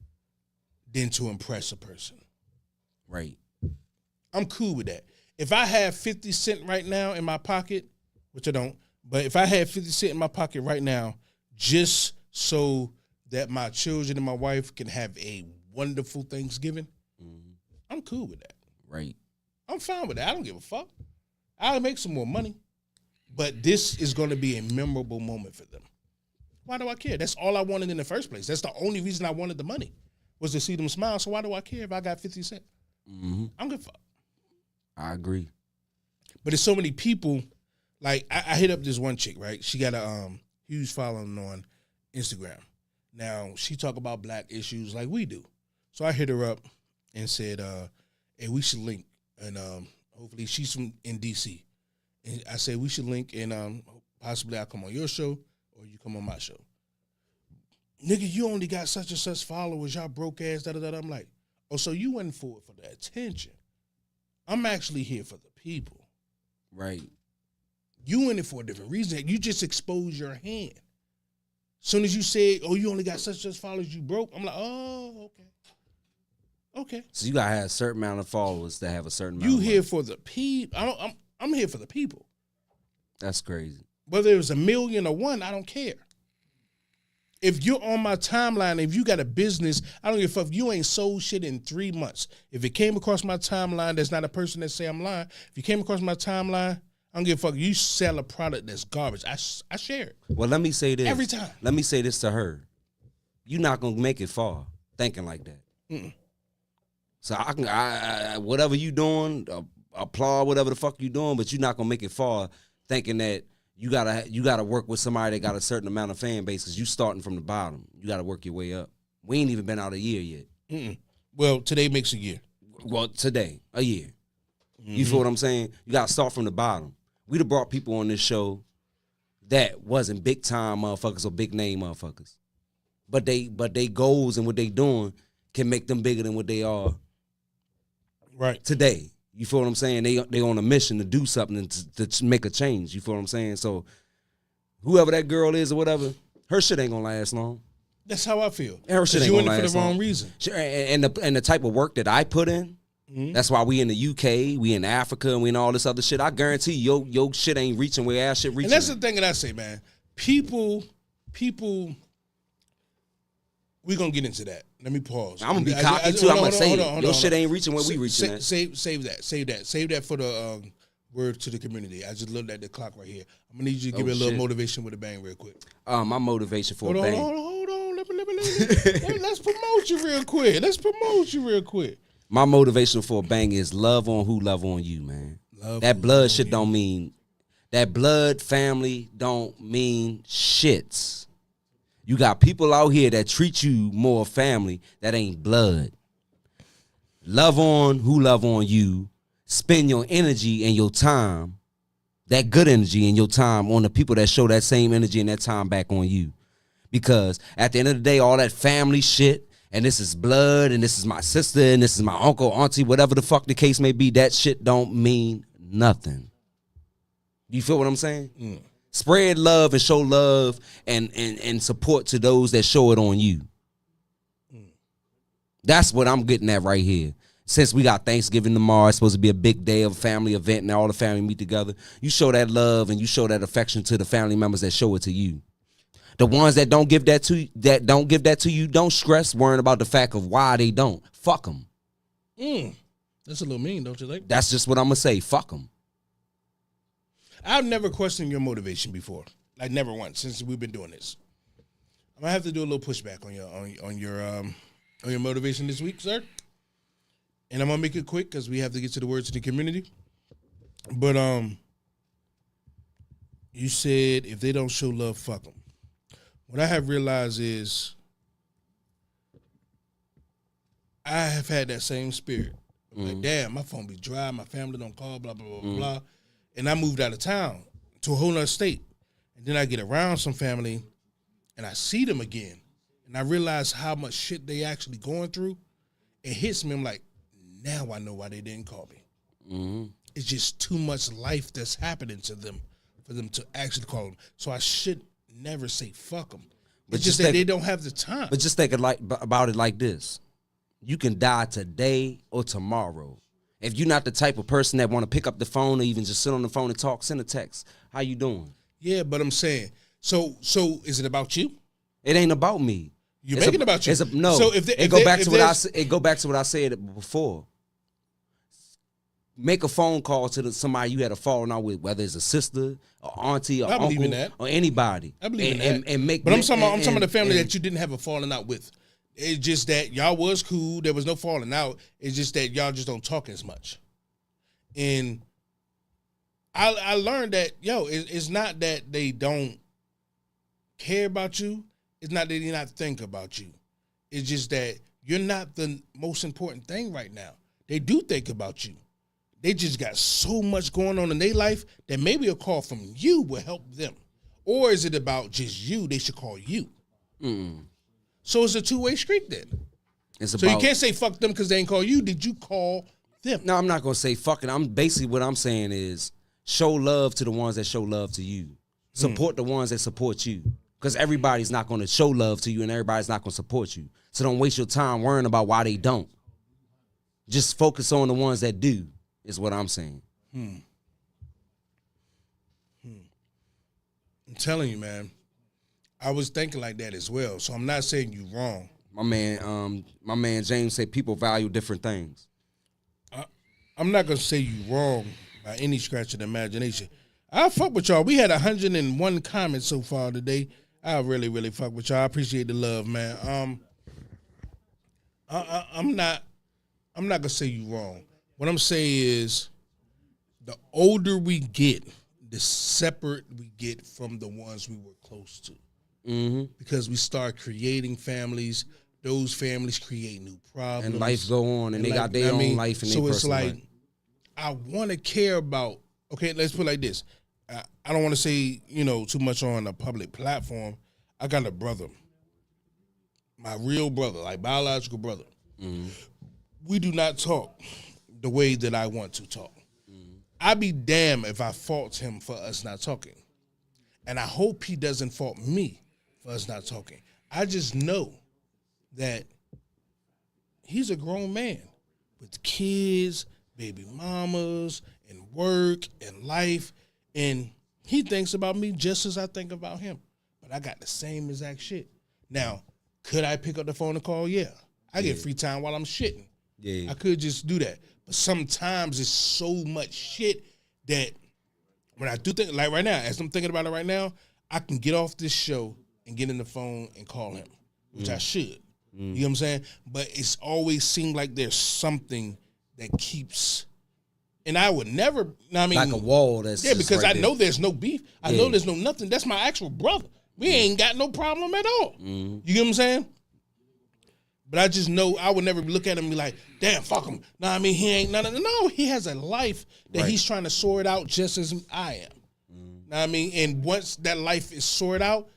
than to impress a person.
Right.
I'm cool with that. If I have 50 cents right now in my pocket, which I don't, but if I had 50 cents in my pocket right now, just so that my children and my wife can have a wonderful Thanksgiving, I'm cool with that.
Right.
I'm fine with that. I don't give a fuck. I'll make some more money. But this is going to be a memorable moment for them. Why do I care? That's all I wanted in the first place. That's the only reason I wanted the money was to see them smile. So why do I care if I got 50 cents?
Mm-hmm.
I'm good for.
I agree.
But there's so many people. Like I hit up this one chick, right? She got a huge following on Instagram. Now she talk about black issues like we do. So I hit her up and said, "Hey, we should link." And hopefully she's in DC. And I said we should link, and possibly I'll come on your show or you come on my show. Nigga, you only got such and such followers. Y'all broke ass. Da da da. I'm like, oh, so you went for it for the attention. I'm actually here for the people.
Right.
You in it for a different reason. You just exposed your hand. Soon as you say, oh, you only got such and such followers, you broke. I'm like, oh, okay. Okay.
So you gotta have a certain amount of followers to have a certain amount.
You
of
here
money.
for the people. I'm here for the people.
That's crazy.
Whether it was 1 million or 1, I don't care. If you're on my timeline, if you got a business, I don't give a fuck. If you ain't sold shit in 3 months. If it came across my timeline, there's not a person that say I'm lying. If you came across my timeline, I don't give a fuck. You sell a product that's garbage. I share it.
Well, let me say this.
Every time.
Let me say this to her. You're not gonna make it far thinking like that.
Mm-mm.
So I whatever you doing, applaud whatever the fuck you doing, but you're not gonna make it far thinking that you gotta work with somebody that got a certain amount of fan base because you starting from the bottom. You gotta work your way up. We ain't even been out a year yet.
Mm-mm. Well, today makes a year.
Well, today, a year. Mm-hmm. You feel what I'm saying? You gotta start from the bottom. We'd have brought people on this show that wasn't big time motherfuckers or big name motherfuckers. But they goals and what they doing can make them bigger than what they are
right
today. You feel what I'm saying? They on a mission to do something and to make a change. You feel what I'm saying? So whoever that girl is or whatever, her shit ain't gonna last long.
That's how I feel.
Her shit ain't
you in
gonna
it for
last
the wrong
long.
reason.
And the type of work that I put in, that's why we in the UK, we in Africa, and we in all this other shit. I guarantee you, your shit ain't reaching where our shit reaching.
And that's the thing that I say, man. People, we're going to get into that. Let me pause.
I'm going to be cocky too. I'm going to say your shit ain't reaching where we reaching at.
Save that. Save that for the word to the community. I just looked at the clock right here. I'm going to need you to give me a little motivation with a bang real quick.
My motivation for a bang.
Hold on. Let's promote you real quick.
My motivation for a bang is love on who love on you, man. That blood shit don't mean, that blood family don't mean shit. You got people out here that treat you more family that ain't blood. Love on who love on you. Spend your energy and your time, that good energy and your time on the people that show that same energy and that time back on you. Because at the end of the day, all that family shit, and this is blood, and this is my sister, and this is my uncle, auntie, whatever the fuck the case may be, that shit don't mean nothing. You feel what I'm saying? Mm. Spread love and show love and support to those that show it on you. Mm. That's what I'm getting at right here. Since we got Thanksgiving tomorrow, it's supposed to be a big day of a family event and all the family meet together. You show that love and you show that affection to the family members that show it to you. The ones that don't give that to you, don't stress worrying about the fact of why they don't. Fuck them.
That's a little mean, don't you think?
That's just what I'm going to say. Fuck them.
I've never questioned your motivation before. Like never once since we've been doing this. I'm going to have to do a little pushback on your motivation this week, sir. And I'm going to make it quick because we have to get to the words of the community. But you said if they don't show love, fuck them. What I have realized is I have had that same spirit. Like, damn, my phone be dry, my family don't call, blah, blah, blah, blah. And I moved out of town to a whole nother state. And then I get around some family and I see them again. And I realize how much shit they actually going through. It hits me. I'm like, now I know why they didn't call me. Mm-hmm. It's just too much life that's happening to them for them to actually call them. So I should never say fuck them. But it's just that they don't have the time.
But just think about it like this. You can die today or tomorrow. If you're not the type of person that want to pick up the phone or even just sit on the phone and talk, send a text. How you doing?
Yeah, but I'm saying, so is it about you?
It ain't about me.
You're making it about you.
No. So it go back to what I said before. make a phone call to somebody you had a falling out with, whether it's a sister, or auntie, or
I believe in
uncle,
that.
or anybody.
I believe in that.
And make.
But I'm talking about
and-
the family
and-
that you didn't have a falling out with. It's just that y'all was cool. There was no falling out. It's just that y'all just don't talk as much. And I learned that, it's not that they don't care about you. It's not that they not think about you. It's just that you're not the most important thing right now. They do think about you. They just got so much going on in their life that maybe a call from you will help them. Or is it about just you? They should call you. So it's a two-way street then.
It's
So
about,
you can't say fuck them because they ain't call you. Did you call them?
No, I'm not gonna say fucking. I'm basically what I'm saying is show love to the ones that show love to you. Support the ones that support you. Because everybody's not gonna show love to you and everybody's not gonna support you. So don't waste your time worrying about why they don't. Just focus on the ones that do, is what I'm saying.
I'm telling you, man. I was thinking like that as well. So I'm not saying you wrong.
My man James said people value different things.
I'm not gonna say you wrong by any stretch of the imagination. I fuck with y'all. We had 101 comments so far today. I really, really fuck with y'all. I appreciate the love, man. I'm not gonna say you wrong. What I'm saying is, the older we get, the separate we get from the ones we were close to. Because we start creating families. Those families create new problems.
And life go on, and they got their own life and their
so it's
personal
like,
life.
I want to care about, okay, let's put it like this. I don't want to say, too much on a public platform. I got a brother, my real brother, like biological brother. We do not talk the way that I want to talk. I'd be damned if I fault him for us not talking. And I hope he doesn't fault me for us not talking. I just know that he's a grown man with kids, baby mamas, and work and life. And he thinks about me just as I think about him. But I got the same exact shit. Now, could I pick up the phone and call? Yeah. I get free time while I'm shitting.
Yeah.
I could just do that. But sometimes it's so much shit that when I do think, like right now, as I'm thinking about it right now, I can get off this show and get in the phone and call him, which I should. You know what I'm saying? But it's always seemed like there's something that keeps, and I would never,
Like a wall that's
yeah,
just
because
right
I know
there.
there's no beef. I know there's no nothing. That's my actual brother. We ain't got no problem at all. You get what I'm saying? But I just know I would never look at him and be like, damn, fuck him. He ain't none of. No, he has a life that he's trying to sort out just as I am. And once that life is sorted out,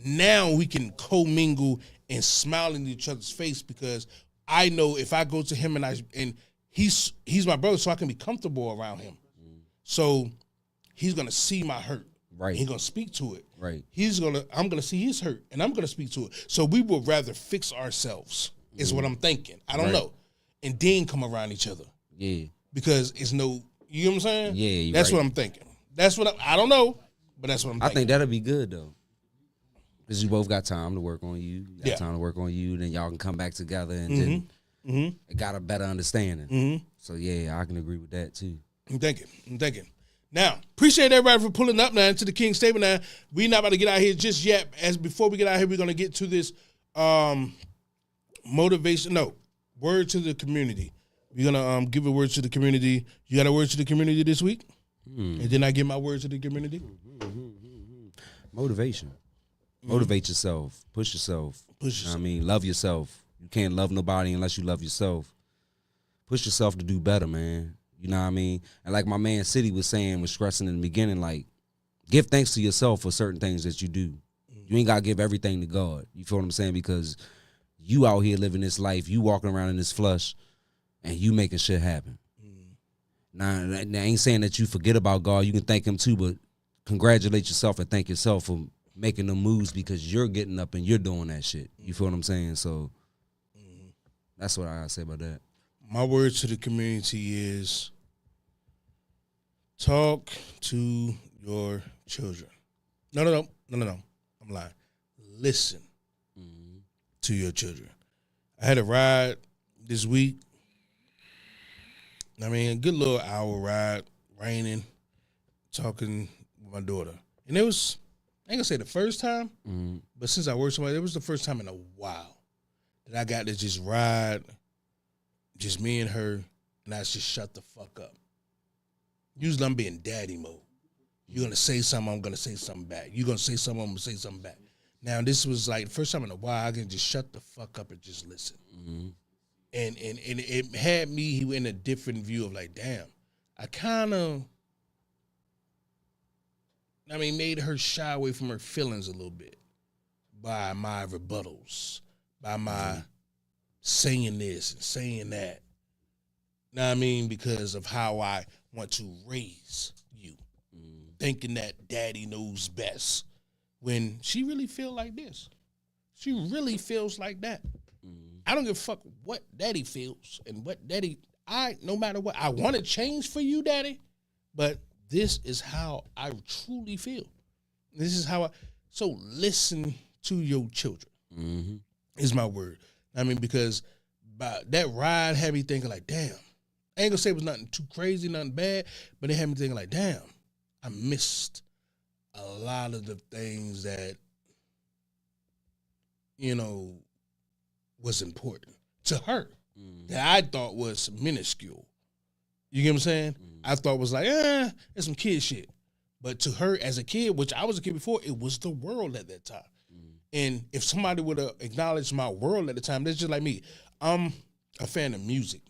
now we can commingle and smile in each other's face, because I know if I go to him and he's my brother, so I can be comfortable around him. So he's gonna see my hurt.
Right.
He's gonna speak to it.
Right.
I'm gonna see his hurt, and I'm gonna speak to it. So we would rather fix ourselves, is what I'm thinking. I don't know. And then come around each other.
Yeah.
Because it's no, you know what I'm saying?
Yeah, you're
that's
right.
what I'm thinking. That's what I don't know, but that's what I'm
I
thinking.
think that'll be good though. Because you both got time to work on you. You got
Yeah.
time to work on you, then y'all can come back together and then it got a better understanding. So yeah, I can agree with that too.
I'm thinking. Now, appreciate everybody for pulling up now into the King's Table. Now, we not about to get out here just yet. As before we get out here, we're gonna get to this word to the community. We're gonna give a word to the community. You got a word to the community this week? And then I give my word to the community.
Motivation. Motivate yourself. Push yourself.
Push yourself.
Love yourself. You can't love nobody unless you love yourself. Push yourself to do better, man. You know what I mean? And like my man City was saying, was stressing in the beginning, like, give thanks to yourself for certain things that you do. You ain't got to give everything to God. You feel what I'm saying? Because you out here living this life, you walking around in this flesh, and you making shit happen. Now, I ain't saying that you forget about God. You can thank him too, but congratulate yourself and thank yourself for making the moves, because you're getting up and you're doing that shit. You feel what I'm saying? So that's what I gotta say about that.
My word to the community is talk to your children. No. I'm lying. Listen to your children. I had a ride this week, I mean, a good little hour ride, raining, talking with my daughter. And it was, I ain't gonna say the first time, but since I worked somewhere, it was the first time in a while that I got to just ride, just me and her, and I just shut the fuck up. Usually I'm being daddy mode. You're gonna say something, I'm gonna say something back. You're gonna say something, I'm gonna say something back. Now this was like the first time in a while I can just shut the fuck up and just listen. And it had me in a different view of like, damn, I kind of, made her shy away from her feelings a little bit by my rebuttals, by my saying this and saying that. Know what I mean? Because of how I want to raise you, thinking that daddy knows best, when she really feel like this. She really feels like that. I don't give a fuck what daddy feels and what daddy, no matter what, I want to change for you, daddy, but this is how I truly feel. This is how so listen to your children, is my word. I mean, because by that ride had me thinking like, damn, I ain't gonna say it was nothing too crazy, nothing bad, but it had me thinking like, damn, I missed a lot of the things that, was important to her that I thought was minuscule. You get what I'm saying? I thought was like, it's some kid shit. But to her as a kid, which I was a kid before, it was the world at that time. And if somebody would have acknowledged my world at the time, that's just like me. I'm a fan of music.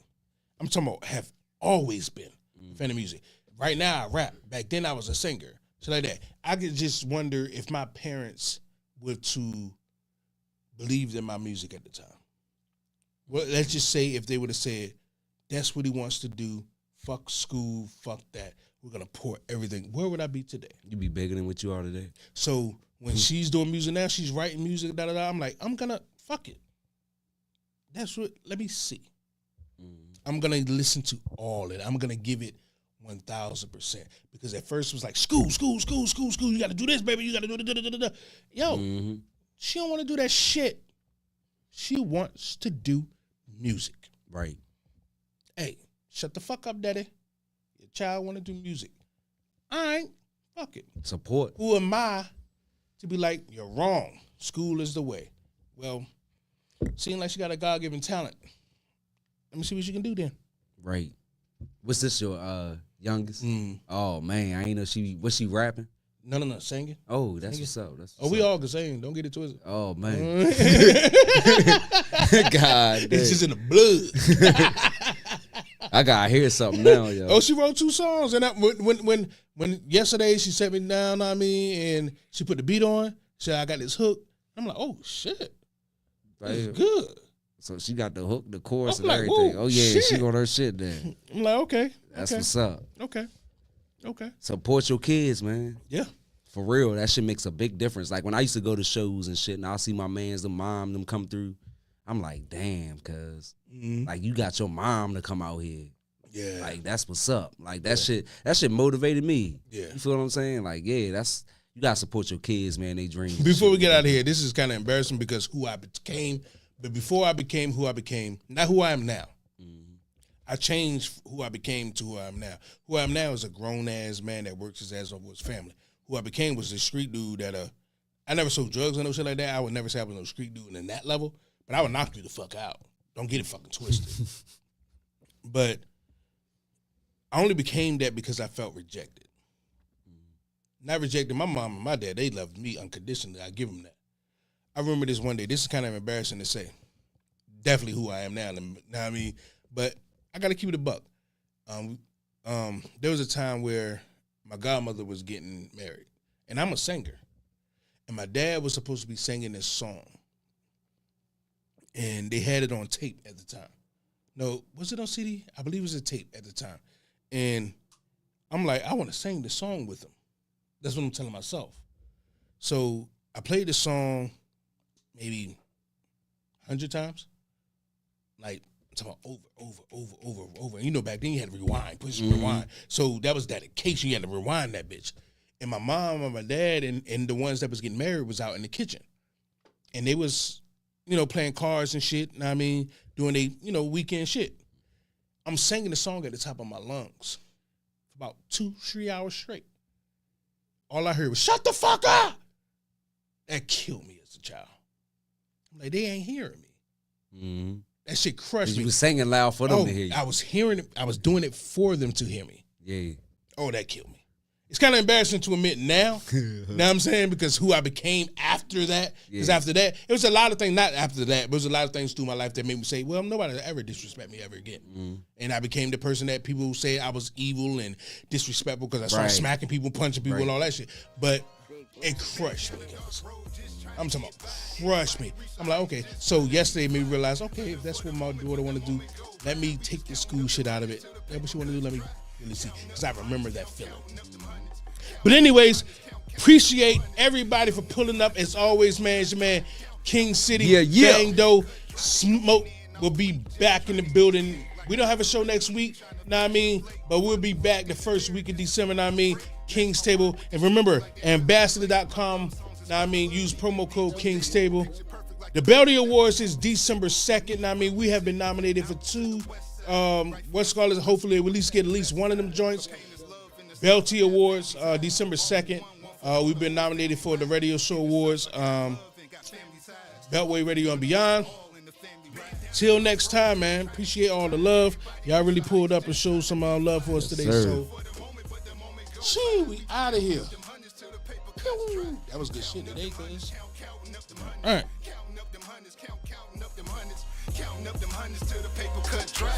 I'm talking about have always been a fan of music. Right now I rap. Back then I was a singer. So like that. I could just wonder if my parents were to believe in my music at the time. Well, let's just say if they would have said, that's what he wants to do, fuck school, fuck that, we're going to pour everything, where would I be today?
You be bigger than what you are today.
So when she's doing music now, she's writing music, I'm like, I'm going to, fuck it. That's what, let me see. I'm going to listen to all it. I'm going to give it 1,000%. Because at first it was like, school, you got to do this, baby, you got to do it. Yo, she don't want to do that shit. She wants to do music.
Right.
Hey, shut the fuck up, daddy. Your child want to do music. All right, fuck it.
Support.
Who am I to be like, you're wrong. School is the way. Well, seems like she got a God-given talent. Let me see what she can do then.
Right. What's this, your youngest? Oh, man, I ain't know was she rapping?
No, singing.
Oh, that's what's up.
We all can sing. Don't get it twisted.
Oh, man. God damn.
It's just in the blood.
I gotta hear something now, yo.
Oh, she wrote 2 songs, and when yesterday she sat me down, and she put the beat on, she said, I got this hook. I'm like, oh shit, that's good.
So she got the hook, the chorus,
I'm
and
like,
everything.
whoa,
Oh yeah,
shit.
she on her shit then.
I'm like, okay,
That's what's up.
Okay.
Support your kids, man.
Yeah.
For real, that shit makes a big difference. Like when I used to go to shows and shit, and I'll see my mans, the mom, them come through. I'm like, damn, cuz like you got your mom to come out here.
Yeah.
Like that's what's up. Like that shit motivated me.
Yeah.
You feel what I'm saying? Like, yeah, you gotta support your kids, man, they dreams.
Before we get out of here, this is kind of embarrassing because who I became, but before I became who I became, not who I am now. I changed who I became to who I am now. Who I am now is a grown-ass man that works his ass off with his family. Who I became was this street dude that, I never sold drugs or no shit like that. I would never say I was no street dude in that level, but I would knock you the fuck out. Don't get it fucking twisted. But I only became that because I felt rejected. Not rejected my mom and my dad. They loved me unconditionally. I give them that. I remember this one day. This is kind of embarrassing to say. Definitely who I am now. You know what I mean? But I got to keep it a buck. There was a time where my godmother was getting married, and I'm a singer, and my dad was supposed to be singing this song, and they had it on tape at the time. No, was it on CD? I believe it was a tape at the time, and I'm like, I want to sing the song with them. That's what I'm telling myself. So I played the song maybe 100 times, like, I'm talking over. And you know, back then you had to rewind, push rewind. So that was dedication. You had to rewind that bitch. And my mom and my dad and the ones that was getting married was out in the kitchen. And they was, playing cards and shit, know what I mean, doing they, weekend shit. I'm singing the song at the top of my lungs for about 2-3 hours straight. All I heard was, shut the fuck up! That killed me as a child. I'm like, they ain't hearing me.
Mm-hmm.
That shit crushed me.
You was singing loud for them to hear you.
I was hearing it. I was doing it for them to hear me.
Yeah.
Oh, that killed me. It's kind of embarrassing to admit now. Know what I'm saying? Because who I became after that. Because after that, it was a lot of things, not after that, but it was a lot of things through my life that made me say, well, nobody will ever disrespect me ever again. Mm. And I became the person that people say I was evil and disrespectful because I started smacking people, punching people, and all that shit. But it crushed me. I'm talking about crushed me. I'm like, okay. So yesterday made me realize, okay, if that's what my daughter want to do, let me take the school shit out of it. That's what she want to do, let me really see. Because I remember that feeling. But anyways, appreciate everybody for pulling up. As always, man, it's your man, King City. Gang Doe. Smoke will be back in the building. We don't have a show next week, know what I mean? But we'll be back the first week of December, know what I mean? King's Table. And remember, ambassador.com, know what I mean? Use promo code King's Table. The Belty Awards is December 2nd, know what I mean? We have been nominated for 2. Hopefully we'll at least get at least one of them joints. Belty Awards, December 2nd. We've been nominated for the Radio Show Awards, Beltway Radio and Beyond. Till next time, man. Appreciate all the love. Y'all really pulled up and showed some love for us today.
Sir.
So, we out of here. That was good shit today, cuz. All right.
Counting up them hundreds till the paper cut dry.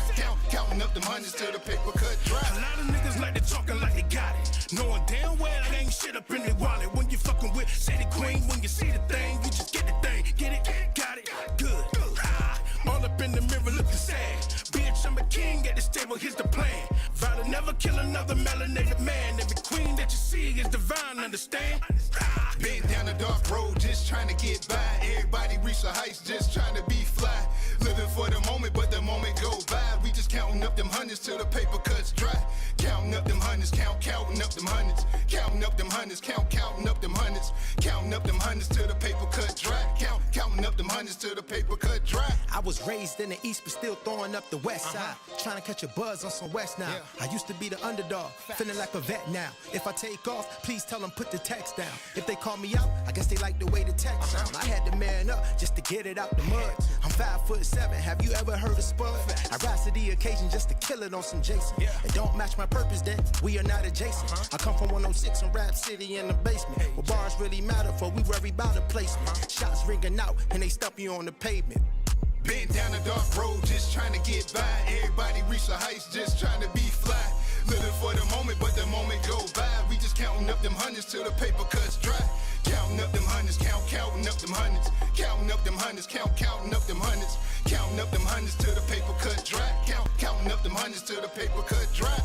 Counting up them hundreds till the paper cut dry. A lot of niggas like they talking like they got it, knowing damn well it ain't shit up in their wallet. When you fucking with City Queen, when you see the thing, you just get the thing. Get it, got it, good. All up in the mirror looking sad. Bitch, I'm a king at this table, here's the plan. Vow to never kill another melanated man. Every queen that you see is divine, understand? Been down a dark road, just trying to get by. Everybody reach the heights, just trying to be fly. Living for the moment, but the moment go by. We just counting up them hundreds till the paper cuts dry. Counting up them hundreds, counting up them hundreds. Counting up them hundreds, counting up them hundreds. Counting up them hundreds till the paper cut dry. Counting up them hundreds till the paper cut dry.
I was raised in the East, but still throwing up the West Side. Trying to catch a buzz on some West now. I used to be the underdog, feeling like a vet now. If I take off, please tell them put the text down. If they call me out, I guess they like the way the text sound. I had to man up just to get it out the mud. I'm 5'7", have you ever heard of Spud? I rise to the occasion just to kill it on some Jason. It don't match my purpose, then we are not adjacent. I come from 106 in Rap City in the basement. Where bars really matter for we worry about a placement. Shots ringing out and they stump you on the pavement.
Been down a dark road, just trying to get by. Everybody reach the heights, just trying to be fly. Living for the moment, but the moment go by. We just counting up them hundreds till the paper cuts dry. Counting up them hundreds, counting up them hundreds. Counting up them hundreds, counting up them hundreds. Counting up them hundreds till the paper cut dry. Counting up them hundreds till the paper cut dry.